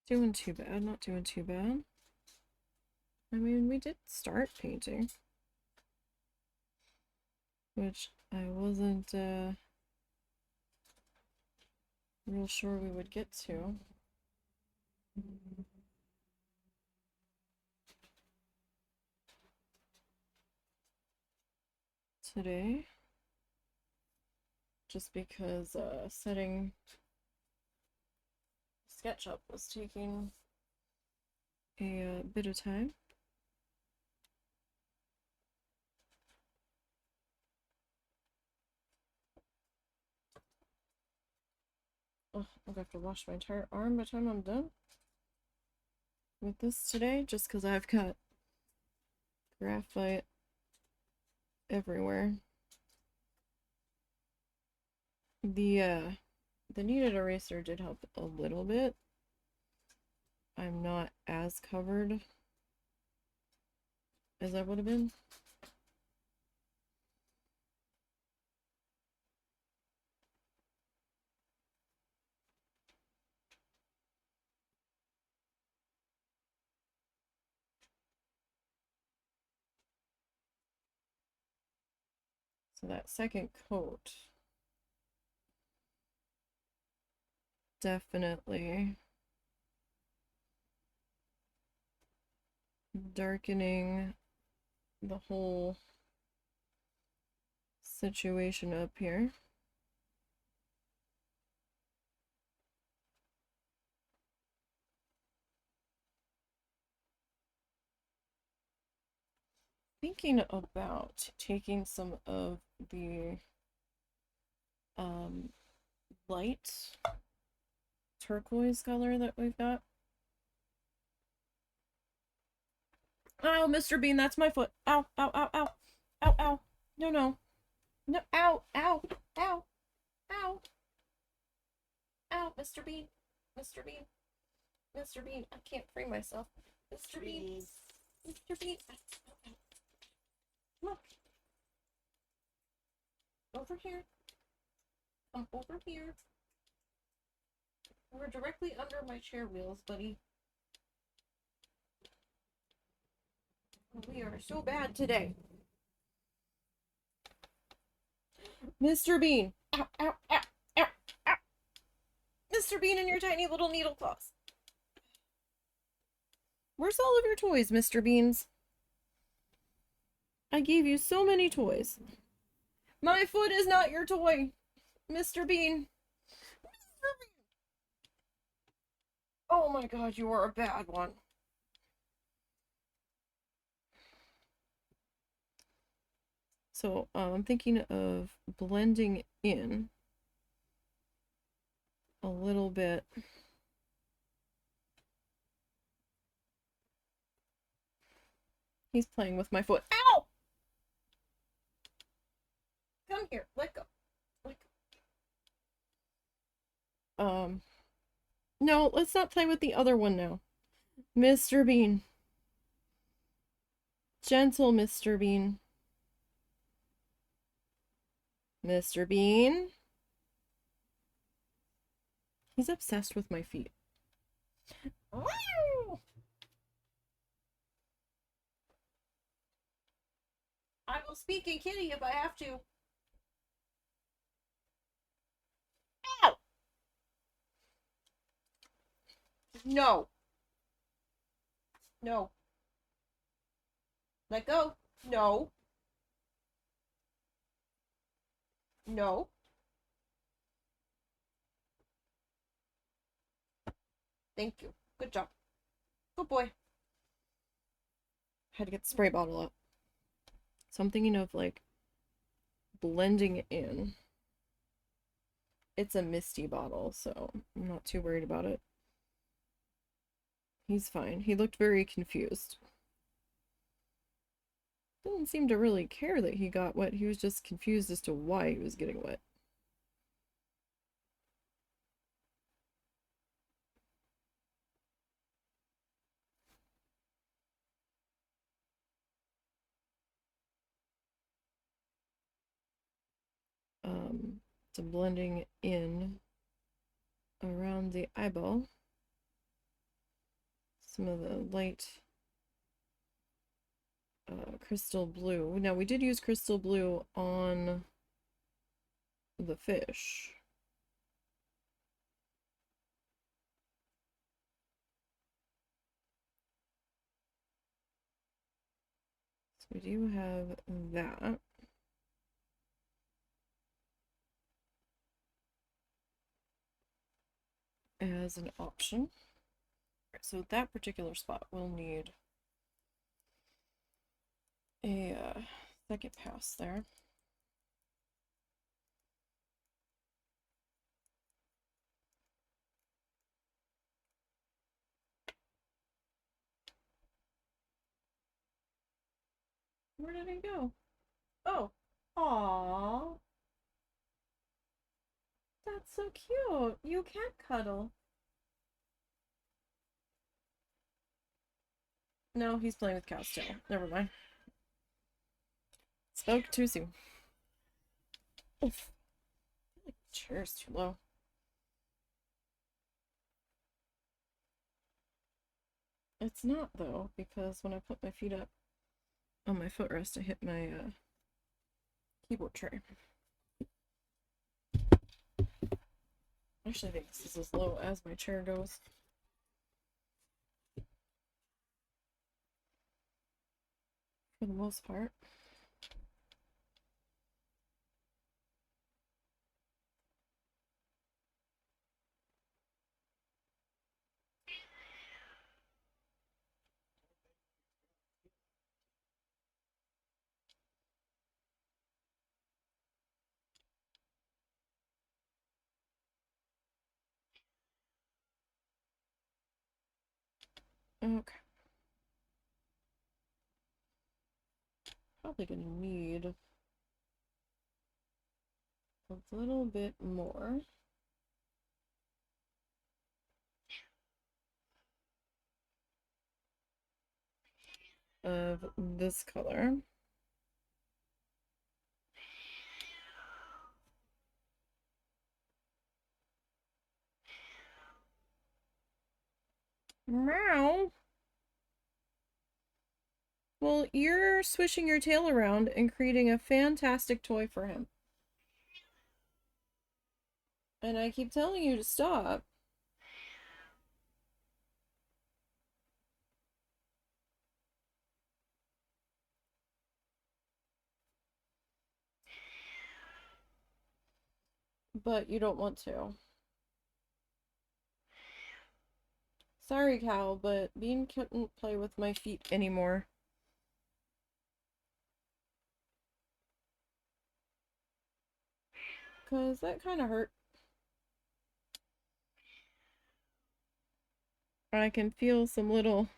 Doing too bad, not doing too bad. I mean, we did start painting, which I wasn't real sure we would get to. Today, just because setting SketchUp was taking a bit of time. Oh, I'll have to wash my entire arm by the time I'm done with this today, just because I've got graphite everywhere. The kneaded eraser did help a little bit. I'm not as covered as I would have been. So that second coat definitely darkening the whole situation up here. Thinking about taking some of the light turquoise color that we've got. Oh, Mr. Bean, that's my foot. Ow, ow, ow, ow. Ow, ow. No, no. No, ow, ow, ow, ow. Ow, Mr. Bean. Mr. Bean. Mr. Bean. I can't free myself. Mr. Bean. Mr. Bean. Look. Over here. Come over here. We're directly under my chair wheels, buddy. We are so bad today. Mr. Bean. Ow, ow, ow, ow, ow. Mr. Bean and your tiny little needle claws. Where's all of your toys, Mr. Beans? I gave you so many toys. My foot is not your toy, Mr. Bean. Mr. Bean. Oh my god, you are a bad one. So I'm thinking of blending in a little bit. He's playing with my foot. Ow! Come here. Let go. Let go. No, let's not play with the other one now. Mr. Bean. Gentle Mr. Bean. Mr. Bean. He's obsessed with my feet. Wow! I will speak in kitty if I have to. Ow! No. No. Let go. No. No. Thank you. Good job. Good boy. Had to get the spray bottle up. So I'm thinking of like blending in. It's a misty bottle, so I'm not too worried about it. He's fine. He looked very confused. Didn't seem to really care that he got wet. He was just confused as to why he was getting wet. So blending in around the eyeball. Some of the light crystal blue. Now we did use crystal blue on the fish. So we do have that. As an option. So that particular spot will need a second pass there. Where did he go? Oh, aww. That's so cute. You can't cuddle. No, he's playing with Cow's tail. Never mind. Spoke too soon. Oof. The chair's too low. It's not, though, because when I put my feet up on my footrest, I hit my keyboard tray. Actually, I think this is as low as my chair goes. For the most part. Okay. Probably gonna need a little bit more of this color. Meow. Well, you're swishing your tail around and creating a fantastic toy for him. And I keep telling you to stop. But you don't want to. Sorry, Cal, but Bean couldn't play with my feet anymore. Because that kind of hurt. I can feel some little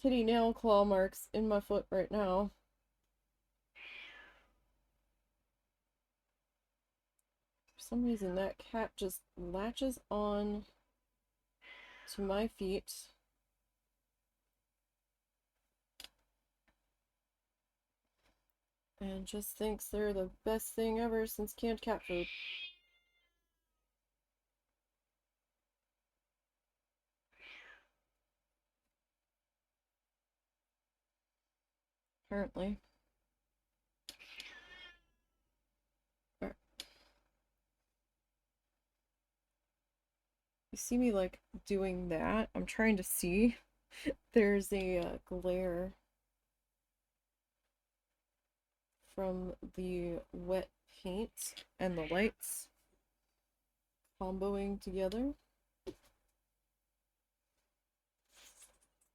kitty nail claw marks in my foot right now. For some reason, that cat just latches on to my feet. And just thinks they're the best thing ever since canned cat food. Apparently. you see me like doing that, I'm trying to see. There's a glare from the wet paint and the lights comboing together,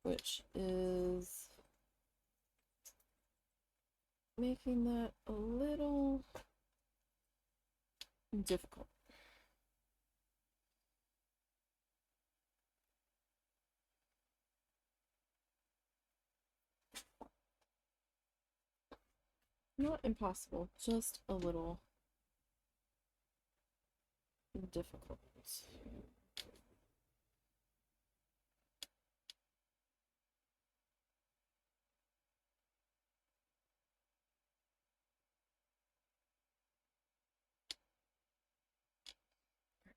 which is making that a little difficult. Not impossible, just a little difficult.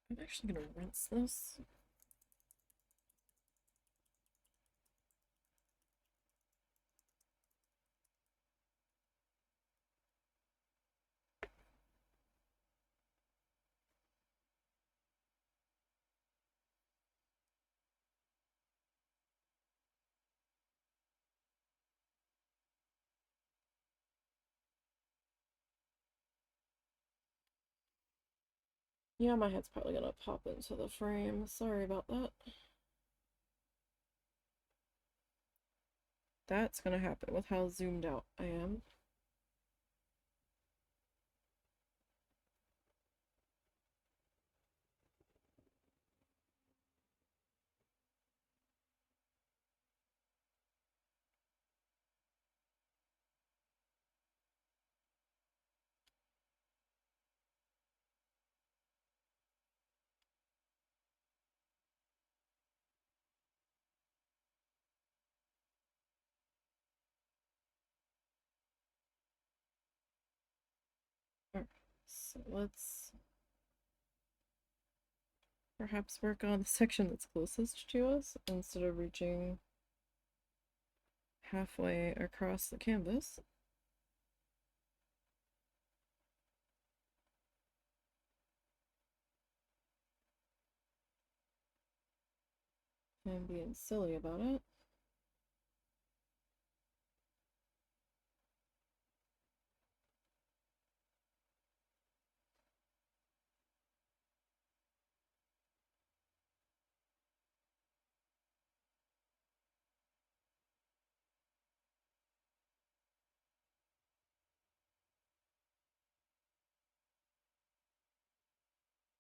I'm actually gonna rinse this. Yeah, my head's probably gonna pop into the frame. Sorry about that. That's gonna happen with how zoomed out I am. Alright, so let's perhaps work on the section that's closest to us instead of reaching halfway across the canvas. And being silly about it.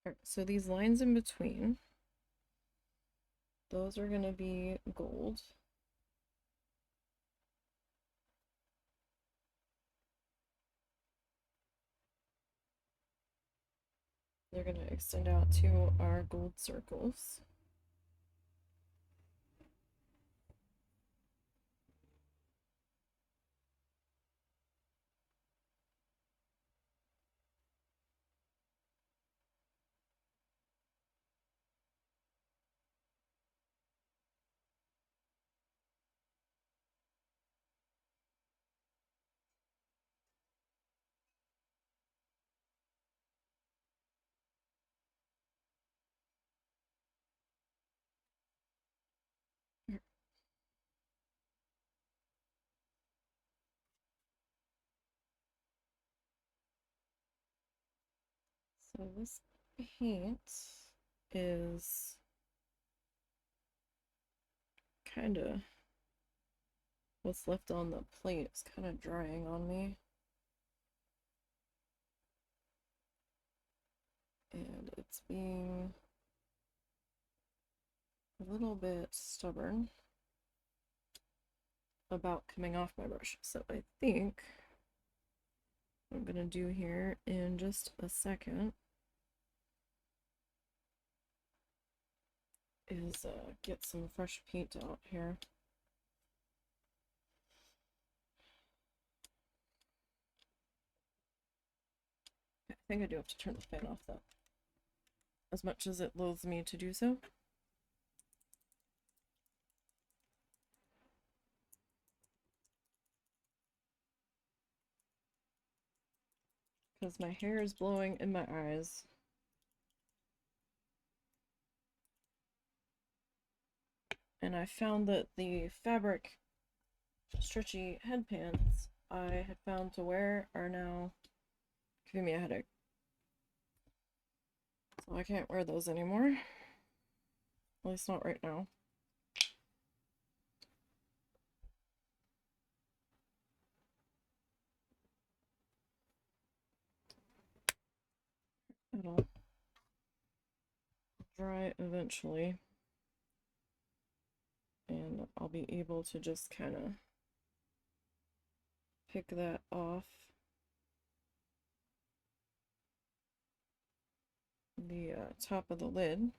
Alright, so these lines in between, those are gonna be gold. They're gonna extend out to our gold circles. So this paint is kind of what's left on the plate is kind of drying on me. And it's being a little bit stubborn about coming off my brush. So I think what I'm gonna do here in just a second is get some fresh paint out here. I think I do have to turn the fan off though, as much as it loathes me to do so. Because my hair is blowing in my eyes. and I found that the fabric stretchy headbands I had found to wear are now giving me a headache. So I can't wear those anymore. At least not right now. It'll dry eventually. And I'll be able to just kind of pick that off the top of the lid.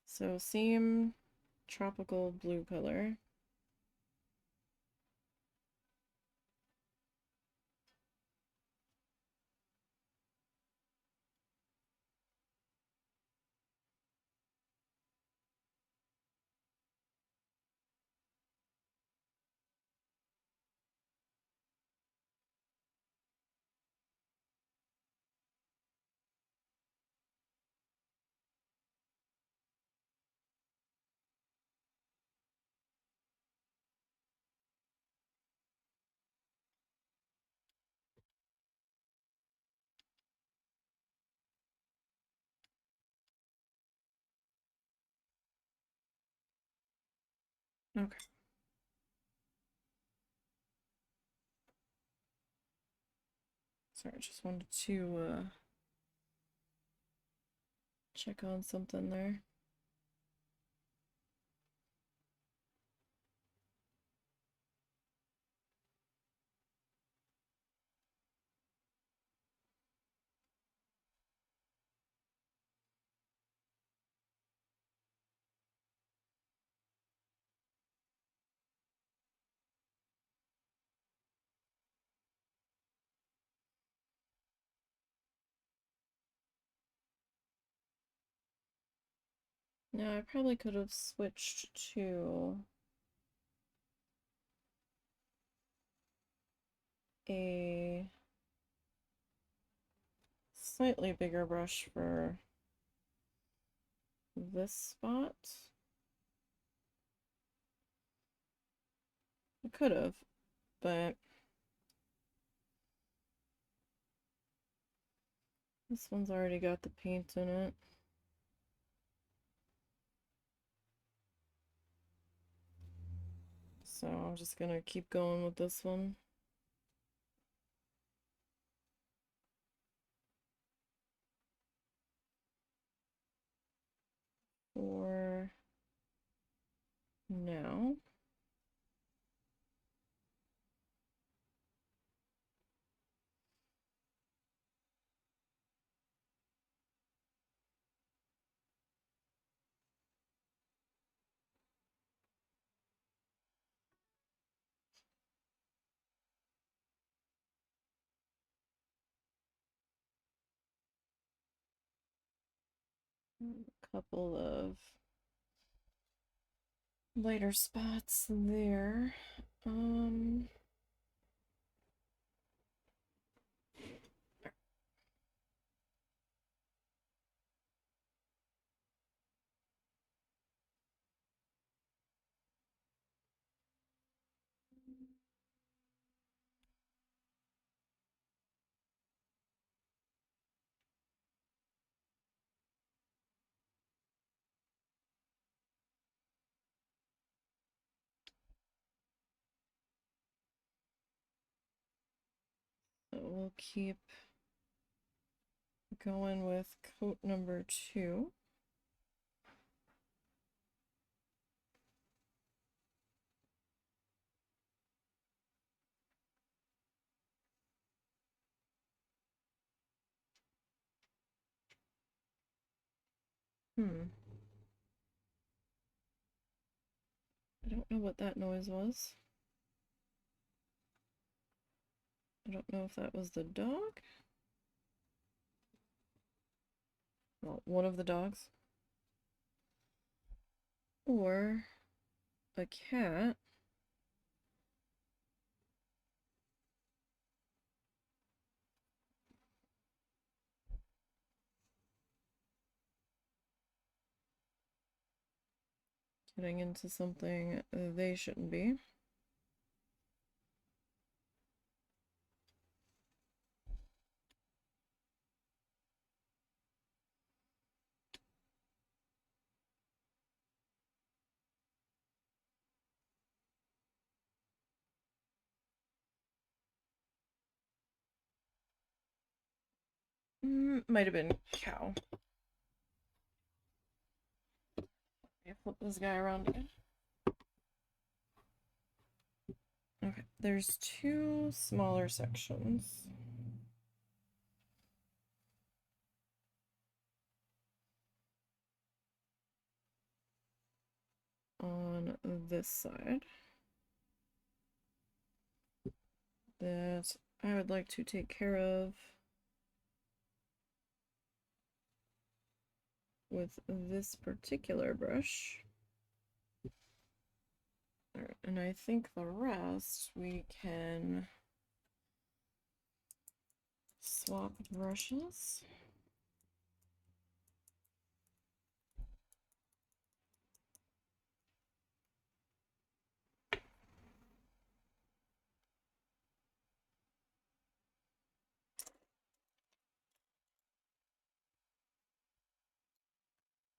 So same tropical blue color. Okay. Sorry, I just wanted to check on something there. Now I probably could have switched to a slightly bigger brush for this spot. I could have, but this one's already got the paint in it. So I'm just gonna keep going with this one. For now. A couple of lighter spots there. So we'll keep going with coat number 2. I don't know what that noise was. I don't know if that was the dog. Well, one of the dogs. Or a cat. Getting into something they shouldn't be. Might have been cow. Flip this guy around again. Okay, there's two smaller sections. On this side that I would like to take care of with this particular brush. Alright, and I think the rest we can swap brushes.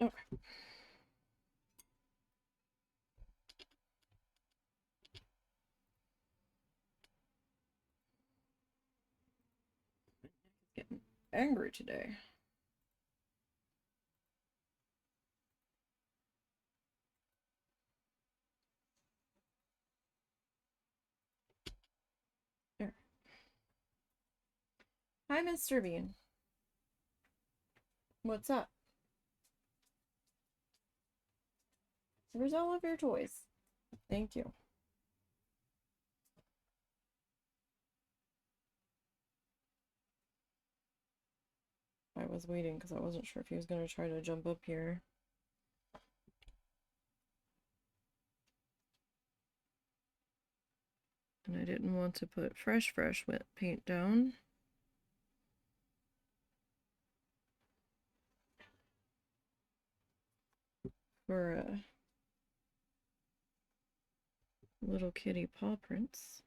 Okay. Getting angry today. There. Hi, Mr. Bean. What's up? Where's all of your toys? Thank you. I was waiting because I wasn't sure if he was going to try to jump up here. And I didn't want to put fresh wet paint down. For little kitty paw prints.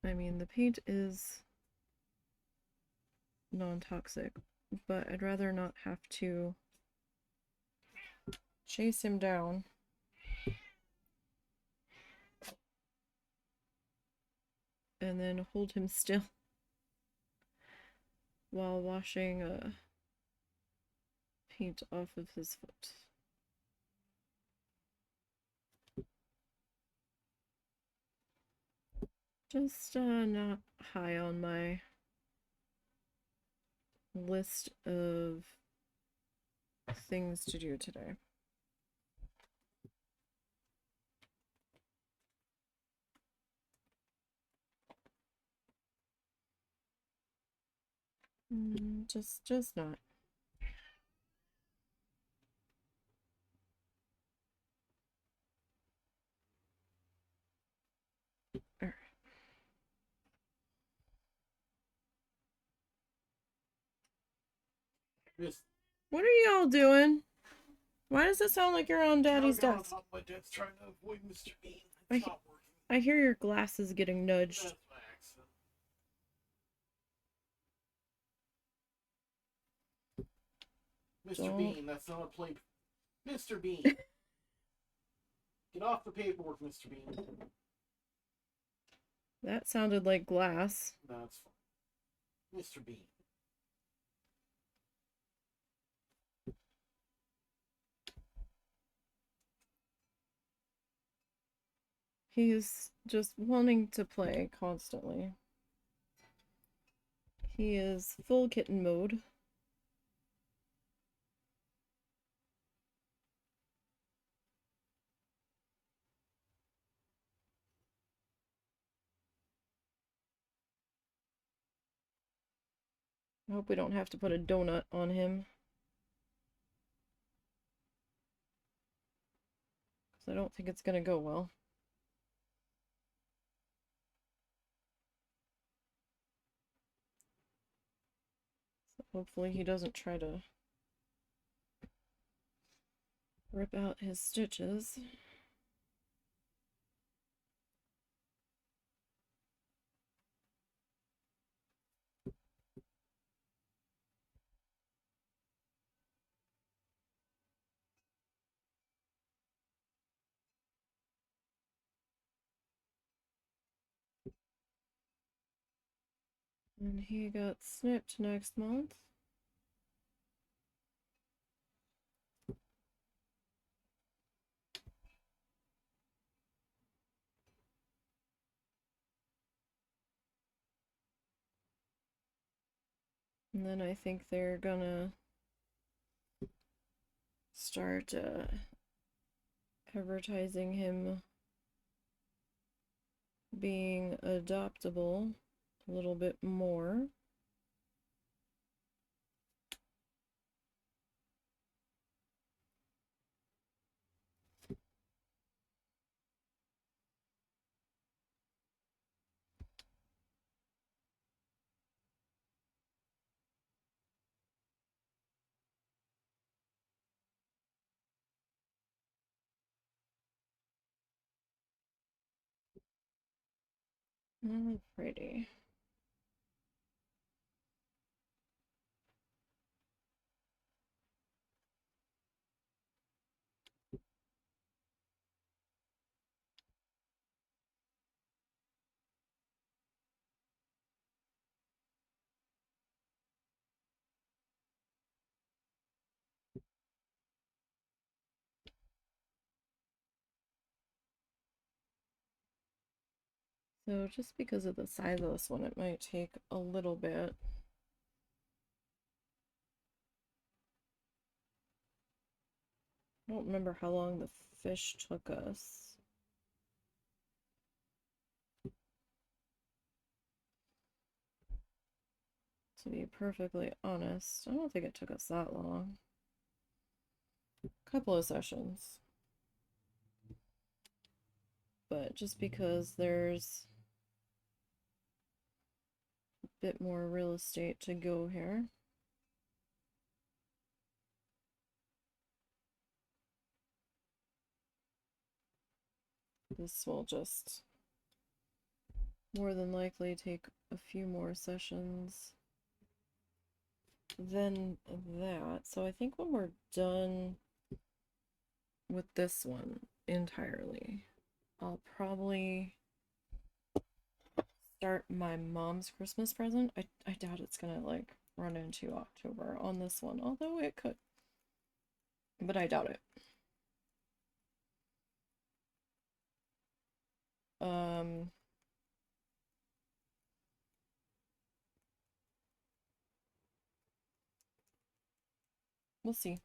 I mean, the paint is non-toxic, but I'd rather not have to chase him down and then hold him still while washing paint off of his foot. Just not high on my list of things to do today. Just not. All right. What are y'all doing? Why does it sound like you're on Daddy's desk? My dad's trying to avoid Mr. Bean. It's not working. I hear your glasses getting nudged. That's my accident. Mr. Bean, that's not a play. Mr. Bean. Get off the paperwork, Mr. Bean. That sounded like glass. That's fine. Mr. Bean. He's just wanting to play constantly. He is full kitten mode. I hope we don't have to put a donut on him. Because I don't think it's going to go well. Hopefully he doesn't try to rip out his stitches. And he got snipped next month. And then I think they're gonna start advertising him being adoptable a little bit more. Alrighty. So just because of the size of this one, it might take a little bit. I don't remember how long the fish took us. To be perfectly honest, I don't think it took us that long. A couple of sessions. But just because there's a bit more real estate to go here. This will just more than likely take a few more sessions than that. So I think when we're done with this one entirely, I'll probably start my mom's Christmas present. I doubt it's gonna like run into October on this one, although it could. But I doubt it. We'll see.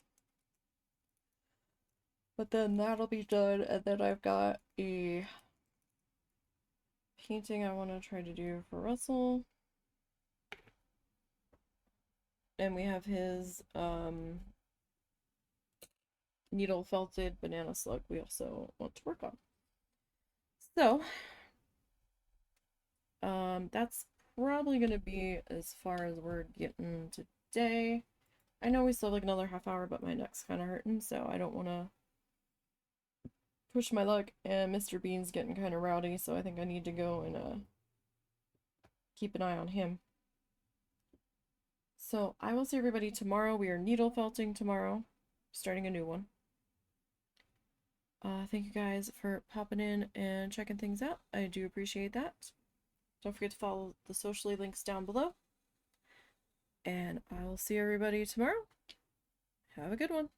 But then that'll be done, and then I've got a painting I want to try to do for Russell. And we have his needle felted banana slug we also want to work on. So that's probably gonna be as far as we're getting today. I know we still have like another half hour, but my neck's kind of hurting, so I don't want to push my luck, and Mr. Bean's getting kind of rowdy, so I think I need to go and keep an eye on him. So I will see everybody tomorrow. We are needle felting tomorrow, starting a new one. Thank you guys for popping in and checking things out. I do appreciate that. Don't forget to follow the socially links down below. And I will see everybody tomorrow. Have a good one.